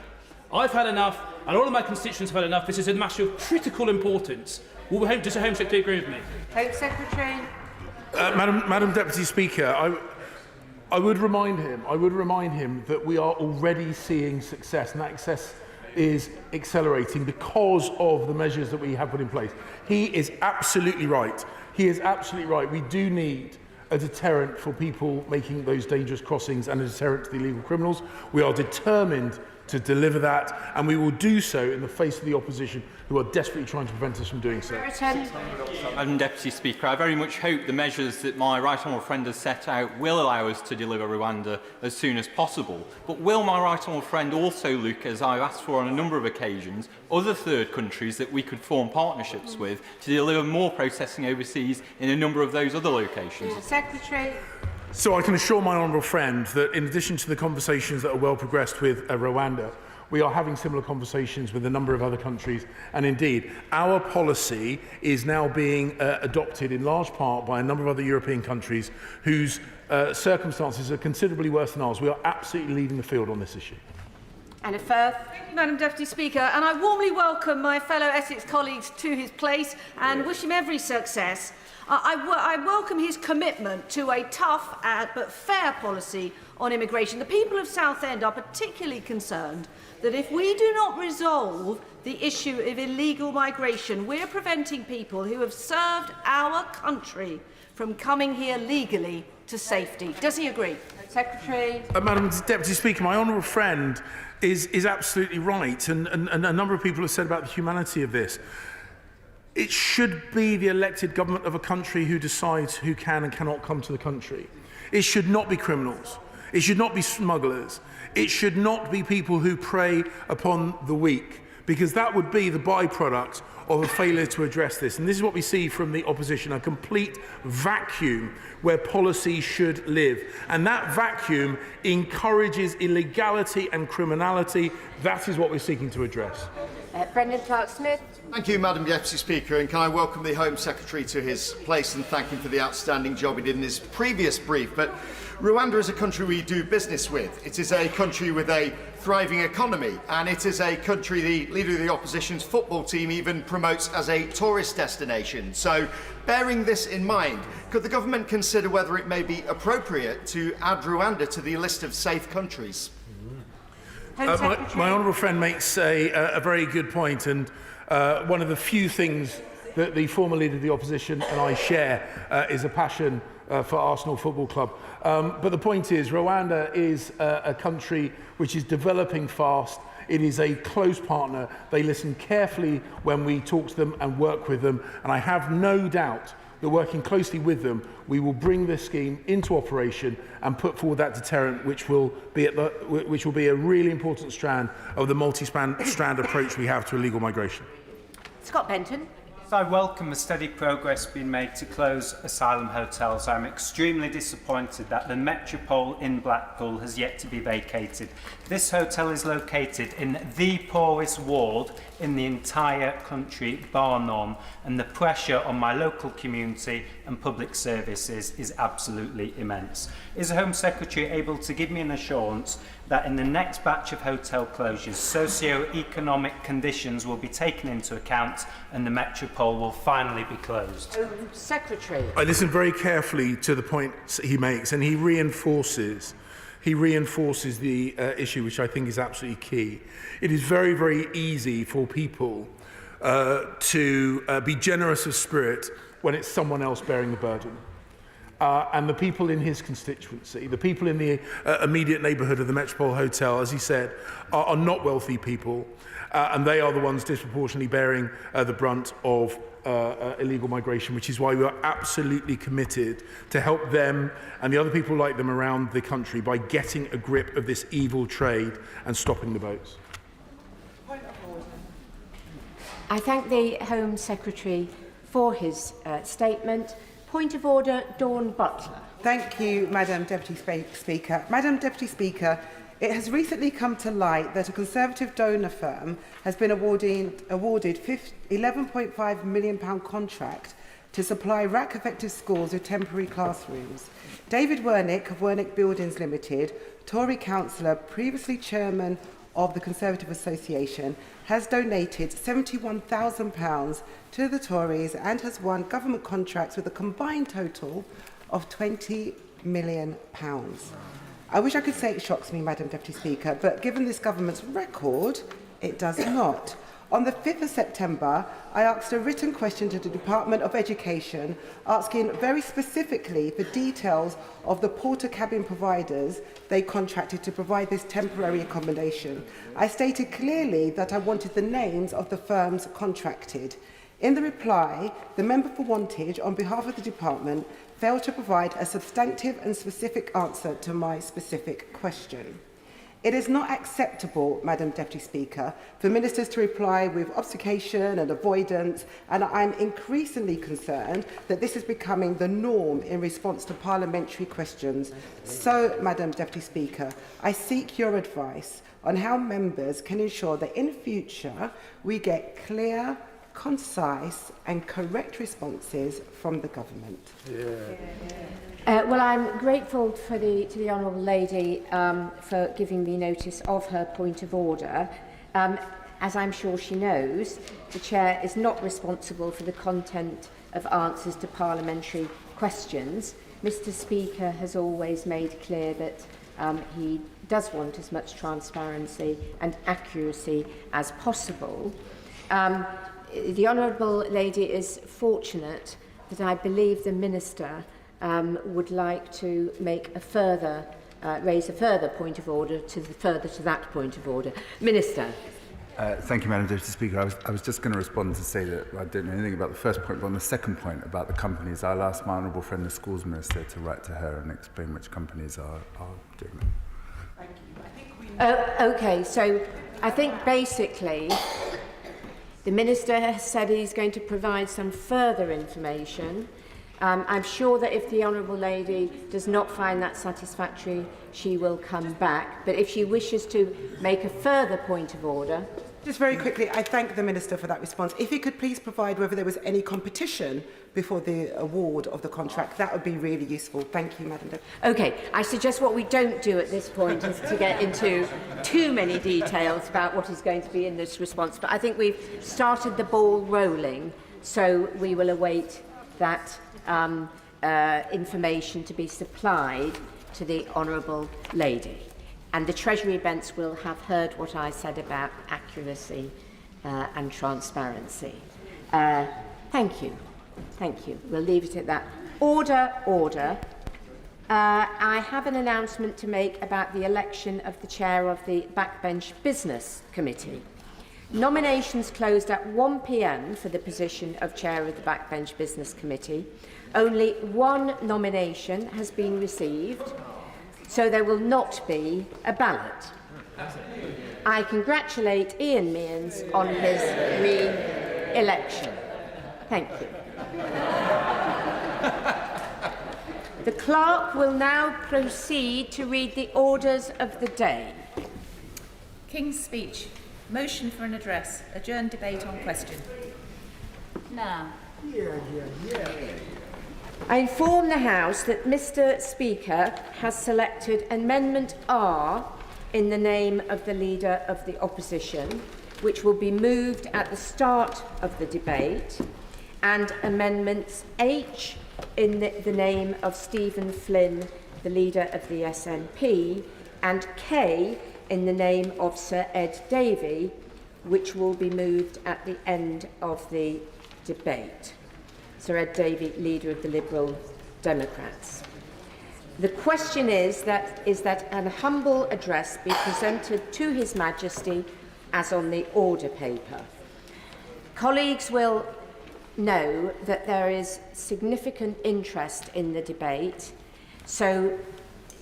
S3: I've had enough, and all of my constituents have had enough. This is a matter of critical importance. Does the Home Secretary agree with me?
S17: Home Secretary.
S5: Madam Deputy Speaker, I would remind him that we are already seeing success, and that success is accelerating because of the measures that we have put in place. He is absolutely right. We do need a deterrent for people making those dangerous crossings and a deterrent to the illegal criminals. We are determined to deliver that, and we will do so in the face of the opposition, who are desperately trying to prevent us from doing so.
S8: Madam Deputy Speaker, I very much hope the measures that my right honourable friend has set out will allow us to deliver Rwanda as soon as possible. But will my right honourable friend also look, as I've asked for on a number of occasions, other third countries that we could form partnerships with to deliver more processing overseas in a number of those other locations?
S17: Secretary.
S5: So I can assure my honourable friend that in addition to the conversations that are well progressed with Rwanda, we are having similar conversations with a number of other countries, and indeed our policy is now being adopted in large part by a number of other European countries whose circumstances are considerably worse than ours. We are absolutely leading the field on this issue.
S17: Anna Firth.
S11: Madam Deputy Speaker, and I warmly welcome my fellow Essex colleagues to his place and wish him every success. I welcome his commitment to a tough but fair policy on immigration. The people of Southend are particularly concerned that if we do not resolve the issue of illegal migration, we're preventing people who have served our country from coming here legally to safety. Does he agree?
S17: Secretary.
S5: Madam Deputy Speaker, my honourable friend is absolutely right, and a number of people have said about the humanity of this. It should be the elected government of a country who decides who can and cannot come to the country. It should not be criminals. It should not be smugglers. It should not be people who prey upon the weak, because that would be the byproduct of a failure to address this. And this is what we see from the opposition, a complete vacuum where policy should live. And that vacuum encourages illegality and criminality. That is what we're seeking to address.
S17: Brendan Clark-Smith.
S9: Thank you, Madam Deputy Speaker, and can I welcome the Home Secretary to his place and thank him for the outstanding job he did in his previous brief. But Rwanda is a country we do business with. It is a country with a thriving economy, and it is a country the leader of the opposition's football team even promotes as a tourist destination. So, bearing this in mind, could the government consider whether it may be appropriate to add Rwanda to the list of safe countries?
S5: My honourable friend makes a very good point, and one of the few things that the former leader of the opposition and I share is a passion for Arsenal Football Club. But the point is, Rwanda is a country which is developing fast. It is a close partner. They listen carefully when we talk to them and work with them, and I have no doubt that working closely with them, we will bring this scheme into operation and put forward that deterrent, which will be a really important strand of the multi-strand approach we have to illegal migration.
S17: Scott Benton.
S12: So I welcome the steady progress being made to close asylum hotels. I'm extremely disappointed that the Metropole in Blackpool has yet to be vacated. This hotel is located in the poorest ward in the entire country, bar none, and the pressure on my local community and public services is absolutely immense. Is the Home Secretary able to give me an assurance that in the next batch of hotel closures, socio-economic conditions will be taken into account and the Metropole will finally be closed?
S17: Secretary.
S5: I listen very carefully to the points he makes, and he reinforces the issue, which I think is absolutely key. It is very, very easy for people to be generous of spirit when it's someone else bearing the burden. And the people in his constituency, the people in the immediate neighbourhood of the Metropole Hotel, as he said, are not wealthy people, and they are the ones disproportionately bearing the brunt of illegal migration, which is why we are absolutely committed to help them and the other people like them around the country by getting a grip of this evil trade and stopping the boats.
S17: I thank the Home Secretary for his statement. Point of order, Dawn Butler.
S13: Thank you, Madam Deputy Speaker. Madam Deputy Speaker, it has recently come to light that a Conservative donor firm has been awarded £11.5 million contract to supply RAC-affected schools with temporary classrooms. David Wernick of Wernick Buildings Limited, Tory councillor, previously chairman of the Conservative Association, has donated £71,000 to the Tories and has won government contracts with a combined total of £20 million. I wish I could say it shocks me, Madam Deputy Speaker, but given this government's record, it does not. On the 5th of September, I asked a written question to the Department of Education, asking very specifically for details of the porter cabin providers they contracted to provide this temporary accommodation. I stated clearly that I wanted the names of the firms contracted. In the reply, the member for Wantage, on behalf of the department, failed to provide a substantive and specific answer to my specific question. It is not acceptable, Madam Deputy Speaker, for ministers to reply with obfuscation and avoidance, and I'm increasingly concerned that this is becoming the norm in response to parliamentary questions. So, Madam Deputy Speaker, I seek your advice on how members can ensure that in future we get clear, concise and correct responses from the government.
S17: Well, I'm grateful to the Honourable Lady for giving me notice of her point of order. As I'm sure she knows, the Chair is not responsible for the content of answers to parliamentary questions. Mr. Speaker has always made clear that he does want as much transparency and accuracy as possible. The Honourable Lady is fortunate that I believe the Minister would like to make a further, raise a further point of order to that point of order. Minister.
S16: Thank you, Madam Deputy Speaker. I was just going to respond to say that I don't know anything about the first point, but on the second point about the companies, I'll ask my Honourable friend, the Schools Minister, to write to her and explain which companies are doing it.
S17: Thank you. Okay, so I think basically the Minister has said he's going to provide some further information. I'm sure that if the Honourable Lady does not find that satisfactory, she will come back. But if she wishes to make a further point of order...
S13: Just very quickly, I thank the Minister for that response. If he could please provide whether there was any competition before the award of the contract, that would be really useful. Thank you, Madam Deputy.
S17: Okay, I suggest what we don't do at this point is to get into too many details about what is going to be in this response. But I think we've started the ball rolling, so we will await that information to be supplied to the Honourable Lady. And the Treasury bench will have heard what I said about accuracy and transparency. Thank you. Thank you. We'll leave it at that. Order, order. I have an announcement to make about the election of the chair of the Backbench Business Committee. Nominations closed at 1 p.m. for the position of chair of the Backbench Business Committee. Only one nomination has been received, so there will not be a ballot. I congratulate Ian Mearns on his re-election. Thank you. The clerk will now proceed to read the orders of the day.
S6: King's Speech. Motion for an address. Adjourned debate on question. Now.
S17: I inform the House that Mr. Speaker has selected Amendment R in the name of the Leader of the Opposition, which will be moved at the start of the debate, and Amendments H in the name of Stephen Flynn, the Leader of the SNP, and K in the name of Sir Ed Davey, which will be moved at the end of the debate. Sir Ed Davey, Leader of the Liberal Democrats. The question is that an humble address be presented to His Majesty as on the order paper. Colleagues will know that there is significant interest in the debate, so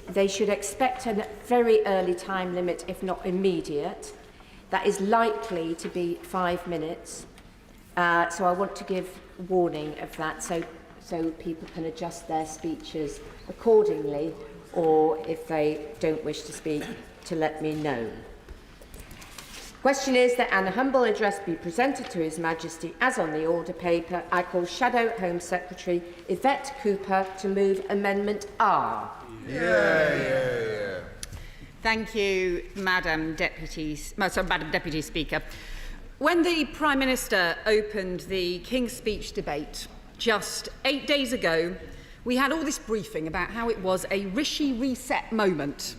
S17: they should expect a very early time limit, if not immediate. That is likely to be 5 minutes. So I want to give warning of that so people can adjust their speeches accordingly, or if they don't wish to speak, to let me know. Question is that an humble address be presented to His Majesty as on the order paper. I call Shadow Home Secretary Yvette Cooper to move Amendment R.
S18: Thank you, Madam Deputy Speaker. When the Prime Minister opened the King's Speech debate just 8 days ago, we had all this briefing about how it was a Rishi reset moment.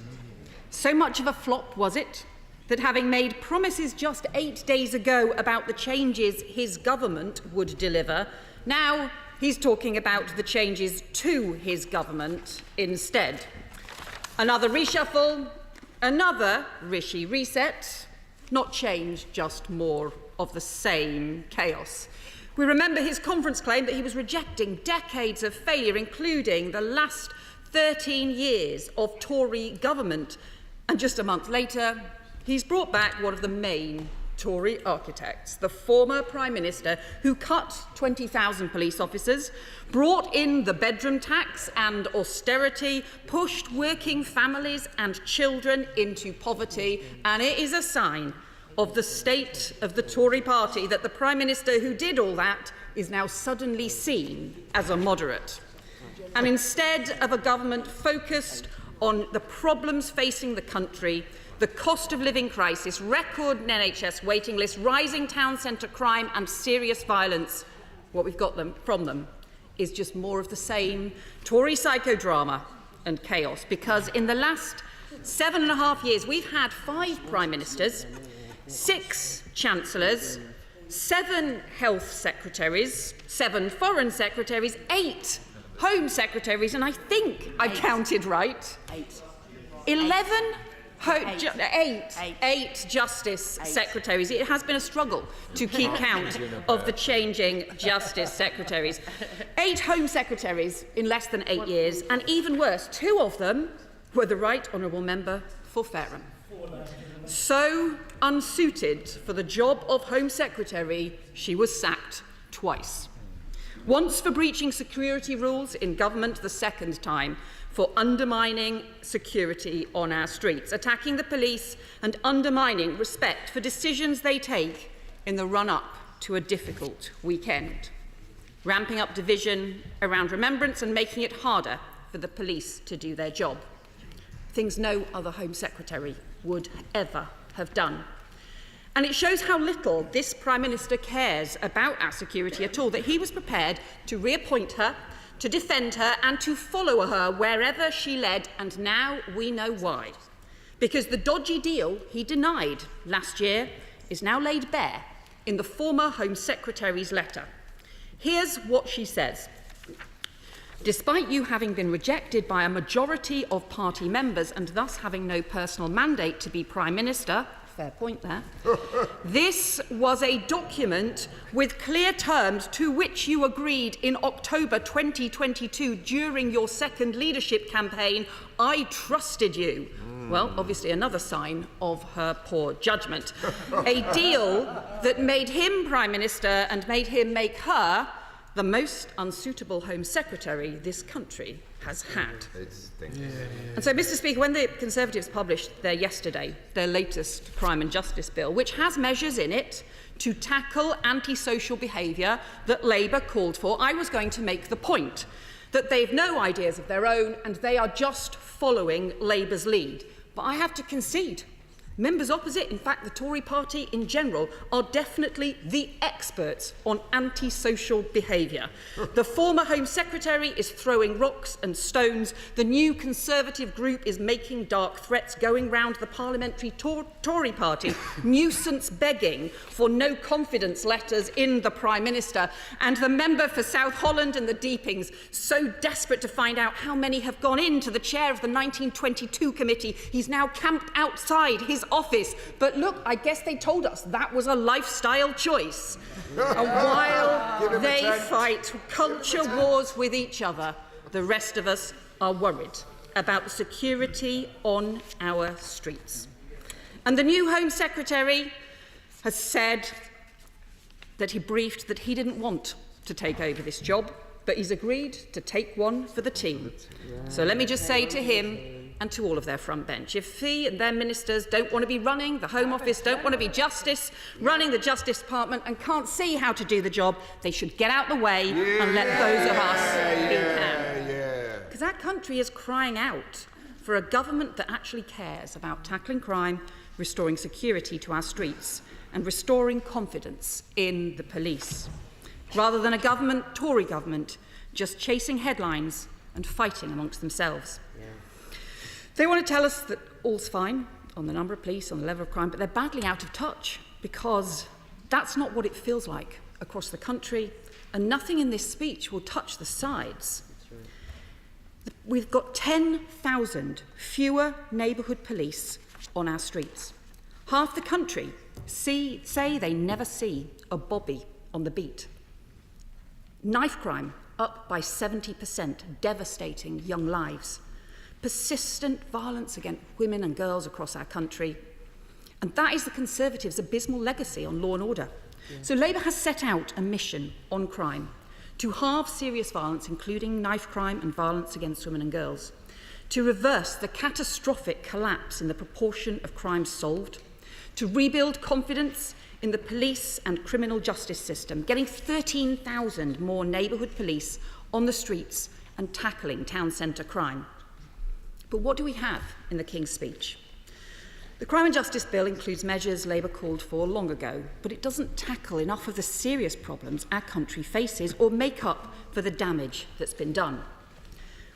S18: So much of a flop was it that, having made promises just 8 days ago about the changes his government would deliver, now he's talking about the changes to his government instead. Another reshuffle, another Rishi reset, not change, just more of the same chaos. We remember his conference claim that he was rejecting decades of failure, including the last 13 years of Tory government. And just a month later, he's brought back one of the main Tory architects, the former Prime Minister who cut 20,000 police officers, brought in the bedroom tax and austerity, pushed working families and children into poverty, and it is a sign of the state of the Tory party that the Prime Minister who did all that is now suddenly seen as a moderate. And instead of a government focused on the problems facing the country, the cost of living crisis, record NHS waiting lists, rising town centre crime and serious violence, what we've got from them is just more of the same Tory psychodrama and chaos. Because in the last 7.5 years, we've had 5 Prime Ministers, 6 Chancellors, 7 Health Secretaries, 7 Foreign Secretaries, 8 Home Secretaries, and I think I counted right. 11 eight Justice Secretaries. It has been a struggle to keep count of the changing Justice Secretaries. 8 Home Secretaries in less than 8 years, and even worse, 2 of them were the Right Honourable Member for Fareham. So unsuited for the job of Home Secretary, she was sacked twice. Once for breaching security rules in government, the second time for undermining security on our streets, attacking the police and undermining respect for decisions they take in the run-up to a difficult weekend, ramping up division around remembrance and making it harder for the police to do their job. Things no other Home Secretary would ever have done. And it shows how little this Prime Minister cares about our security at all, that he was prepared to reappoint her, to defend her and to follow her wherever she led, and now we know why. Because the dodgy deal he denied last year is now laid bare in the former Home Secretary's letter. Here's what she says. Despite you having been rejected by a majority of party members and thus having no personal mandate to be Prime Minister, fair point there, this was a document with clear terms to which you agreed in October 2022 during your second leadership campaign. I trusted you. Well, obviously another sign of her poor judgment. A deal that made him Prime Minister and made him make her the most unsuitable Home Secretary this country has had. And so, Mr. Speaker, when the Conservatives published their latest crime and justice bill, which has measures in it to tackle antisocial behaviour that Labour called for, I was going to make the point that they've no ideas of their own and they are just following Labour's lead. But I have to concede, members opposite, in fact the Tory party in general, are definitely the experts on antisocial behaviour. The former Home Secretary is throwing rocks and stones. The new Conservative group is making dark threats, going round the parliamentary Tory party, nuisance begging for no confidence letters in the Prime Minister. And the member for South Holland and the Deepings, so desperate to find out how many have gone into the chair of the 1922 committee, he's now camped outside his office. But look, I guess they told us that was a lifestyle choice. And while they fight culture wars with each other, the rest of us are worried about the security on our streets. And the new Home Secretary has said that he briefed that he didn't want to take over this job, but he's agreed to take one for the team. So let me just say to him and to all of their front bench, if he and their ministers don't want to be running the Home Office, don't want to be running the Justice Department and can't see how to do the job, they should get out the way and let those of us who can. Because our country is crying out for a government that actually cares about tackling crime, restoring security to our streets and restoring confidence in the police, rather than a Tory government, just chasing headlines and fighting amongst themselves. They want to tell us that all's fine on the number of police, on the level of crime, but they're badly out of touch, because that's not what it feels like across the country, and nothing in this speech will touch the sides. We've got 10,000 fewer neighbourhood police on our streets. Half the country say they never see a bobby on the beat. Knife crime up by 70%, devastating young lives. Persistent violence against women and girls across our country. And that is the Conservatives' abysmal legacy on law and order. So Labour has set out a mission on crime to halve serious violence, including knife crime and violence against women and girls, to reverse the catastrophic collapse in the proportion of crimes solved, to rebuild confidence in the police and criminal justice system, getting 13,000 more neighbourhood police on the streets and tackling town centre crime. But what do we have in the King's Speech? The Crime and Justice Bill includes measures Labour called for long ago, but it doesn't tackle enough of the serious problems our country faces or make up for the damage that's been done.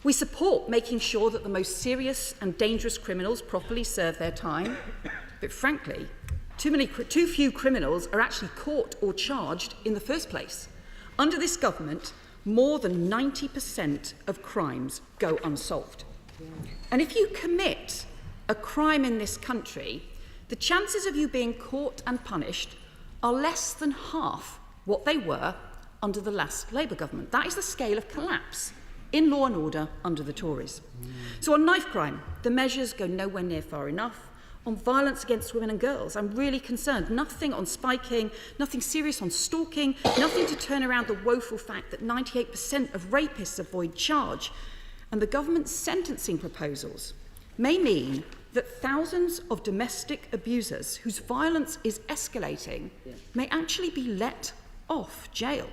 S18: We support making sure that the most serious and dangerous criminals properly serve their time, but frankly, too few criminals are actually caught or charged in the first place. Under this government, more than 90% of crimes go unsolved. And if you commit a crime in this country, the chances of you being caught and punished are less than half what they were under the last Labour government. That is the scale of collapse in law and order under the Tories. So on knife crime, the measures go nowhere near far enough. On violence against women and girls, I'm really concerned. Nothing on spiking, nothing serious on stalking, nothing to turn around the woeful fact that 98% of rapists avoid charge. And the government's sentencing proposals may mean that thousands of domestic abusers whose violence is escalating may actually be let off jail.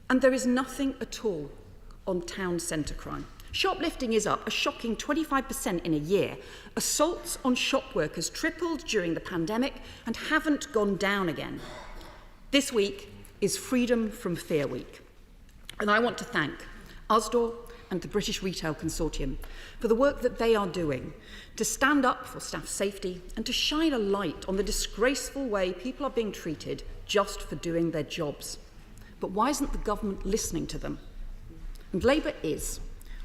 S18: And there is nothing at all on town centre crime. Shoplifting is up a shocking 25% in a year. Assaults on shop workers tripled during the pandemic and haven't gone down again. This week is Freedom from Fear Week. And I want to thank USDOR and the British Retail Consortium for the work that they are doing to stand up for staff safety and to shine a light on the disgraceful way people are being treated just for doing their jobs. But why isn't the government listening to them? And Labour is.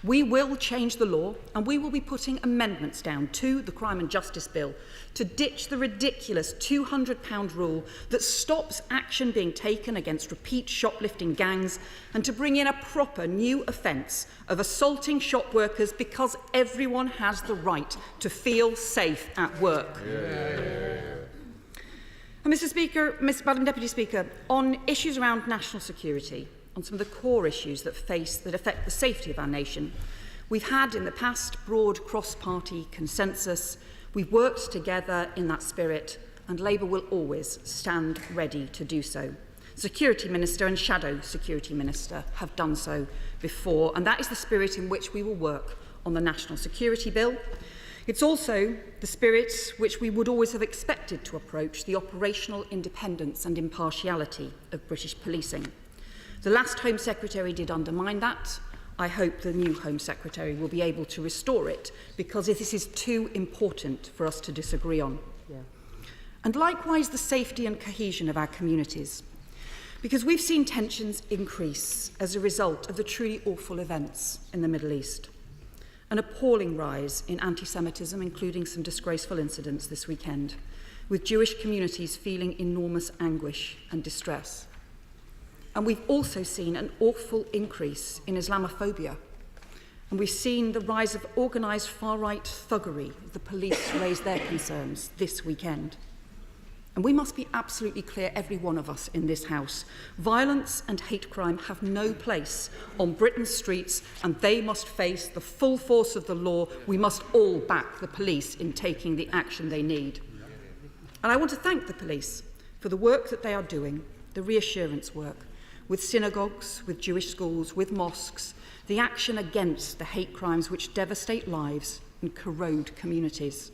S18: We will change the law, and we will be putting amendments down to the Crime and Justice Bill to ditch the ridiculous £200 rule that stops action being taken against repeat shoplifting gangs, and to bring in a proper new offence of assaulting shop workers, because everyone has the right to feel safe at work. And Mr. Speaker, Madam Deputy Speaker, on issues around national security, on some of the core issues that affect the safety of our nation, we've had in the past broad cross-party consensus. We've worked together in that spirit, and Labour will always stand ready to do so. Security Minister and Shadow Security Minister have done so before, and that is the spirit in which we will work on the National Security Bill. It's also the spirit which we would always have expected to approach the operational independence and impartiality of British policing. The last Home Secretary did undermine that. I hope the new Home Secretary will be able to restore it, because this is too important for us to disagree on. And likewise, the safety and cohesion of our communities, because we've seen tensions increase as a result of the truly awful events in the Middle East. An appalling rise in anti-Semitism, including some disgraceful incidents this weekend, with Jewish communities feeling enormous anguish and distress. And we've also seen an awful increase in Islamophobia. And we've seen the rise of organised far-right thuggery. The police raised their concerns this weekend. And we must be absolutely clear, every one of us in this House, violence and hate crime have no place on Britain's streets, and they must face the full force of the law. We must all back the police in taking the action they need. And I want to thank the police for the work that they are doing, the reassurance work, with synagogues, with Jewish schools, with mosques, the action against the hate crimes which devastate lives and corrode communities.